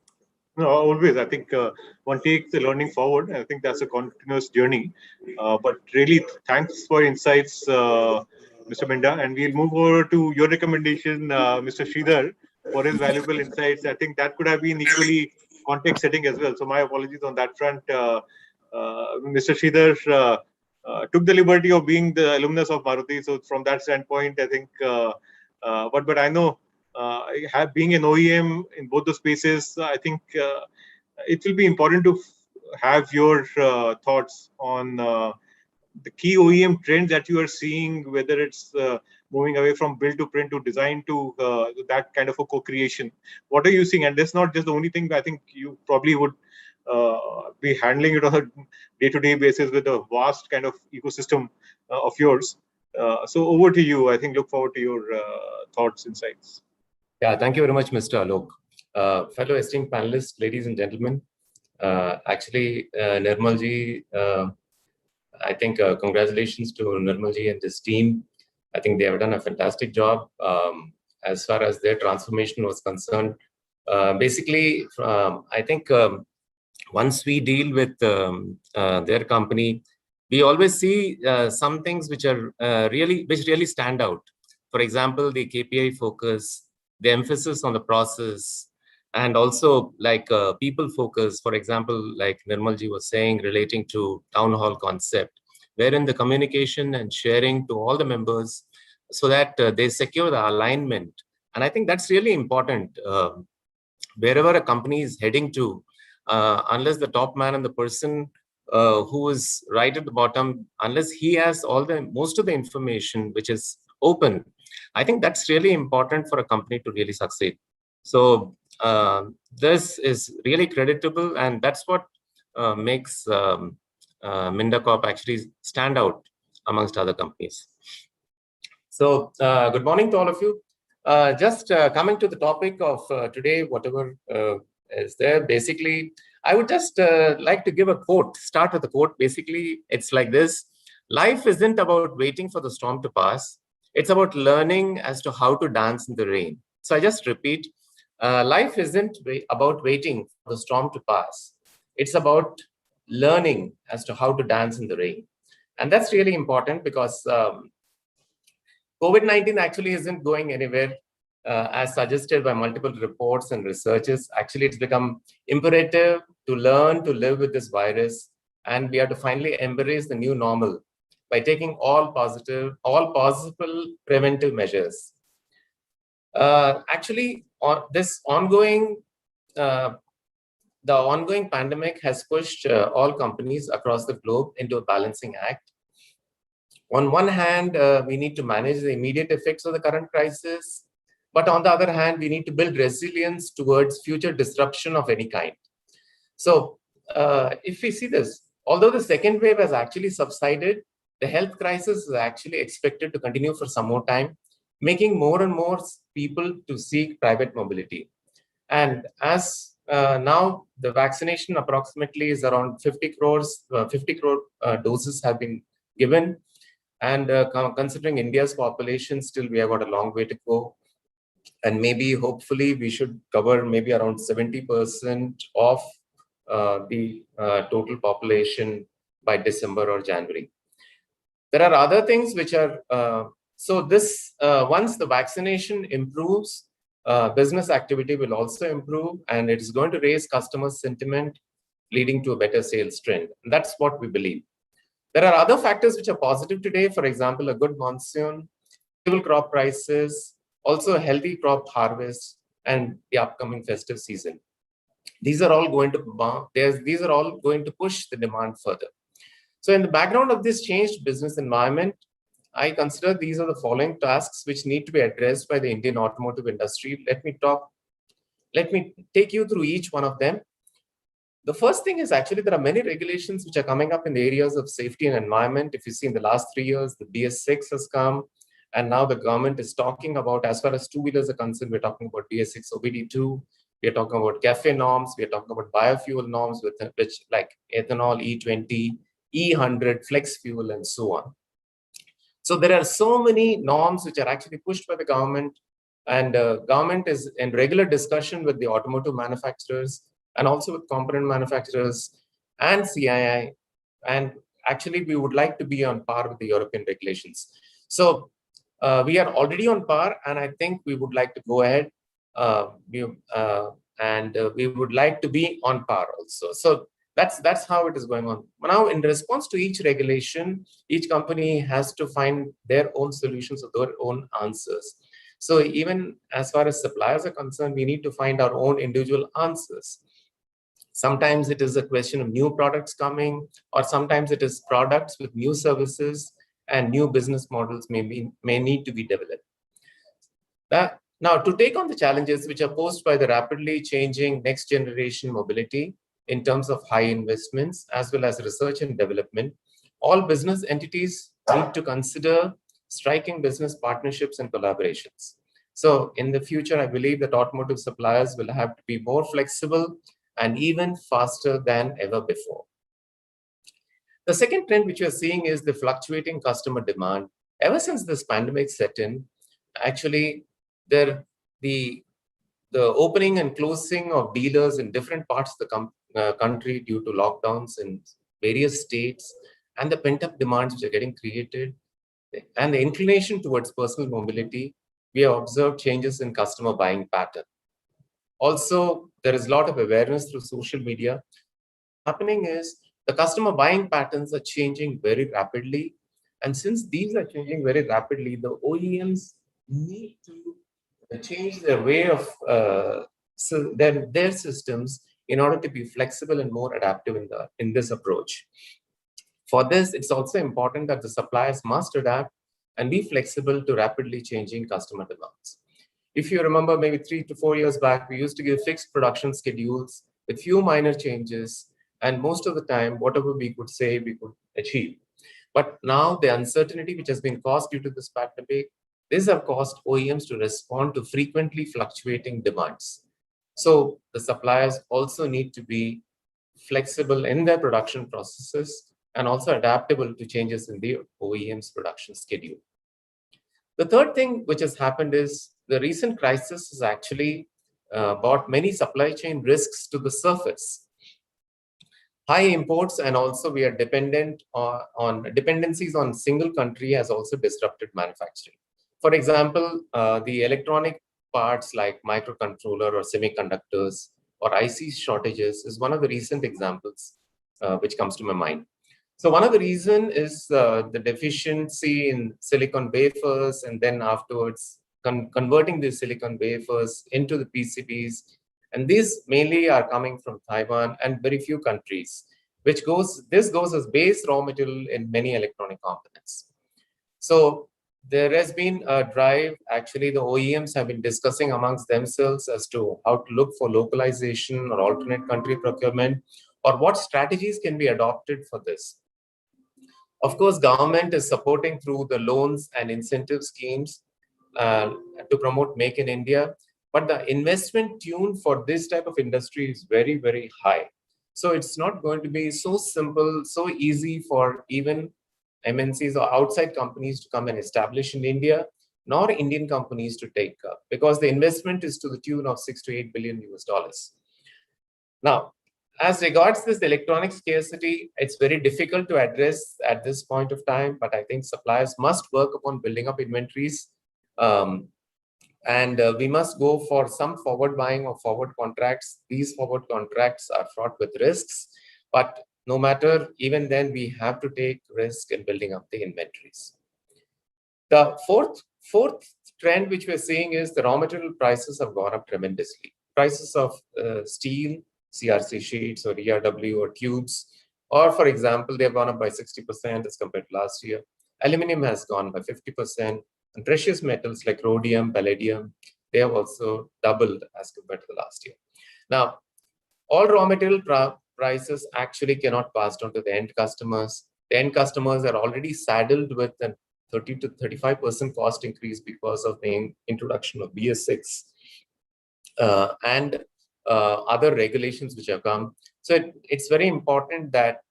No, always. I think one takes the learning forward. I think that's a continuous journey. But really, thanks for insights, Mr. Minda. And we'll move over to your recommendation, Mr. Sridhar, for his valuable insights. I think that could have been equally context setting as well. So my apologies on that front. Mr. Sridhar took the liberty of being the alumnus of Maruti. So from that standpoint, I think, but I know being an OEM in both the spaces, I think it will be important to have your thoughts on the key OEM trends that you are seeing, whether it's moving away from build to print to design to that kind of a co-creation. What are you seeing? And that's not just the only thing. I think you probably would be handling it on a day-to-day basis with a vast kind of ecosystem of yours. So over to you. I think look forward to your thoughts, insights. Yeah, thank you very much, Mr. Alok. Fellow esteemed panelists, ladies and gentlemen. Actually, Nirmalji, I think congratulations to Nirmalji and his team. I think they have done a fantastic job as far as their transformation was concerned. Basically, I think once we deal with their company, we always see some things which are which really stand out. For example, the KPI focus, the emphasis on the process, and also like people focus. For example, like Nirmalji was saying, relating to town hall concept, wherein the communication and sharing to all the members so that they secure the alignment. And I think that's really important. Wherever a company is heading to, unless the top man and the person who is right at the bottom, unless he has most of the information which is open, I think that's really important for a company to really succeed. So this is really creditable, and that's what makes Minda Corp actually stand out amongst other companies. So good morning to all of you. Just coming to the topic of today, whatever is there, basically, I would just like to give a quote, start with a quote. Basically, it's like this: life isn't about waiting for the storm to pass. It's about learning as to how to dance in the rain. So I just repeat, life isn't about waiting for the storm to pass. It's about learning as to how to dance in the rain. And that's really important because COVID-19 actually isn't going anywhere. As suggested by multiple reports and researches, actually it's become imperative to learn to live with this virus, and we have to finally embrace the new normal by taking all possible preventive measures. Actually, the ongoing pandemic has pushed all companies across the globe into a balancing act. On one hand, we need to manage the immediate effects of the current crisis. But on the other hand, we need to build resilience towards future disruption of any kind. So if we see this, although the second wave has actually subsided, the health crisis is actually expected to continue for some more time, making more and more people to seek private mobility. And as now the vaccination approximately is around 50 crore doses have been given. And considering India's population, still we have got a long way to go. And maybe, hopefully, we should cover maybe around 70% of the total population by December or January. There are other things which are, once the vaccination improves, business activity will also improve, and it is going to raise customer sentiment, leading to a better sales trend. And that's what we believe. There are other factors which are positive today, for example, a good monsoon, stable crop prices, also a healthy crop harvest, and the upcoming festive season. These are all going to push the demand further. So in the background of this changed business environment, I consider these are the following tasks which need to be addressed by the Indian automotive industry. Let me take you through each one of them. The first thing is actually there are many regulations which are coming up in the areas of safety and environment. If you see in the last 3 years, the BS6 has come, and now the government is talking about, as far as two-wheelers are concerned, we're talking about BS6 OBD2, we're talking about CAFE norms, we're talking about biofuel norms, which like ethanol, E20, E100, flex fuel, and so on. So there are so many norms which are actually pushed by the government, and government is in regular discussion with the automotive manufacturers and also with component manufacturers and CII. And actually, we would like to be on par with the European regulations. So we are already on par, and I think we would like to go ahead we would like to be on par also. So that's how it is going on. Now, in response to each regulation, each company has to find their own solutions or their own answers. So even as far as suppliers are concerned, we need to find our own individual answers. Sometimes it is a question of new products coming, or sometimes it is products with new services and new business models may need to be developed. Now, to take on the challenges which are posed by the rapidly changing next generation mobility in terms of high investments as well as research and development, all business entities need to consider striking business partnerships and collaborations. So in the future, I believe that automotive suppliers will have to be more flexible and even faster than ever before. The second trend which we are seeing is the fluctuating customer demand. Ever since this pandemic set in, actually, the opening and closing of dealers in different parts of the country due to lockdowns in various states and the pent-up demands which are getting created and the inclination towards personal mobility, we have observed changes in customer buying pattern. Also, there is a lot of awareness through social media. Happening is the customer buying patterns are changing very rapidly. And since these are changing very rapidly, the OEMs need to change their way of their systems in order to be flexible and more adaptive in this approach. For this, it's also important that the suppliers must adapt and be flexible to rapidly changing customer demands. If you remember, maybe 3 to 4 years back, we used to give fixed production schedules with few minor changes, and most of the time, whatever we could say, we could achieve. But now the uncertainty which has been caused due to this pandemic, these have caused OEMs to respond to frequently fluctuating demands. So the suppliers also need to be flexible in their production processes and also adaptable to changes in the OEM's production schedule. The third thing which has happened is the recent crisis has actually brought many supply chain risks to the surface. High imports and also we are dependent on dependencies on single country has also disrupted manufacturing. For example, the electronic parts like microcontroller or semiconductors or IC shortages is one of the recent examples which comes to my mind. So one of the reasons is the deficiency in silicon wafers, and then afterwards converting the silicon wafers into the PCBs. And these mainly are coming from Taiwan and very few countries, this goes as base raw material in many electronic components. So there has been a drive, actually the OEMs have been discussing amongst themselves as to how to look for localization or alternate country procurement, or what strategies can be adopted for this. Of course, government is supporting through the loans and incentive schemes to promote Make in India, but the investment tune for this type of industry is very, very high. So it's not going to be so simple, so easy for even MNCs or outside companies to come and establish in India, nor Indian companies to take up, because the investment is to the tune of $6 to $8 billion US. Now, as regards this electronic scarcity, it's very difficult to address at this point of time, but I think suppliers must work upon building up inventories. We must go for some forward buying or forward contracts. These forward contracts are fraught with risks, but no matter, even then, we have to take risk in building up the inventories. The fourth Fourth trend which we're seeing is the raw material prices have gone up tremendously. Prices of steel, CRC sheets or ERW or tubes, or for example, they've gone up by 60% as compared to last year. Aluminum has gone by 50%, and precious metals like rhodium, palladium, they have also doubled as compared to the last year. Now, all raw material prices actually cannot pass on to the end customers. The end customers are already saddled with a 30 to 35% cost increase because of the introduction of BS6 and other regulations which have come. So it's very important that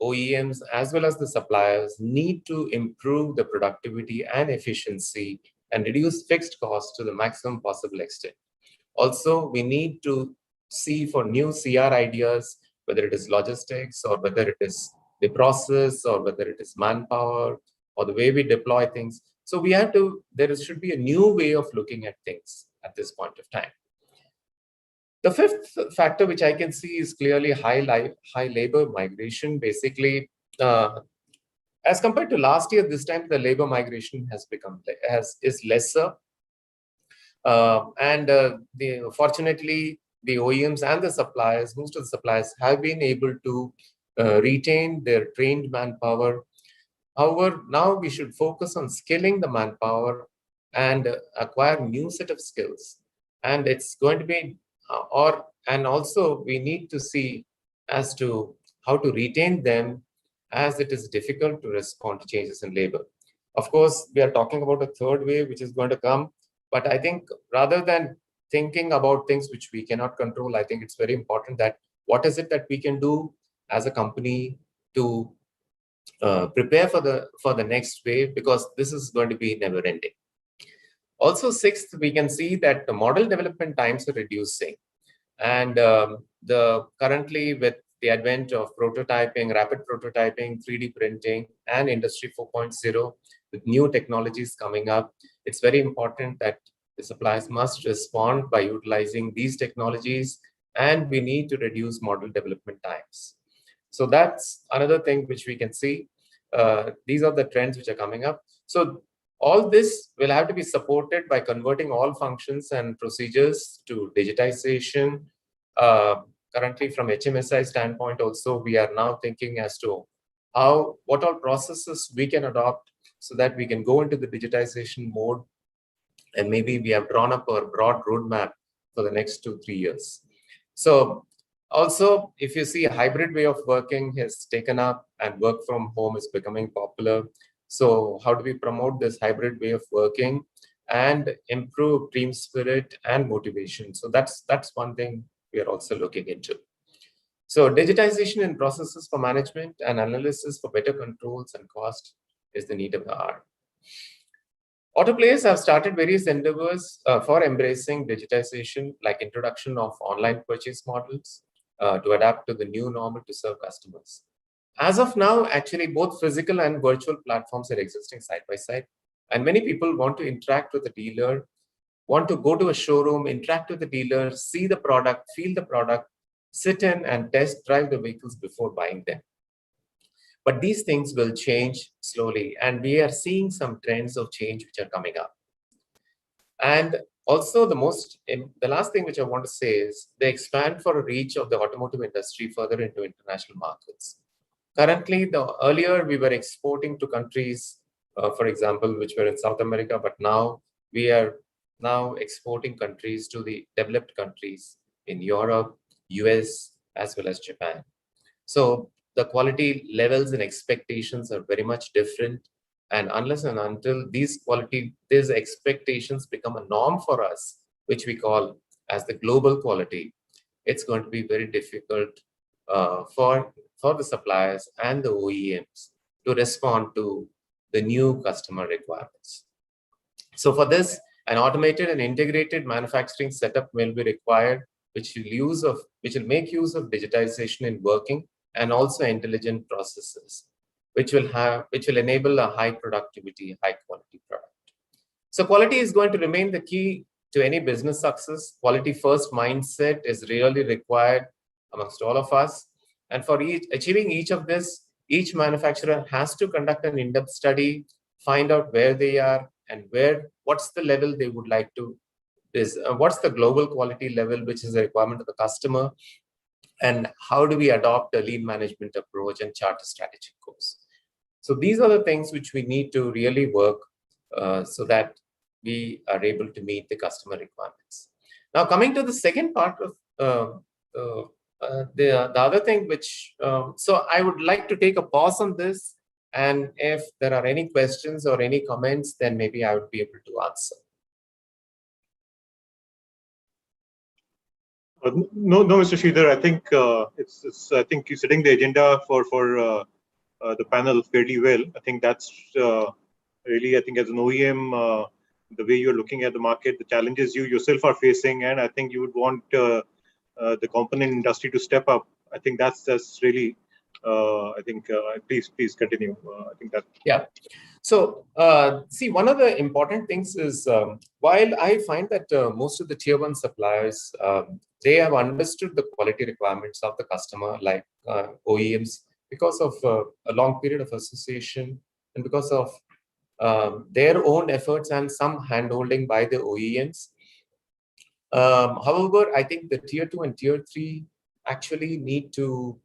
OEMs as well as the suppliers need to improve the productivity and efficiency and reduce fixed costs to the maximum possible extent. Also, we need to see for new CR ideas, whether it is logistics or whether it is the process or whether it is manpower or the way we deploy things. So we have to, there should be a new way of looking at things at this point of time. The fifth factor which I can see is clearly high labor migration. Basically, as compared to last year, this time the labor migration is lesser. Fortunately, the OEMs and the suppliers, most of the suppliers have been able to retain their trained manpower. However, now we should focus on skilling the manpower and acquire new set of skills. And it's going to be, and also we need to see as to how to retain them, as it is difficult to respond to changes in labor. Of course, we are talking about a third wave which is going to come. But I think rather than thinking about things which we cannot control, I think it's very important that what is it that we can do as a company to prepare for the next wave, because this is going to be never ending. Also, sixth, we can see that the model development times are reducing. And currently with the advent of prototyping, rapid prototyping, 3D printing, and Industry 4.0, with new technologies coming up, it's very important that the suppliers must respond by utilizing these technologies, and we need to reduce model development times. So that's another thing which we can see. These are the trends which are coming up. So all this will have to be supported by converting all functions and procedures to digitization. Currently, from HMSI standpoint, also, we are now thinking as to what all processes we can adopt so that we can go into the digitization mode. And maybe we have drawn up a broad roadmap for the next 2-3 years. So also, if you see, a hybrid way of working has taken up and work from home is becoming popular. So how do we promote this hybrid way of working and improve team spirit and motivation? So that's one thing we are also looking into. So digitization in processes for management and analysis for better controls and cost is the need of the hour. Auto players have started various endeavors for embracing digitization, like introduction of online purchase models to adapt to the new normal to serve customers. As of now, actually, both physical and virtual platforms are existing side by side. And many people want to interact with the dealer, want to go to a showroom, interact with the dealer, see the product, feel the product, sit in and test drive the vehicles before buying them. But these things will change slowly, and we are seeing some trends of change which are coming up. And also the last thing which I want to say is they expand for a reach of the automotive industry further into international markets. Currently, earlier we were exporting to countries, for example, which were in South America, but now we are exporting countries to the developed countries in Europe, US, as well as Japan. So the quality levels and expectations are very much different. And unless and until these expectations become a norm for us, which we call as the global quality, it's going to be very difficult for the suppliers and the OEMs to respond to the new customer requirements. So for this, an automated and integrated manufacturing setup will be required, which will make use of digitization in working and also intelligent processes, which will enable a high productivity, high quality product. So quality is going to remain the key to any business success. Quality first mindset is really required amongst all of us. And for achieving each of this, each manufacturer has to conduct an in-depth study, find out where they are, and what's the level they would like to, what's the global quality level, which is a requirement of the customer, and how do we adopt a lean management approach and chart a strategic course. So these are the things which we need to really work so that we are able to meet the customer requirements. Now, coming to the second part of the other thing, which so I would like to take a pause on this, and if there are any questions or any comments, then maybe I would be able to answer. No, Mr. Sridhar. I think I think you're setting the agenda for the panel fairly well. I think that's really, I think as an OEM, the way you're looking at the market, the challenges you yourself are facing, and I think you would want the component industry to step up. I think that's really. I think please continue. I think that. Yeah. So see, one of the important things is while I find that most of the tier 1 suppliers, they have understood the quality requirements of the customer, like OEMs, because of a long period of association and because of their own efforts and some handholding by the OEMs. However, I think the tier 2 and tier 3 actually need to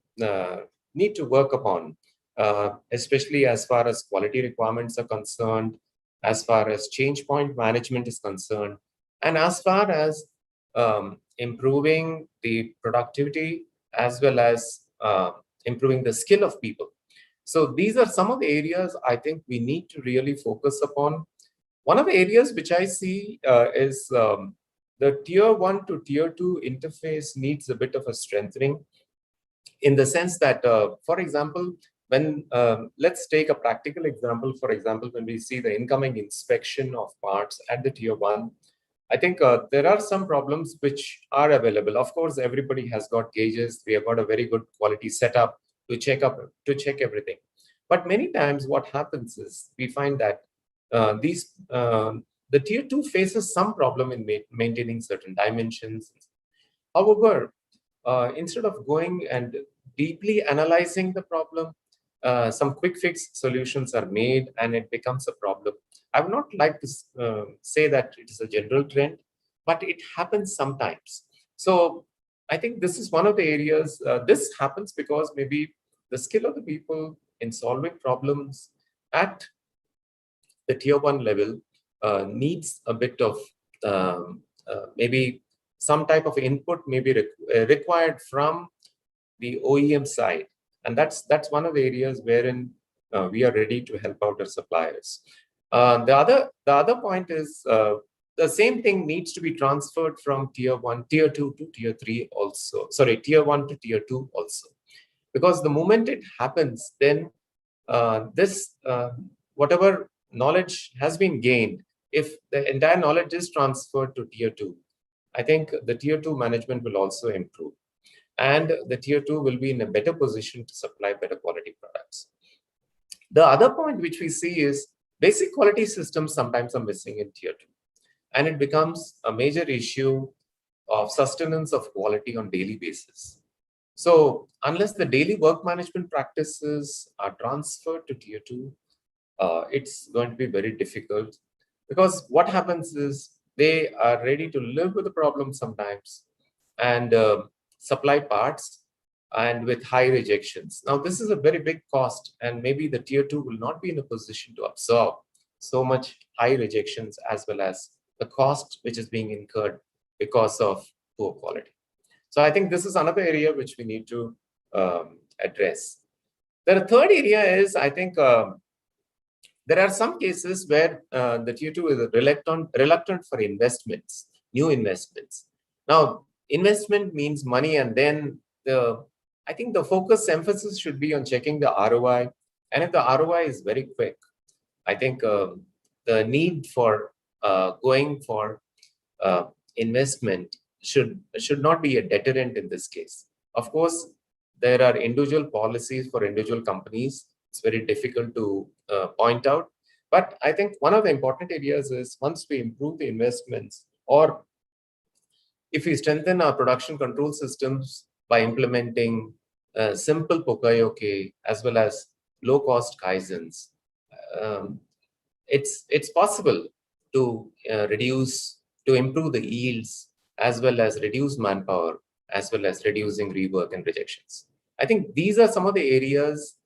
work upon, especially as far as quality requirements are concerned, as far as change point management is concerned, and as far as improving the productivity as well as improving the skill of people. So these are some of the areas I think we need to really focus upon. One of the areas which I see is the tier 1 to tier 2 interface needs a bit of a strengthening, in the sense that, for example, when let's take a practical example. For example, when we see the incoming inspection of parts at the tier 1, I think there are some problems which are available. Of course, everybody has got gauges. We have got a very good quality setup to check everything. But many times what happens is we find that the tier 2 faces some problem in maintaining certain dimensions. However, instead of going and deeply analyzing the problem, some quick fix solutions are made and it becomes a problem. I would not like to say that it is a general trend, but it happens sometimes. So I think this is one of the areas. This happens because maybe the skill of the people in solving problems at the tier 1 level needs a bit of maybe some type of input may be required from the OEM side. And that's one of the areas wherein we are ready to help out our suppliers. The other point is the same thing needs to be transferred from tier 1, tier 2 to tier 3 also. Sorry, tier 1 to tier 2 also. Because the moment it happens, then whatever knowledge has been gained, if the entire knowledge is transferred to tier 2, I think the tier 2 management will also improve. And the tier 2 will be in a better position to supply better quality products. The other point which we see is basic quality systems sometimes are missing in tier 2. And it becomes a major issue of sustenance of quality on daily basis. So unless the daily work management practices are transferred to tier 2, it's going to be very difficult, because what happens is they are ready to live with the problem sometimes and supply parts and with high rejections. Now, this is a very big cost, and maybe the tier 2 will not be in a position to absorb so much high rejections as well as the cost which is being incurred because of poor quality. So I think this is another area which we need to address. The third area is, I think, there are some cases where the tier 2 is reluctant for investments, new investments. Now, investment means money, and then I think the emphasis should be on checking the ROI. And if the ROI is very quick, I think the need for going for investment should not be a deterrent in this case. Of course, there are individual policies for individual companies. It's very difficult to point out. But I think one of the important areas is, once we improve the investments, or if we strengthen our production control systems by implementing simple Poka-yoke as well as low-cost Kaizens, it's possible to improve the yields as well as reduce manpower, as well as reducing rework and rejections. I think these are some of the areas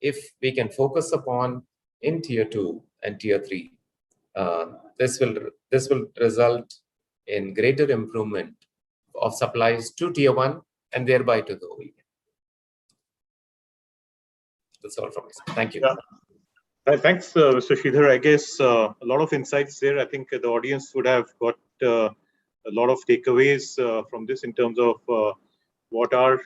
if we can focus upon in tier 2 and tier 3, this will result in greater improvement of supplies to tier 1 and thereby to the OEM. That's all from me. Thank you. Yeah. Thanks, Mr. Sridhar. I guess a lot of insights there. I think the audience would have got a lot of takeaways from this in terms of what are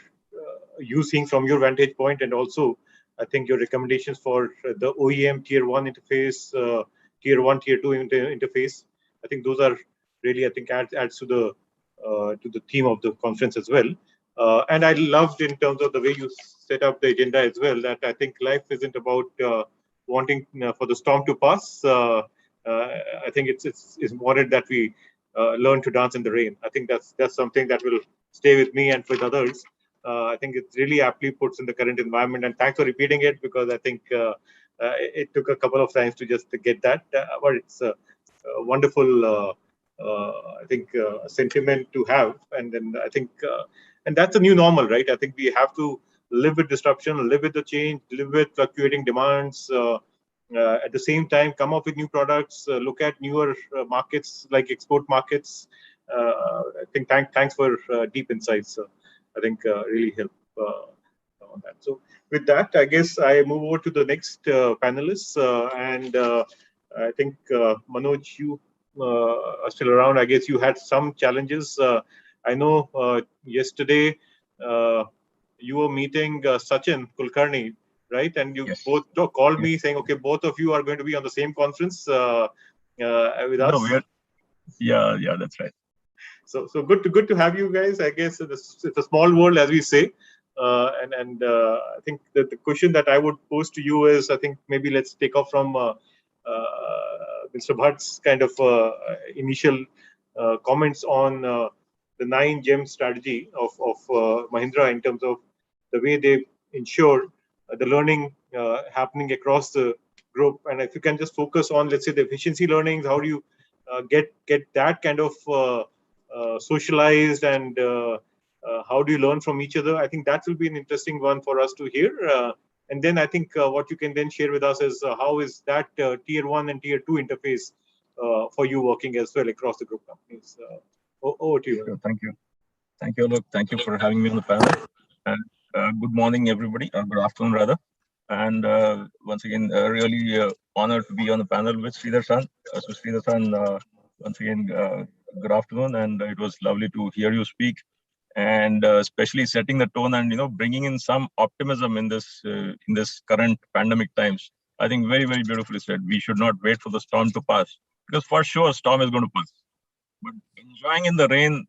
you seeing from your vantage point, and also I think your recommendations for the OEM tier 1 interface, tier 1, tier 2 interface. I think those are really, I think, adds to the theme of the conference as well. And I loved in terms of the way you set up the agenda as well, that I think life isn't about wanting for the storm to pass. I think it's important that we learn to dance in the rain. I think that's something that will stay with me and with others. I think it really aptly puts in the current environment. And thanks for repeating it, because I think it took a couple of times to just get that. But it's a wonderful, I think, sentiment to have. And then I think, and that's a new normal, right? I think we have to live with disruption, live with the change, live with fluctuating demands. At the same time, come up with new products, look at newer markets like export markets. I think thanks for deep insights. I think really help on that. So with that, I guess I move over to the next panelists. And I think Manoj, you are still around. I guess you had some challenges. I know yesterday you were meeting Sachin Kulkarni, right? And you both called me saying, okay, both of you are going to be on the same conference with us. Yeah, that's right. So good to have you guys. I guess it's a small world, as we say. And I think that the question that I would pose to you is, I think maybe let's take off from Mr. Bhatt's kind of initial comments on the 9-gem strategy of Mahindra in terms of the way they ensure the learning happening across the group. And if you can just focus on, let's say, the efficiency learnings, how do you get that kind of socialized, and how do you learn from each other? I think that will be an interesting one for us to hear. And then I think what you can then share with us is how is that tier 1 and tier 2 interface for you working as well across the group companies. Over to you. Sure, thank you. Thank you, Alok. Thank you for having me on the panel. And good morning, everybody, or good afternoon, rather. And once again, really honored to be on the panel with Sridhar-san. So Sridhar-san, once again, good afternoon, and it was lovely to hear you speak, and especially setting the tone and bringing in some optimism in this current pandemic times. I think very, very beautifully said. We should not wait for the storm to pass, because for sure storm is going to pass. But enjoying in the rain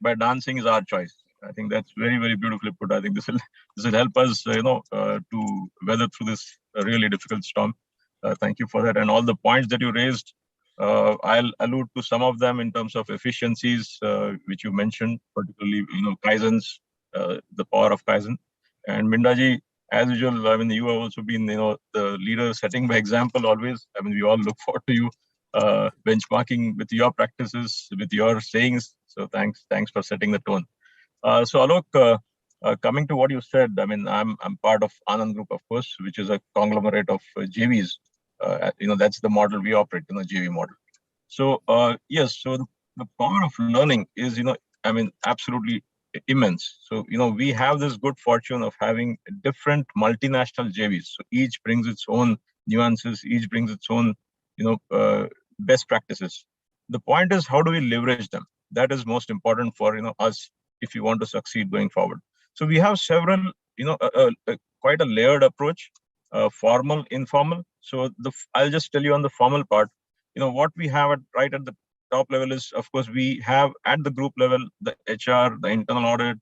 by dancing is our choice. I think that's very, very beautifully put. I think this will help us, to weather through this really difficult storm. Thank you for that, and all the points that you raised. I'll allude to some of them in terms of efficiencies, which you mentioned, particularly Kaizens, the power of Kaizen. And Mindaji, as usual, I mean, you have also been the leader setting by example always. I mean, we all look forward to you benchmarking with your practices, with your sayings. So thanks for setting the tone. So Alok, coming to what you said, I mean, I'm part of Anand Group, of course, which is a conglomerate of JVs. That's the model we operate, JV model. So yes, so the power of learning is, I mean, absolutely immense. So we have this good fortune of having different multinational JVs. So each brings its own nuances, each brings its own best practices. The point is, how do we leverage them? That is most important for us if you want to succeed going forward. So we have several, quite a layered approach, formal, informal. So I'll just tell you on the formal part. What we have right at the top level is, of course, we have at the group level the HR, the internal audit,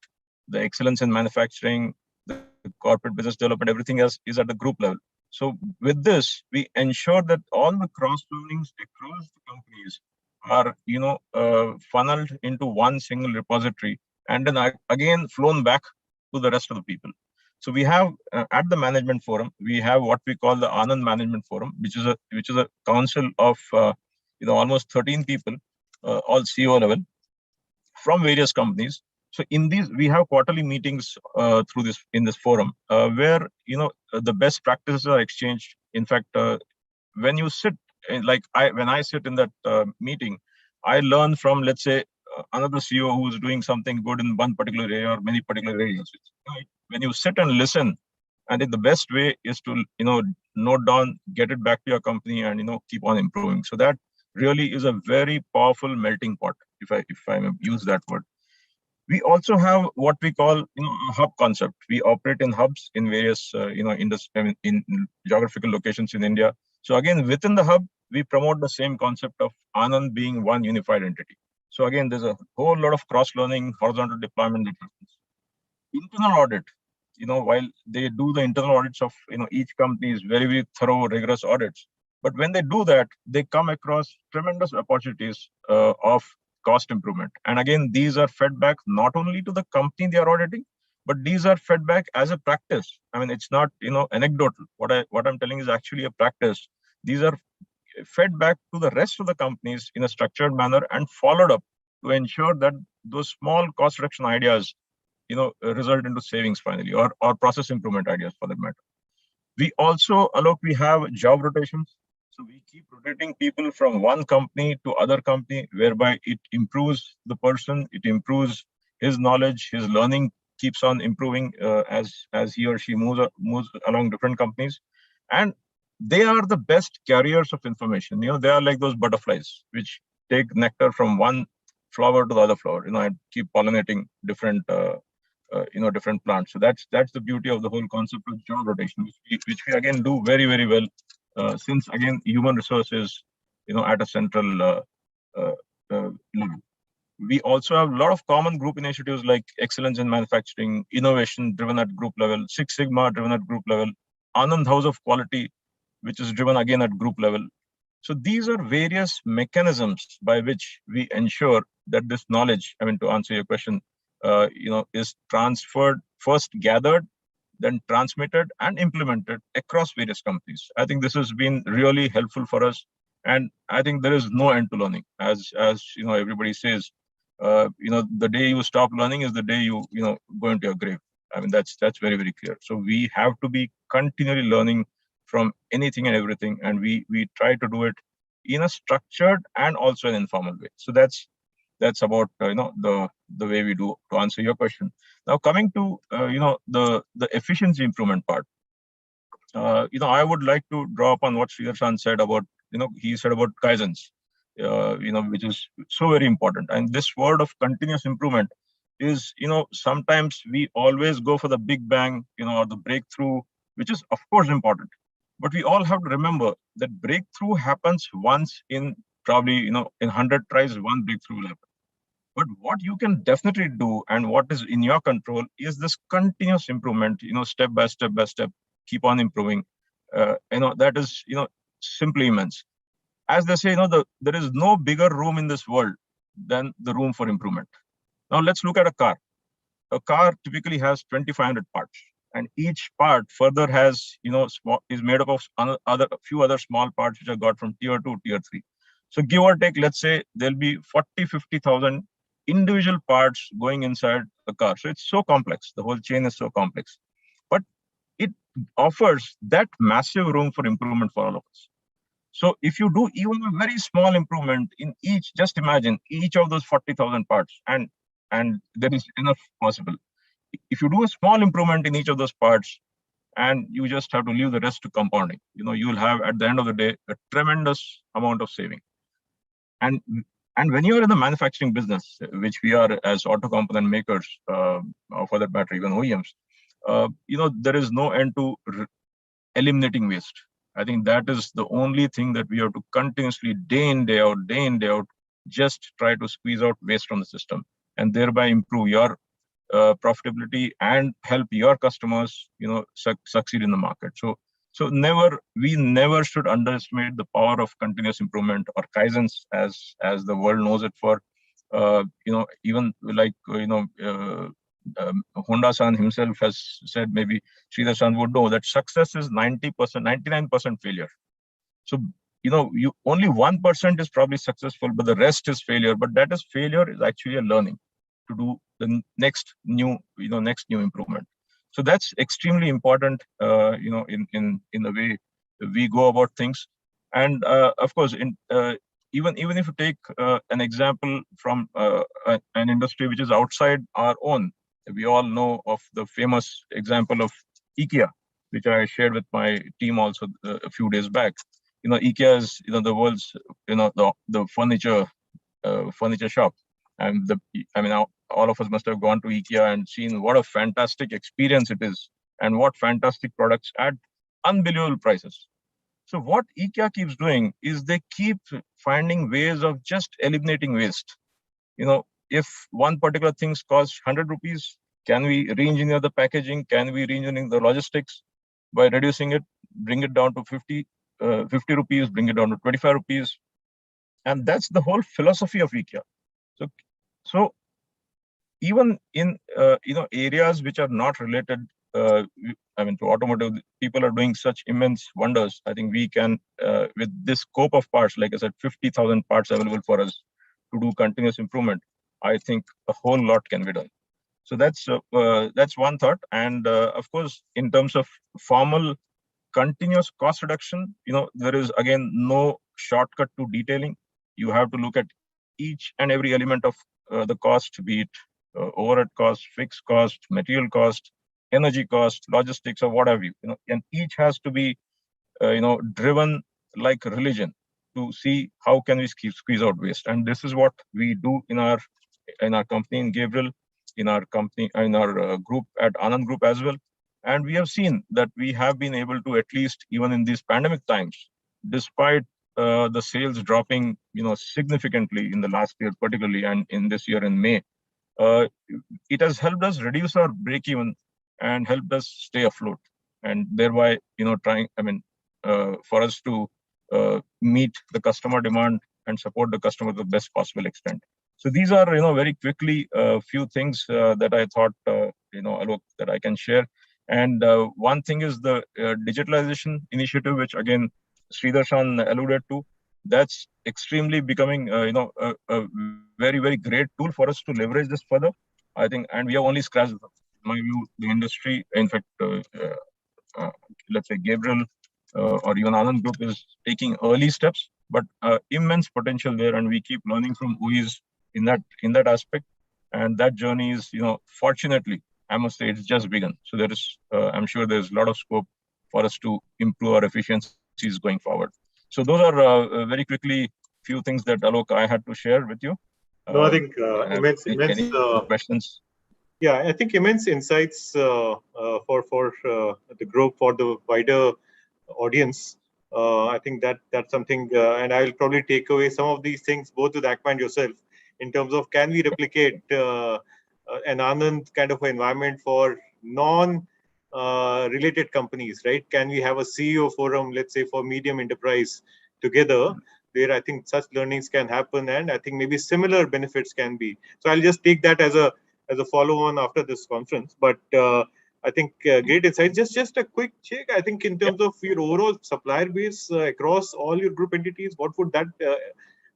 the excellence in manufacturing, the corporate business development. Everything else is at the group level. So with this, we ensure that all the cross learnings across the companies are funneled into one single repository, and then again flown back to the rest of the people. So we have at the management forum, we have what we call the Anand Management Forum, which is a council of almost 13 people, all CEO level from various companies. So in these, we have quarterly meetings in this forum where the best practices are exchanged. In fact, when you sit when I sit in that meeting, I learn from, let's say, another CEO who's doing something good in one particular area or many particular areas. Right? When you sit and listen, I think the best way is to note down, get it back to your company, and keep on improving. So that really is a very powerful melting pot, if I may use that word. We also have what we call a hub concept. We operate in hubs in various in geographical locations in India. So again, within the hub, we promote the same concept of Anand being one unified entity. So again, there's a whole lot of cross-learning, horizontal deployment that happens. Internal audit, while they do the internal audits of each company is very, very thorough, rigorous audits. But when they do that, they come across tremendous opportunities of cost improvement. And again, these are fed back not only to the company they are auditing, but these are fed back as a practice. I mean, it's not anecdotal. What I'm telling is actually a practice. These are fed back to the rest of the companies in a structured manner and followed up to ensure that those small cost reduction ideas result into savings finally, or process improvement ideas for that matter. We also, Alok, we have job rotations. So we keep rotating people from one company to other company, whereby it improves the person, it improves his knowledge, his learning keeps on improving as he or she moves along different companies. And they are the best carriers of information. They are like those butterflies which take nectar from one flower to the other flower, and keep pollinating different different plants. So that's the beauty of the whole concept of job rotation, which we again do very, very well, since again human resources at a central level. We also have a lot of common group initiatives like excellence in manufacturing, innovation driven at group level, Six Sigma driven at group level, Anand House of Quality, which is driven again at group level. So these are various mechanisms by which we ensure that this knowledge, to answer your question, is transferred, first gathered, then transmitted and implemented across various companies. I think this has been really helpful for us. And I think there is no end to learning. As everybody says, the day you stop learning is the day you go into your grave. That's very, very clear. So we have to be continually learning from anything and everything, and we try to do it in a structured and also an informal way. So that's about the way we do, to answer your question. Now coming to the efficiency improvement part, I would like to draw upon what Sridhar said about he said about Kaizens, which is so very important. And this word of continuous improvement is sometimes we always go for the big bang, or the breakthrough, which is of course important. But we all have to remember that breakthrough happens once in probably, in 100 tries, one breakthrough will happen. But what you can definitely do and what is in your control is this continuous improvement, step by step, keep on improving. That is, simply immense. As they say, there is no bigger room in this world than the room for improvement. Now let's look at a car. A car typically has 2,500 parts. And each part further has, is made up of a few other small parts which are got from tier 2, tier 3. So give or take, let's say there'll be 40,000-50,000 individual parts going inside the car. So it's so complex. The whole chain is so complex. But it offers that massive room for improvement for all of us. So if you do even a very small improvement in each, just imagine each of those 40,000 parts, and there is enough possible. If you do a small improvement in each of those parts, and you just have to leave the rest to compounding, you'll have at the end of the day a tremendous amount of saving. And when you're in the manufacturing business, which we are as auto component makers, for that matter, even OEMs, there is no end to eliminating waste. I think that is the only thing that we have to continuously, day in, day out, just try to squeeze out waste from the system, and thereby improve your profitability and help your customers, succeed in the market. So we never should underestimate the power of continuous improvement, or Kaizens as the world knows it for. Even like Honda-san himself has said, maybe Sridhar-san would know, that success is 90%, 99% failure. So, you only 1% is probably successful, but the rest is failure. But that is failure is actually a learning to do the next new improvement. So that's extremely important, in the way we go about things. And of course, even if you take an example from an industry which is outside our own, we all know of the famous example of IKEA, which I shared with my team also a few days back. IKEA is the world's the furniture shop, and all of us must have gone to IKEA and seen what a fantastic experience it is, and what fantastic products at unbelievable prices. So what IKEA keeps doing is they keep finding ways of just eliminating waste. If one particular thing costs 100 rupees, can we re-engineer the packaging? Can we re-engineer the logistics by reducing it, bring it down to 50 rupees, bring it down to 25 rupees? And that's the whole philosophy of IKEA. So even in areas which are not related, to automotive, people are doing such immense wonders. I think we can, with this scope of parts, like I said, 50,000 parts available for us to do continuous improvement. I think a whole lot can be done. So that's one thought. And of course, in terms of formal continuous cost reduction, there is again no shortcut to detailing. You have to look at each and every element of the cost, be it overhead cost, fixed cost, material cost, energy cost, logistics, or what have you. And each has to be driven like religion to see how can we squeeze out waste. And this is what we do in our company in Gabriel, in our company, in our group at Anand Group as well. And we have seen that we have been able to, at least even in these pandemic times, despite the sales dropping, significantly in the last year, particularly, and in this year in May, it has helped us reduce our break even and helped us stay afloat, and thereby, for us to meet the customer demand and support the customer to the best possible extent. So these are, very quickly, a few things that I thought, Alok, that I can share. And one thing is the digitalization initiative, which again, Sridhar-san alluded to. That's extremely becoming, a very, very great tool for us to leverage this further, I think. And we have only scratched, in my view, the industry. In fact, let's say Gabriel or even Anand Group is taking early steps, but immense potential there, and we keep learning from OEs in that aspect. And that journey is, fortunately, I must say, it's just begun. So there is, I'm sure there's a lot of scope for us to improve our efficiencies going forward. So those are very quickly few things that, Alok, I had to share with you. No, I think immense questions. Yeah, I think immense insights for the group, for the wider audience. I think that's something, and I'll probably take away some of these things, both with ACMA and yourself, in terms of can we replicate an Anand kind of environment for non-related companies, right? Can we have a CEO forum, let's say, for medium enterprise together, where I think such learnings can happen, and I think maybe similar benefits can be. So I'll just take that as a follow-on after this conference. But I think great insights. Just a quick check. I think in terms of your overall supplier base across all your group entities, what would that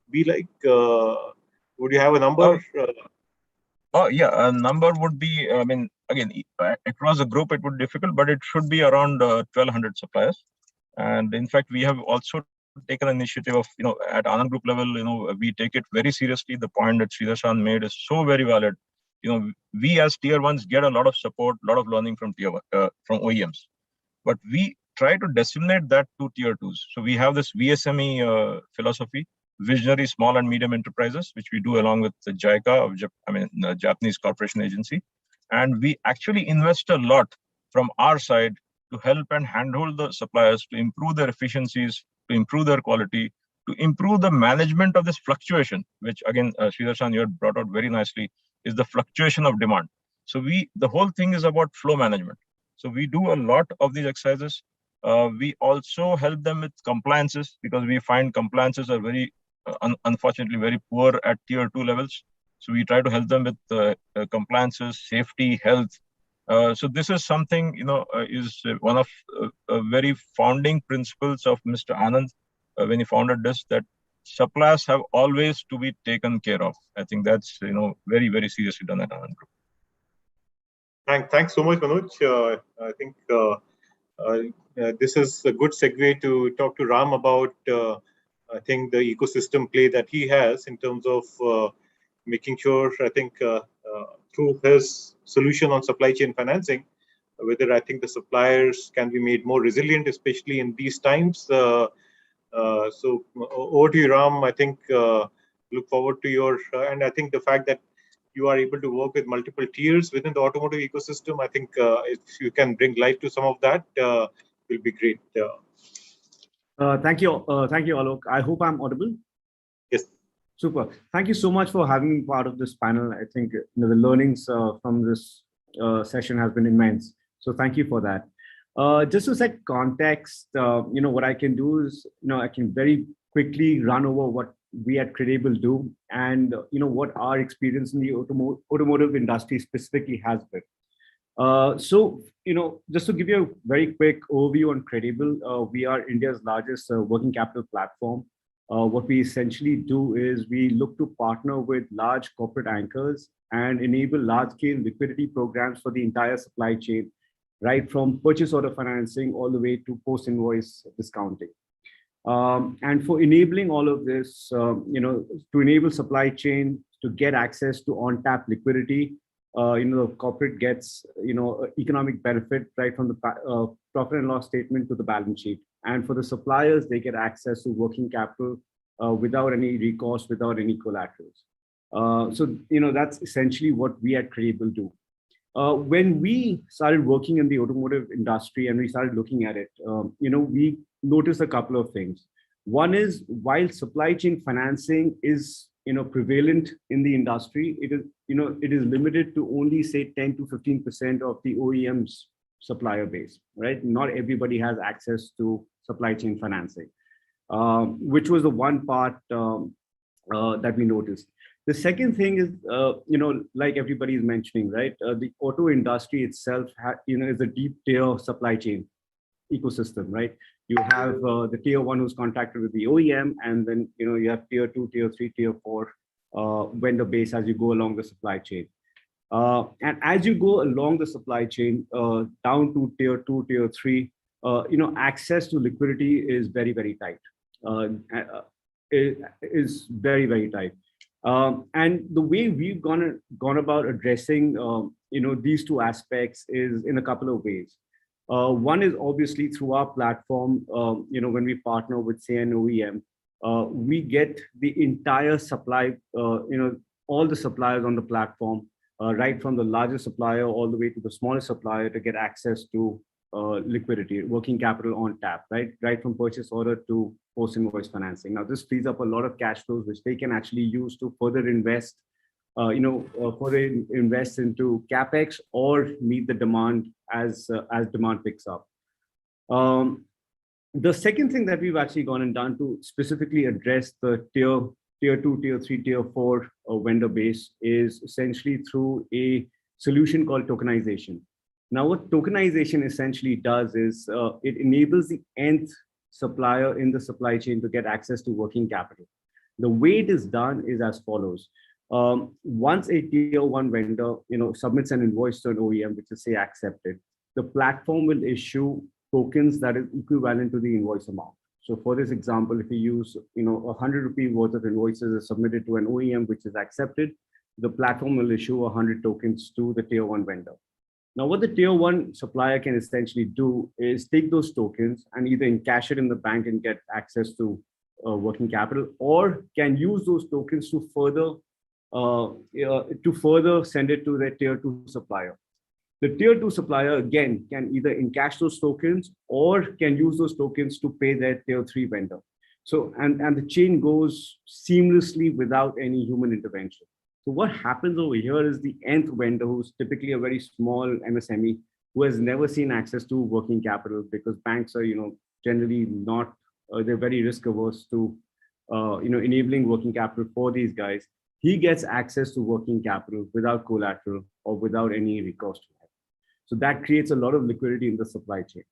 be like? Would you have a number? A number would be, again, across the group, it would be difficult, but it should be around 1,200 suppliers. And in fact, we have also taken an initiative of, at Anand Group level, we take it very seriously. The point that Sridhar-san made is so very valid. We as tier ones get a lot of support, a lot of learning from from OEMs, but we try to disseminate that to tier twos. So we have this VSME philosophy, visionary small and medium enterprises, which we do along with the JICA, the Japanese Corporation Agency. And we actually invest a lot from our side to help and handhold the suppliers to improve their efficiencies, to improve their quality, to improve the management of this fluctuation, which again, Sridhar-san, you had brought out very nicely, is the fluctuation of demand. So the whole thing is about flow management. So we do a lot of these exercises. We also help them with compliances, because we find compliances are very, unfortunately, very poor at tier 2 levels. So we try to help them with compliances, safety, health. So this is something, is one of very founding principles of Mr. Anand when he founded this, that suppliers have always to be taken care of. I think that's, very, very seriously done at Anand Group. Thanks so much, Manoj. I think this is a good segue to talk to Ram about, I think, the ecosystem play that he has in terms of making sure, I think, through his solution on supply chain financing, whether I think the suppliers can be made more resilient, especially in these times. So over to you, Ram. I think look forward to your, and I think the fact that you are able to work with multiple tiers within the automotive ecosystem, I think if you can bring light to some of that, will be great. Thank you, Alok. I hope I'm audible. Yes. Super. Thank you so much for having me part of this panel. I think the learnings from this session has been immense. So thank you for that. Just to set context, what I can do is, I can very quickly run over what we at Credible do and, what our experience in the automotive industry specifically has been. So, just to give you a very quick overview on Credible, we are India's largest working capital platform. What we essentially do is we look to partner with large corporate anchors and enable large-scale liquidity programs for the entire supply chain, right from purchase order financing all the way to post-invoice discounting. And for enabling all of this, to enable supply chain to get access to on-tap liquidity, the corporate gets, economic benefit right from the profit and loss statement to the balance sheet. And for the suppliers, they get access to working capital without any recourse, without any collaterals. So, that's essentially what we at Credible do. When we started working in the automotive industry and we started looking at it, we noticed a couple of things. One is, while supply chain financing is prevalent in the industry, it is limited to only say 10 to 15% of the OEM's supplier base, right? Not everybody has access to supply chain financing, which was the one part that we noticed. The second thing is, like everybody is mentioning, right? The auto industry itself, is a deep tier supply chain ecosystem, right? You have the tier one who's contracted with the OEM, and then you have tier two, tier three, tier four vendor base as you go along the supply chain. And as you go along the supply chain down to tier two, tier three, access to liquidity is very, very tight. It is very, very tight. And the way we've gone about addressing these two aspects is in a couple of ways. One is obviously through our platform. When we partner with, say, an OEM, we get the entire supply, all the suppliers on the platform, right from the largest supplier all the way to the smallest supplier, to get access to liquidity, working capital on tap, right from purchase order to post-invoice financing. Now, this frees up a lot of cash flows, which they can actually use to further invest, invest into CapEx or meet the demand as demand picks up. The second thing that we've actually gone and done to specifically address the tier two, tier three, tier four vendor base is essentially through a solution called tokenization. Now, what tokenization essentially does is it enables the nth supplier in the supply chain to get access to working capital. The way it is done is as follows. Once a tier one vendor, submits an invoice to an OEM, which is say accepted, the platform will issue tokens that is equivalent to the invoice amount. So for this example, if you use, 100 rupee worth of invoices are submitted to an OEM, which is accepted, the platform will issue 100 tokens to the tier one vendor. Now, what the tier one supplier can essentially do is take those tokens and either encash it in the bank and get access to working capital, or can use those tokens to further send it to their tier two supplier. The tier two supplier again can either encash those tokens or can use those tokens to pay their tier three vendor. So and the chain goes seamlessly without any human intervention. So what happens over here is the nth vendor, who's typically a very small MSME, who has never seen access to working capital because banks are, generally not, they're very risk averse to, enabling working capital for these guys. he gets access to working capital without collateral or without any recourse to it. So that creates a lot of liquidity in the supply chain.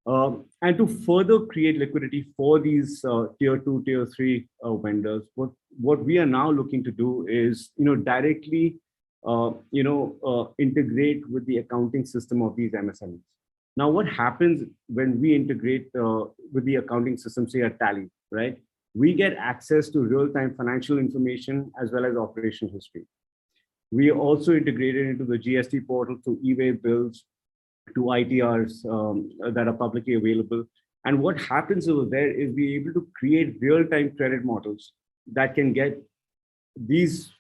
And to further create liquidity for these tier 2, tier 3 vendors, what we are now looking to do is, directly, integrate with the accounting system of these MSMEs. Now, what happens when we integrate with the accounting system, say a Tally, right? We get access to real-time financial information as well as operational history. We are also integrated into the GST portal through e-way bills, to ITRs that are publicly available. And what happens over there is we're able to create real-time credit models that can get these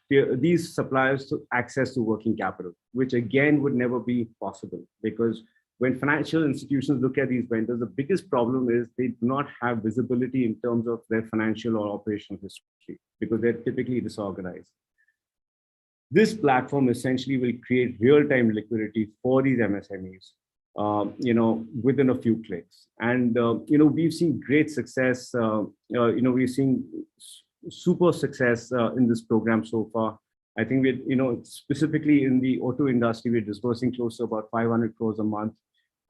suppliers to access to working capital, which again would never be possible, because when financial institutions look at these vendors, the biggest problem is they do not have visibility in terms of their financial or operational history, because they're typically disorganized. This platform essentially will create real-time liquidity for these MSMEs, within a few clicks. And, we've seen great success. We've seen super success in this program so far. I think we're, specifically in the auto industry, we're disbursing close to about 500 crores a month.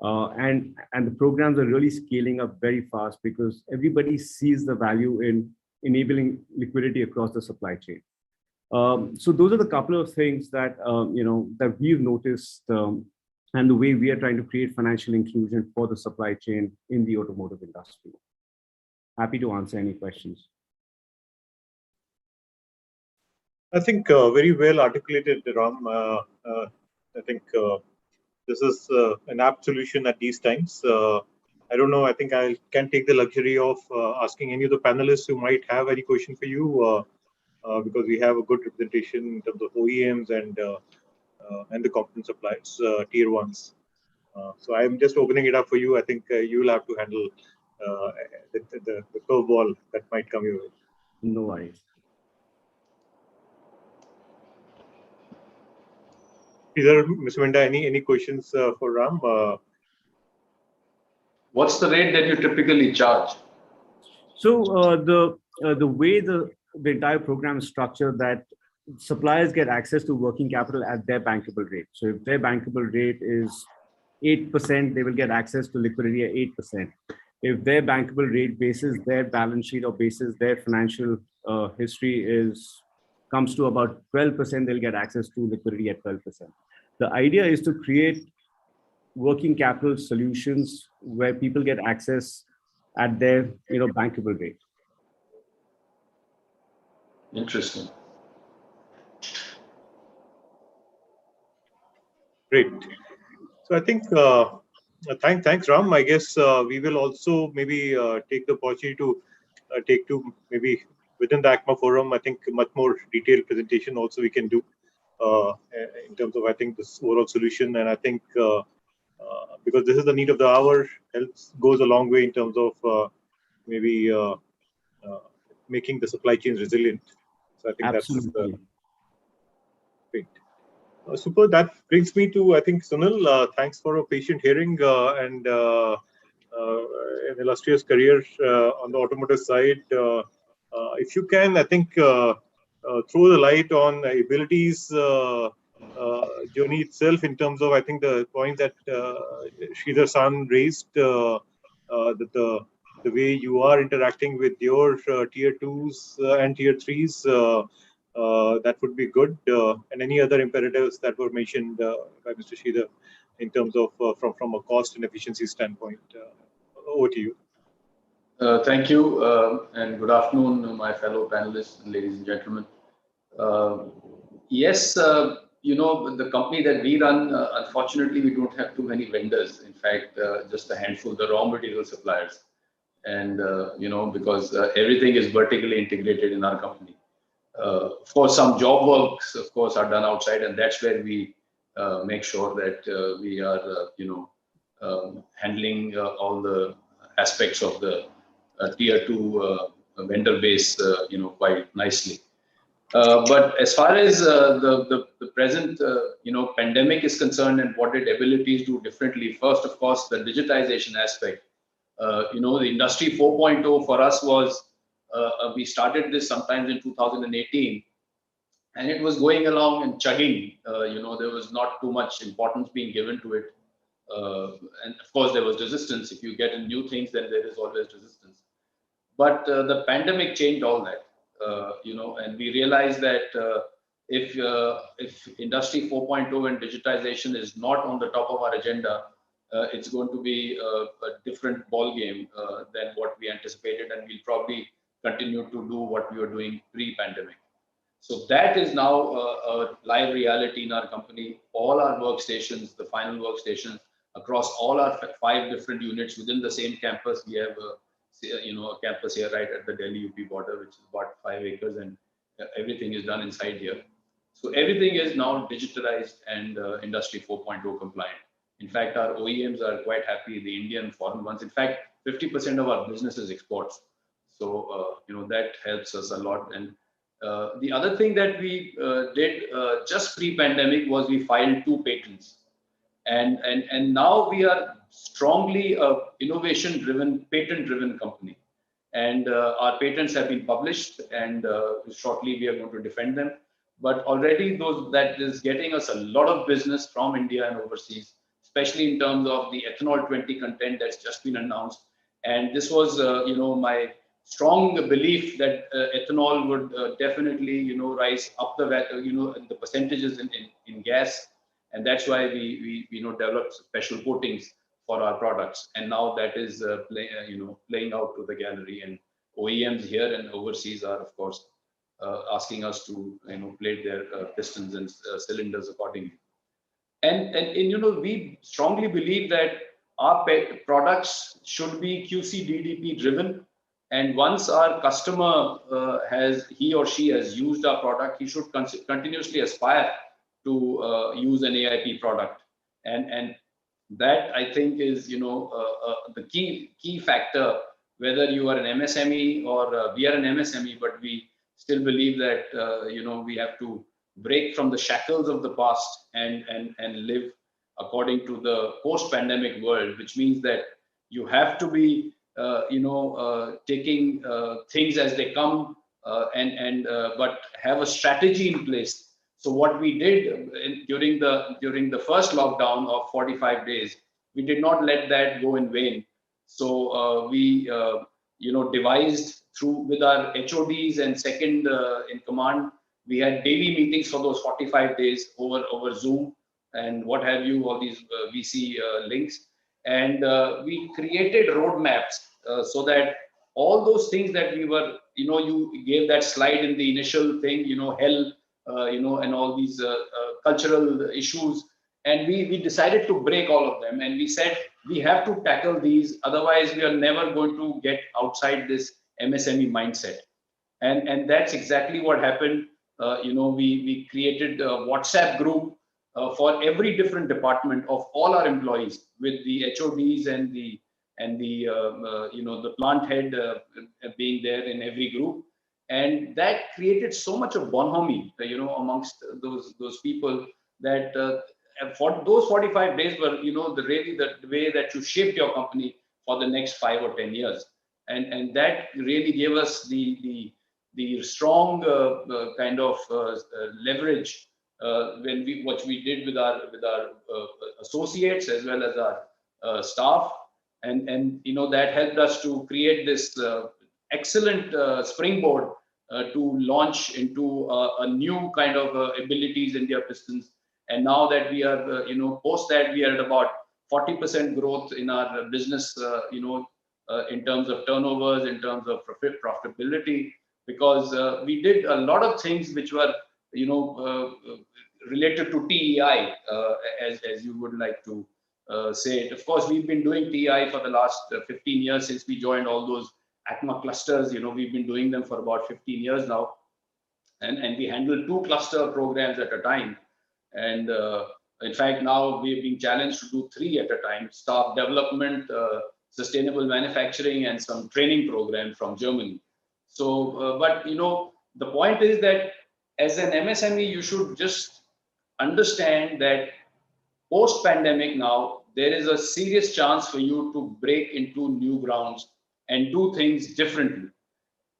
And the programs are really scaling up very fast because everybody sees the value in enabling liquidity across the supply chain. So those are the couple of things that that we've noticed, and the way we are trying to create financial inclusion for the supply chain in the automotive industry. Happy to answer any questions. I think very well articulated, Ram. I think this is an apt solution at these times. I don't know. I think I can take the luxury of asking any of the panelists who might have any question for you. Because we have a good representation in terms of OEMs and the component suppliers, tier ones. So I'm just opening it up for you. I think you will have to handle the curveball that might come your way. No worries. Either Ms. Vinda, any questions for Ram? What's the rate that you typically charge? So the way the entire program is structured, that suppliers get access to working capital at their bankable rate. So if their bankable rate is 8%, they will get access to liquidity at 8%. If their bankable rate bases their balance sheet or bases their financial history comes to about 12%, they'll get access to liquidity at 12%. The idea is to create working capital solutions where people get access at their bankable rate. Interesting. Great. So I think thanks, Ram. I guess we will also maybe take the opportunity to take to maybe within the ACMA forum. I think much more detailed presentation also we can do in terms of, I think, this overall solution. And I think because this is the need of the hour, goes a long way in terms of maybe making the supply chains resilient. So I think Absolutely. That's great. Super. That brings me to, I think, Sunil. Thanks for a patient hearing and an illustrious career on the automotive side. If you can, I think, throw the light on abilities journey itself in terms of, I think, the point that Sridhar-san raised, that the way you are interacting with your tier 2s and tier 3s, that would be good. And any other imperatives that were mentioned by Mr. Sridhar in terms of from a cost and efficiency standpoint. Over to you. Thank you, and good afternoon, my fellow panelists and ladies and gentlemen. Yes, the company that we run, unfortunately, we don't have too many vendors. In fact, just a handful, the raw material suppliers. And, because everything is vertically integrated in our company. For some job works, of course, are done outside, and that's where we make sure that we are, handling all the aspects of the tier 2 vendor base, quite nicely. But as far as the present, pandemic is concerned and what did abilities do differently, first, of course, the digitization aspect. The industry 4.0 for us was, we started this sometimes in 2018. and it was going along and chugging. There was not too much importance being given to it. And of course, there was resistance. If you get in new things, then there is always resistance. But the pandemic changed all that, and we realized that if Industry 4.0 and digitization is not on the top of our agenda, it's going to be a different ball game than what we anticipated, and we'll probably continue to do what we were doing pre-pandemic. So that is now a live reality in our company. All our workstations, the final workstations across all our 5 different units within the same campus. We have a campus here right at the Delhi UP border, which is about 5 acres, and everything is done inside here. So everything is now digitalized and Industry 4.0 compliant. In fact, our OEMs are quite happy, the Indian foreign ones. In fact, 50% of our business is exports. So, that helps us a lot. And the other thing that we did just pre-pandemic was we filed 2 patents. And now we are strongly a innovation-driven, patent-driven company. And our patents have been published, and shortly we are going to defend them. But already that is getting us a lot of business from India and overseas, especially in terms of the ethanol 20 content that's just been announced. And this was, my strong belief that ethanol would definitely, rise up the percentages in gas. And that's why we developed special coatings for our products. And now that is playing out to the gallery, and OEMs here and overseas are, of course, asking us to plate their pistons and cylinders accordingly. And we strongly believe that our products should be QC DDP driven. And once our customer he or she has used our product, he should continuously aspire to use an AIP product. And that, I think, is the key factor, whether you are an MSME or we are an MSME, but we still believe that we have to break from the shackles of the past and live according to the post-pandemic world, which means that you have to be taking things as they come, but have a strategy in place. So what we did during the first lockdown of 45 days, we did not let that go in vain. So we devised with our HODs and second in command, we had daily meetings for those 45 days over Zoom and what have you, all these VC links. And we created roadmaps so that all those things that we were, you gave that slide in the initial thing, health, and all these cultural issues. And we decided to break all of them. And we said, we have to tackle these. Otherwise, we are never going to get outside this MSME mindset. And that's exactly what happened. We created a WhatsApp group for every different department of all our employees, with the HODs and the plant head being there in every group. And that created so much of bonhomie, amongst those people, that for those 45 days were, the way that you shaped your company for the next 5 or 10 years. And that really gave us the strong kind of leverage what we did with our associates as well as our staff, and that helped us to create this excellent springboard to launch into a new kind of abilities in their pistons. And now that we are post that, we are at about 40% growth in our business, in terms of turnovers, in terms of profitability, because we did a lot of things which were related to TEI, as you would like to say it. Of course, we've been doing TEI for the last 15 years since we joined all those ACMA clusters. We've been doing them for about 15 years now, and we handle 2 cluster programs at a time. And in fact, now we're being challenged to do 3 at a time: staff development, sustainable manufacturing, and some training program from Germany. So, but the point is that as an MSME, you should just understand that post-pandemic now, there is a serious chance for you to break into new grounds and do things differently.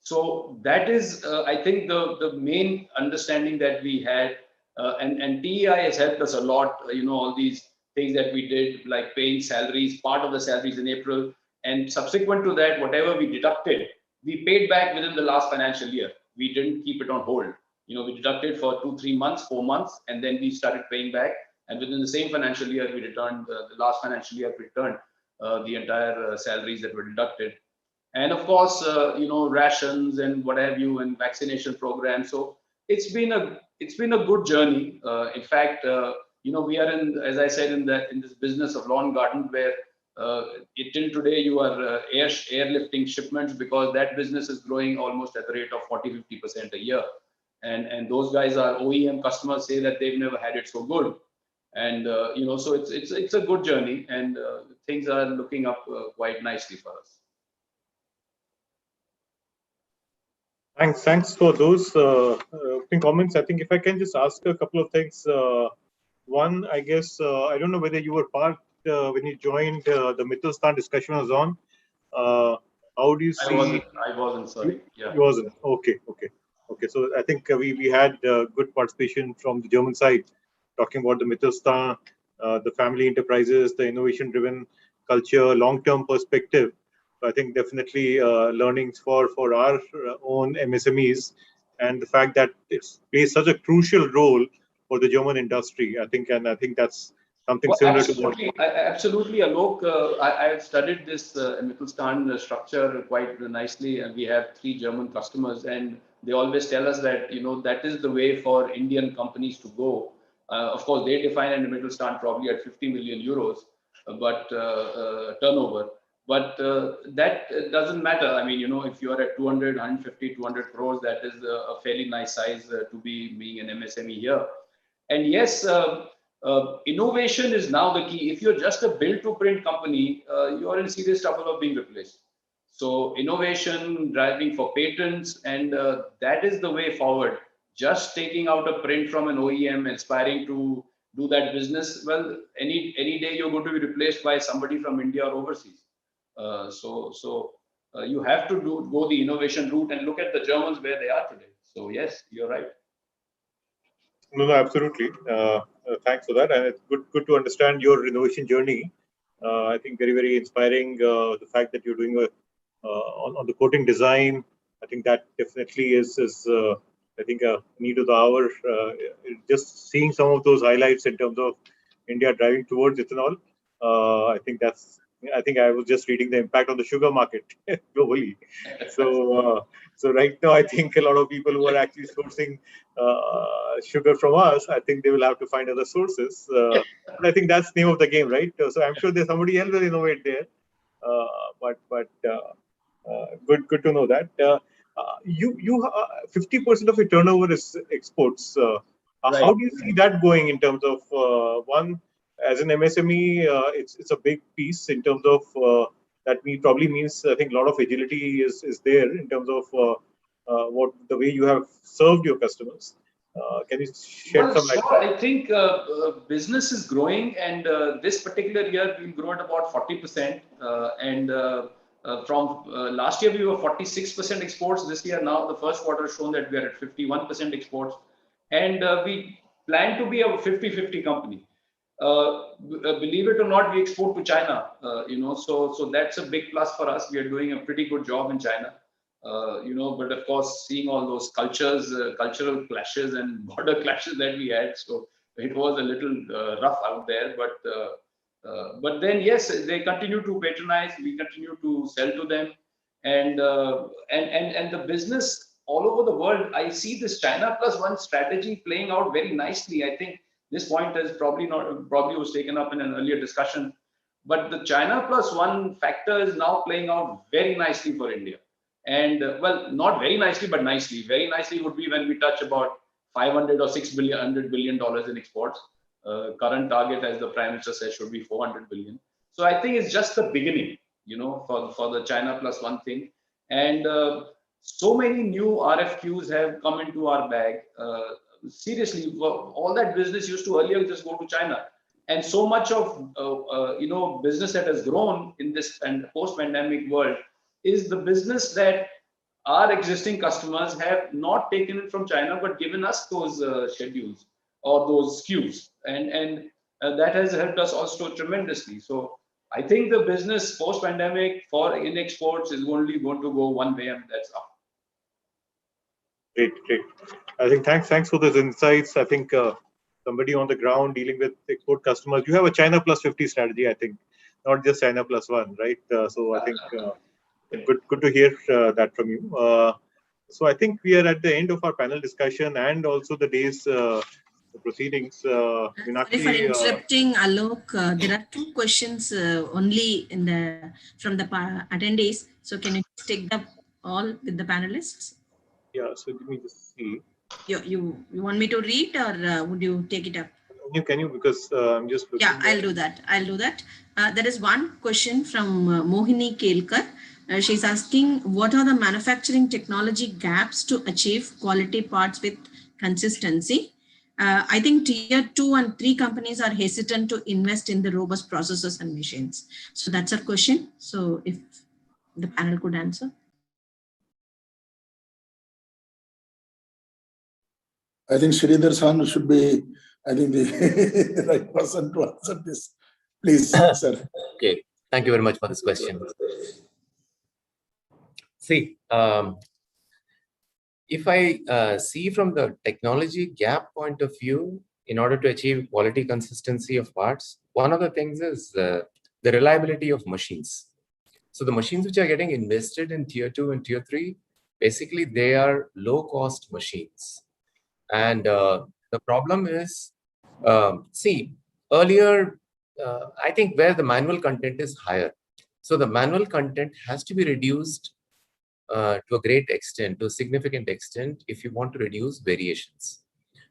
So that is, I think, the main understanding that we had, and TEI has helped us a lot. All these things that we did, like paying salaries, part of the salaries in April, and subsequent to that, whatever we deducted, we paid back within the last financial year. We didn't keep it on hold. We deducted for 2, 3 months, 4 months, and then we started paying back. And within the same financial year, we returned, the last financial year, we returned the entire salaries that were deducted. And of course, rations and what have you, and vaccination programs. So it's been a good journey. In fact, we are in, as I said, in this business of lawn garden, where till today you are airlifting shipments, because that business is growing almost at the rate of 40-50% a year. And those guys are OEM customers, say that they've never had it so good. And so it's a good journey, and things are looking up quite nicely for us. Thanks for those opening comments. I think if I can just ask a couple of things. One, I guess, I don't know whether you were part when you joined the Mittelstand discussion was on. How do you see? I wasn't, sorry. Yeah. You wasn't. Okay. So I think we had good participation from the German side, talking about the Mittelstand, the family enterprises, the innovation-driven culture, long-term perspective. I think definitely learnings for our own MSMEs, and the fact that it plays such a crucial role for the German industry. I think that's something similar to what. Absolutely, Alok. I have studied this Mittelstand structure quite nicely, and we have 3 German customers, and they always tell us that that is the way for Indian companies to go. Of course, they define a Mittelstand probably at 50 million euros, but turnover. But that doesn't matter. I mean, if you are at 200, 150, 200 crores, that is a fairly nice size to be being an MSME here. And yes, innovation is now the key. If you're just a build-to-print company, you are in serious trouble of being replaced. So innovation, driving for patents, and that is the way forward. Just taking out a print from an OEM, aspiring to do that business, well, any day you're going to be replaced by somebody from India or overseas. So you have to go the innovation route, and look at the Germans where they are today. So yes, you're right. No, absolutely. Thanks for that, and it's good to understand your innovation journey. I think very inspiring. The fact that you're doing on the coating design, I think that definitely is I think a need of the hour. Just seeing some of those highlights in terms of India driving towards ethanol. I think I was just reading the impact on the sugar market globally. So right now, I think a lot of people who are actually sourcing sugar from us, I think they will have to find other sources. But I think that's the name of the game, right? So I'm sure there's somebody else will innovate there. But good to know that. You 50% of your turnover is exports. Right. How do you see that going in terms of one? As an MSME, it's a big piece in terms of that probably means I think a lot of agility is there in terms of what the way you have served your customers. Can you shed some light? Sure. I think business is growing, and this particular year we'll grow at about 40%. And from last year we were 46% exports. This year, now the first quarter has shown that we are at 51% exports, and we plan to be a 50-50 company. Believe it or not, we export to China, so that's a big plus for us. We are doing a pretty good job in China, but of course, seeing all those cultural clashes and border clashes that we had, so it was a little rough out there. But then, yes, they continue to patronize. We continue to sell to them, and the business all over the world. I see this China Plus One strategy playing out very nicely. I think this point is probably was taken up in an earlier discussion, but the China Plus One factor is now playing out very nicely for India. And well, not very nicely, but nicely. Very nicely would be when we touch about 500 or $100 billion in exports. Current target, as the Prime Minister says, should be 400 billion. So I think it's just the beginning, for the China Plus One thing. And so many new RFQs have come into our bag. Seriously, all that business used to earlier just go to China, and so much of business that has grown in this and post-pandemic world is the business that our existing customers have not taken it from China, but given us those schedules or those SKUs, and that has helped us also tremendously. So I think the business post-pandemic for in exports is only going to go one way, and that's up. Great. I think thanks for those insights. I think somebody on the ground dealing with export customers, you have a China plus 50 strategy, I think, not just China plus one, right? So I think good to hear that from you. So I think we are at the end of our panel discussion and also the day's proceedings. Sorry for interrupting, Alok. There are two questions only from the attendees. So can you take them all with the panelists? Yeah. So let me just see. You want me to read, or would you take it up? Can you because I'm just looking. Yeah, I'll do that. There is one question from Mohini Kelkar. She's asking, what are the manufacturing technology gaps to achieve quality parts with consistency? I think tier 2 and 3 companies are hesitant to invest in the robust processors and machines. So that's a question. So if the panel could answer. I think Sridhar San should be, I think, the right person to answer this. Please, sir. Okay, thank you very much for this question. See, if I see from the technology gap point of view, in order to achieve quality consistency of parts, one of the things is the reliability of machines. So the machines which are getting invested in tier 2 and tier 3, basically they are low cost machines. And the problem is, see, earlier, I think where the manual content is higher. So the manual content has to be reduced to a great extent, to a significant extent, if you want to reduce variations.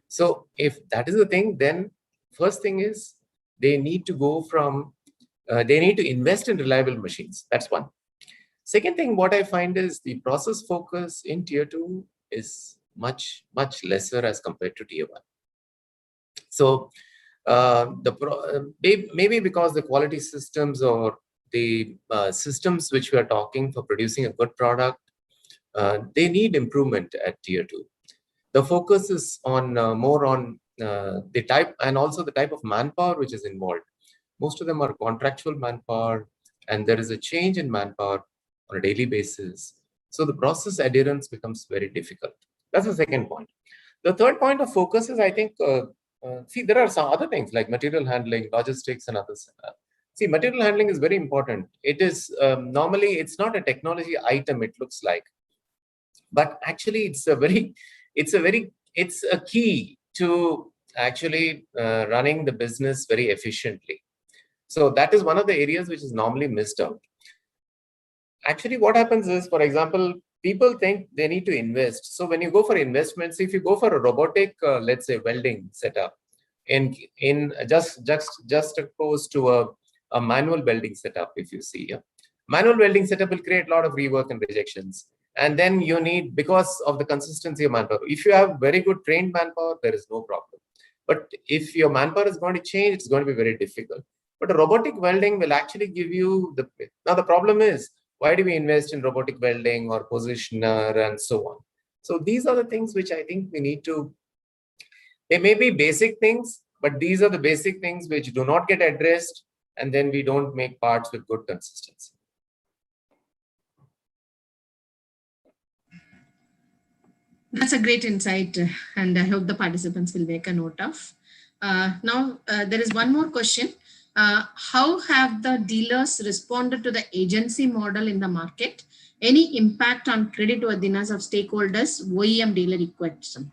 So if that is the thing, then first thing is they need to go from, they need to invest in reliable machines. That's one. Second thing, what I find is the process focus in tier 2 is much lesser as compared to tier 1. So maybe because the quality systems or the systems which we are talking for producing a good product, they need improvement at tier 2. The focus is on more on the type and also the type of manpower which is involved. Most of them are contractual manpower, and there is a change in manpower on a daily basis. So the process adherence becomes very difficult. That's the second point. The third point of focus is, I think, see, there are some other things like material handling, logistics, and others. See, material handling is very important. It is normally, it's not a technology item, it looks like. But actually, it's a key to actually running the business very efficiently. So that is one of the areas which is normally missed out. Actually, what happens is, for example, people think they need to invest. So when you go for investments, if you go for a robotic, let's say, welding setup, in just opposed to a manual welding setup, if you see, manual welding setup will create a lot of rework and rejections. And then you need, because of the consistency of manpower, if you have very good trained manpower, there is no problem. But if your manpower is going to change, it's going to be very difficult. But a robotic welding will actually give you the. Now the problem is, why do we invest in robotic welding or positioner and so on? So these are the things which I think we need to. They may be basic things, but these are the basic things which do not get addressed, and then we don't make parts with good consistency. That's a great insight, and I hope the participants will make a note of. Now, there is one more question. How have the dealers responded to the agency model in the market? Any impact on creditworthiness of stakeholders, OEM dealer ecosystem?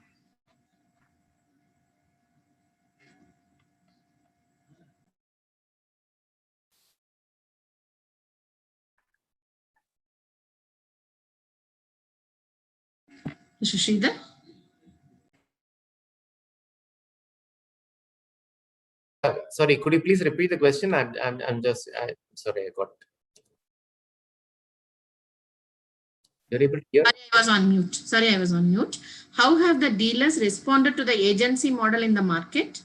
Mr. Sridhar? Sorry, could you please repeat the question? I'm sorry, I got. You're able to hear? Sorry, I was on mute. How have the dealers responded to the agency model in the market?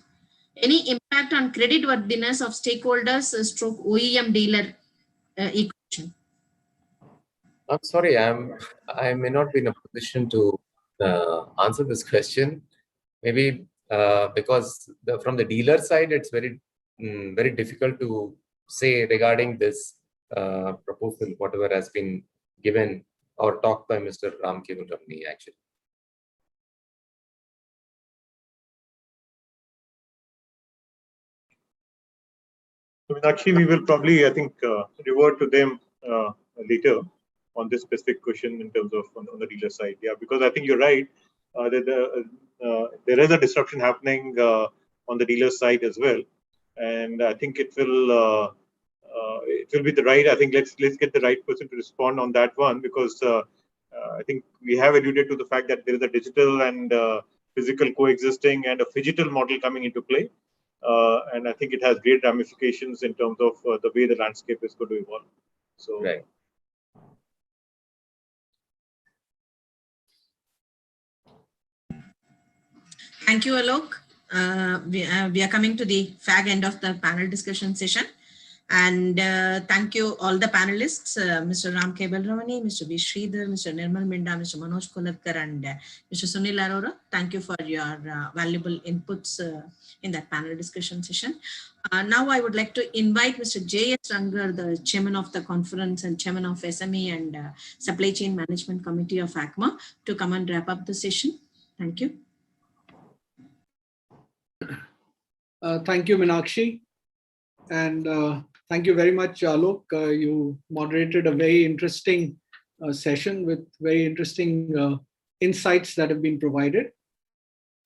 Any impact on creditworthiness of stakeholders, stroke OEM dealer ecosystem? I'm sorry, I may not be in a position to answer this question. Maybe because from the dealer side, it's very difficult to say regarding this proposal, whatever has been given or talked by Mr. Ramani actually. So Meenakshi, we will probably, I think, revert to them later on this specific question in terms of on the dealer side. Yeah, because I think you're right. There is a disruption happening on the dealer side as well, and I think it will be the right. I think let's get the right person to respond on that one, because I think we have alluded to the fact that there is a digital and physical coexisting and a phygital model coming into play. And I think it has great ramifications in terms of the way the landscape is going to evolve. So, right. Thank you, Alok. We are coming to the fag end of the panel discussion session. And thank you all the panelists, Mr. Ram K. Balramani, Mr. V. Sridhar, Mr. Nirmal Minda, Mr. Manoj Kulatkar, and Mr. Sunil Arora. Thank you for your valuable inputs in that panel discussion session. Now I would like to invite Mr. J.S. Rangar, the chairman of the conference and chairman of SME and Supply Chain Management Committee of ACMA, to come and wrap up the session. Thank you. Thank you, Meenakshi. And thank you very much, Alok. You moderated a very interesting session with very interesting insights that have been provided.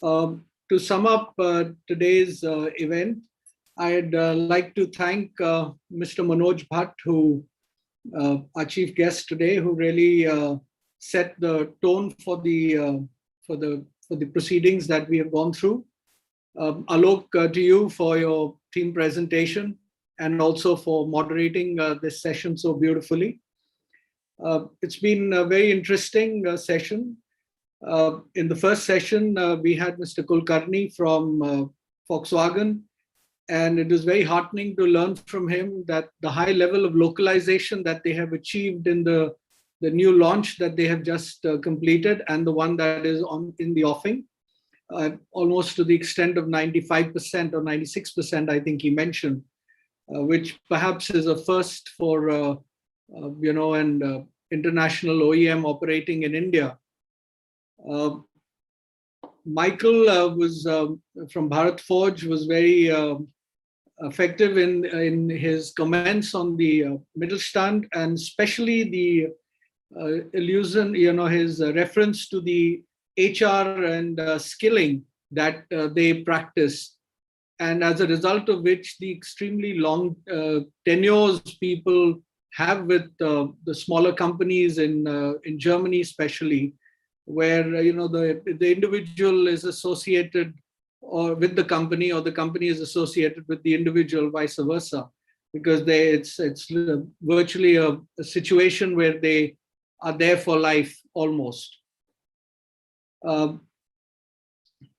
To sum up today's event, I'd like to thank Mr. Manoj Bhatt, who our chief guest today, who really set the tone for the proceedings that we have gone through. Alok, to you for your theme presentation and also for moderating this session so beautifully. It's been a very interesting session. In the first session, we had Mr. Kulkarni from Volkswagen, and it was very heartening to learn from him that the high level of localization that they have achieved in the new launch that they have just completed, and the one that is in the offing, almost to the extent of 95% or 96%, I think he mentioned, which perhaps is a first for an international OEM operating in India. Michael was from Bharat Forge, was very effective in his comments on the Mittelstand, and especially the allusion, his reference to the HR and skilling that they practice, and as a result of which the extremely long tenures people have with the smaller companies in Germany, especially, where the individual is associated or with the company, or the company is associated with the individual, vice versa, because it's virtually a situation where they are there for life almost.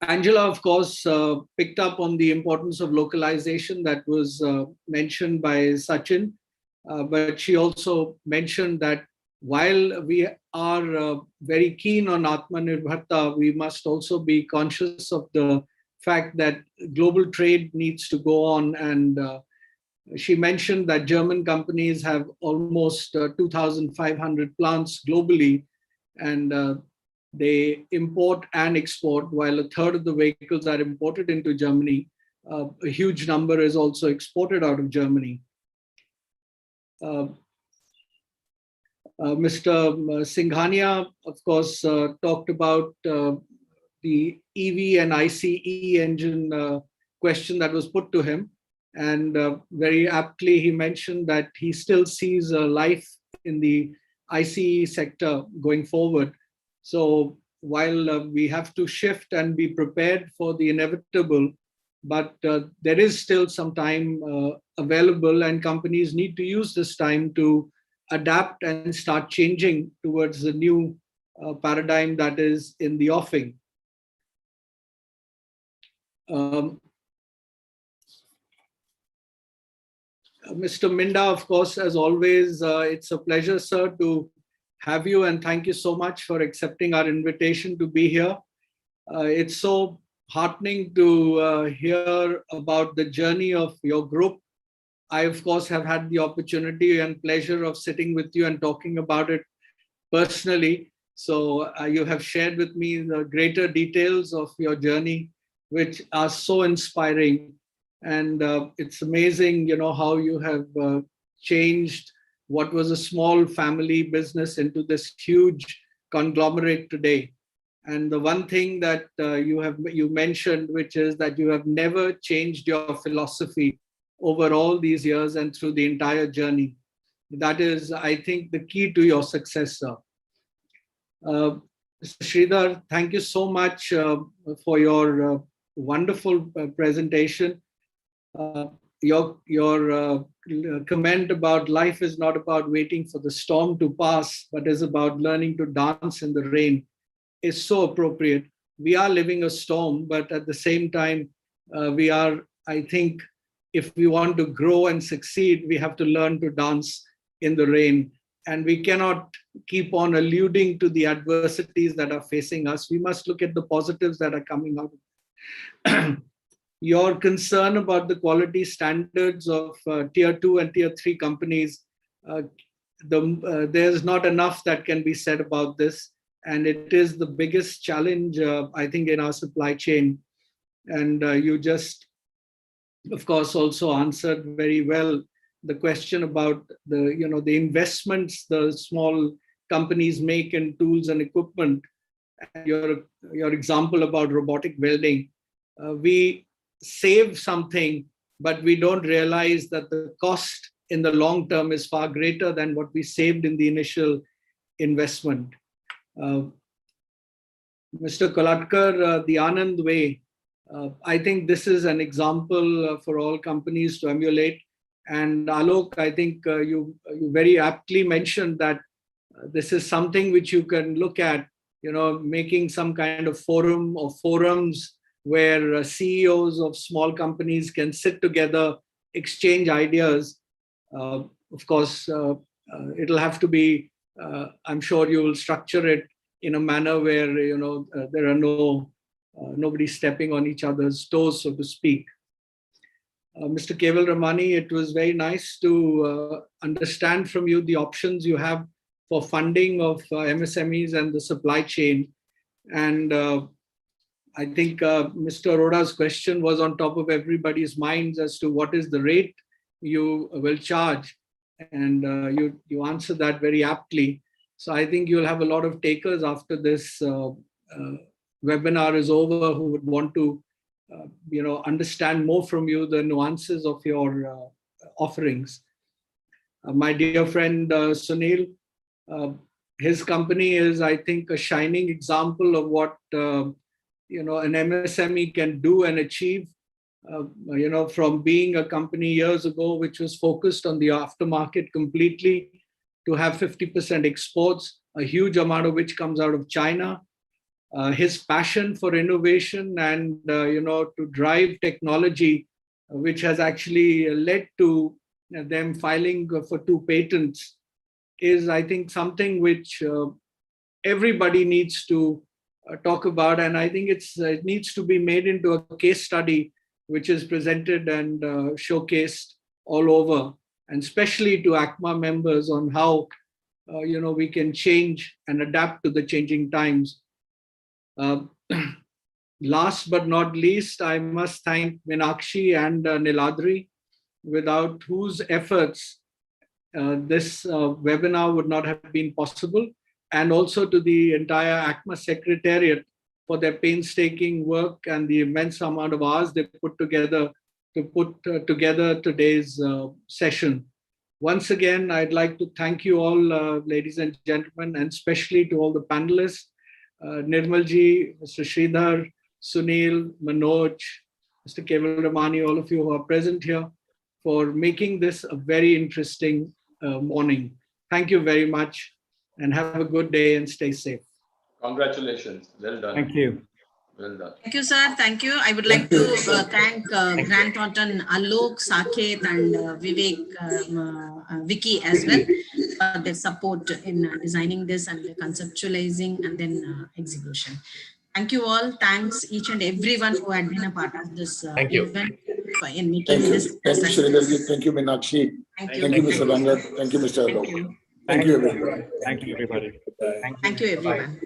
Angela, of course, picked up on the importance of localization that was mentioned by Sachin, but she also mentioned that while we are very keen on Atmanirbharta, we must also be conscious of the fact that global trade needs to go on. And she mentioned that German companies have almost 2,500 plants globally, and they import and export. While a third of the vehicles are imported into Germany, a huge number is also exported out of Germany. Mr. Singhania, of course, talked about the EV and ICE engine question that was put to him. And very aptly, he mentioned that he still sees a life in the ICE sector going forward. So while we have to shift and be prepared for the inevitable, but there is still some time available, and companies need to use this time to adapt and start changing towards the new paradigm that is in the offing. Mr. Minda, of course, as always, it's a pleasure, sir, to have you, and thank you so much for accepting our invitation to be here. It's so heartening to hear about the journey of your group. I, of course, have had the opportunity and pleasure of sitting with you and talking about it personally. So you have shared with me the greater details of your journey, which are so inspiring. And it's amazing, how you have changed what was a small family business into this huge conglomerate today. And the one thing that you mentioned, which is that you have never changed your philosophy over all these years and through the entire journey. That is, I think, the key to your success, sir. Mr. Sridhar, thank you so much for your wonderful presentation. Your comment about life is not about waiting for the storm to pass, but is about learning to dance in the rain is so appropriate. We are living a storm, but at the same time, we are, I think, if we want to grow and succeed, we have to learn to dance in the rain. And we cannot keep on alluding to the adversities that are facing us. We must look at the positives that are coming out. Your concern about the quality standards of tier 2 and tier 3 companies, there's not enough that can be said about this. And it is the biggest challenge, I think, in our supply chain. And you just, of course, also answered very well the question about the investments the small companies make in tools and equipment. And your example about robotic welding, we save something, but we don't realize that the cost in the long term is far greater than what we saved in the initial investment. Mr. Kolatkar, the Anand way, I think this is an example for all companies to emulate. And Alok, I think you very aptly mentioned that this is something which you can look at, making some kind of forum or forums where CEOs of small companies can sit together, exchange ideas. Of course, it'll have to be, I'm sure you will structure it in a manner where, there are nobody stepping on each other's toes, so to speak. Mr. Keval Ramani, it was very nice to understand from you the options you have for funding of MSMEs and the supply chain. And I think Mr. Arora's question was on top of everybody's minds as to what is the rate you will charge. And you answered that very aptly. So I think you'll have a lot of takers after this webinar is over who would want to understand more from you the nuances of your offerings. My dear friend Sunil, his company is, I think, a shining example of what an MSME can do and achieve. From being a company years ago which was focused on the aftermarket completely, to have 50% exports, a huge amount of which comes out of China. His passion for innovation and to drive technology, which has actually led to them filing for 2 patents, is, I think, something which everybody needs to talk about. And I think it needs to be made into a case study, which is presented and showcased all over, and especially to ACMA members on how we can change and adapt to the changing times. Last but not least, I must thank Meenakshi and Niladri, without whose efforts this webinar would not have been possible, and also to the entire ACMA Secretariat for their painstaking work and the immense amount of hours they put together to put together today's session. Once again, I'd like to thank you all, ladies and gentlemen, and especially to all the panelists, Nirmalji, Mr. Sridhar, Sunil, Manoj, Mr. Keval Ramani, all of you who are present here, for making this a very interesting morning. Thank you very much, and have a good day and stay safe. Congratulations. Well done. Thank you. Well done. Thank you, sir. Thank you. I would like to thank Grant Thornton, Alok, Saket, and Vivek, Vicky as well. for their support in designing this and the conceptualizing and then execution. Thank you all. Thanks each and everyone who had been a part of this Thank you. event in making Thank you. this. Thank you, Sridharji. Thank you, Meenakshi. Thank you. Thank you, Mr. Rangat. Thank you, Mr. Alok. Thank you, everyone. Thank you, everybody. Thank you, everyone.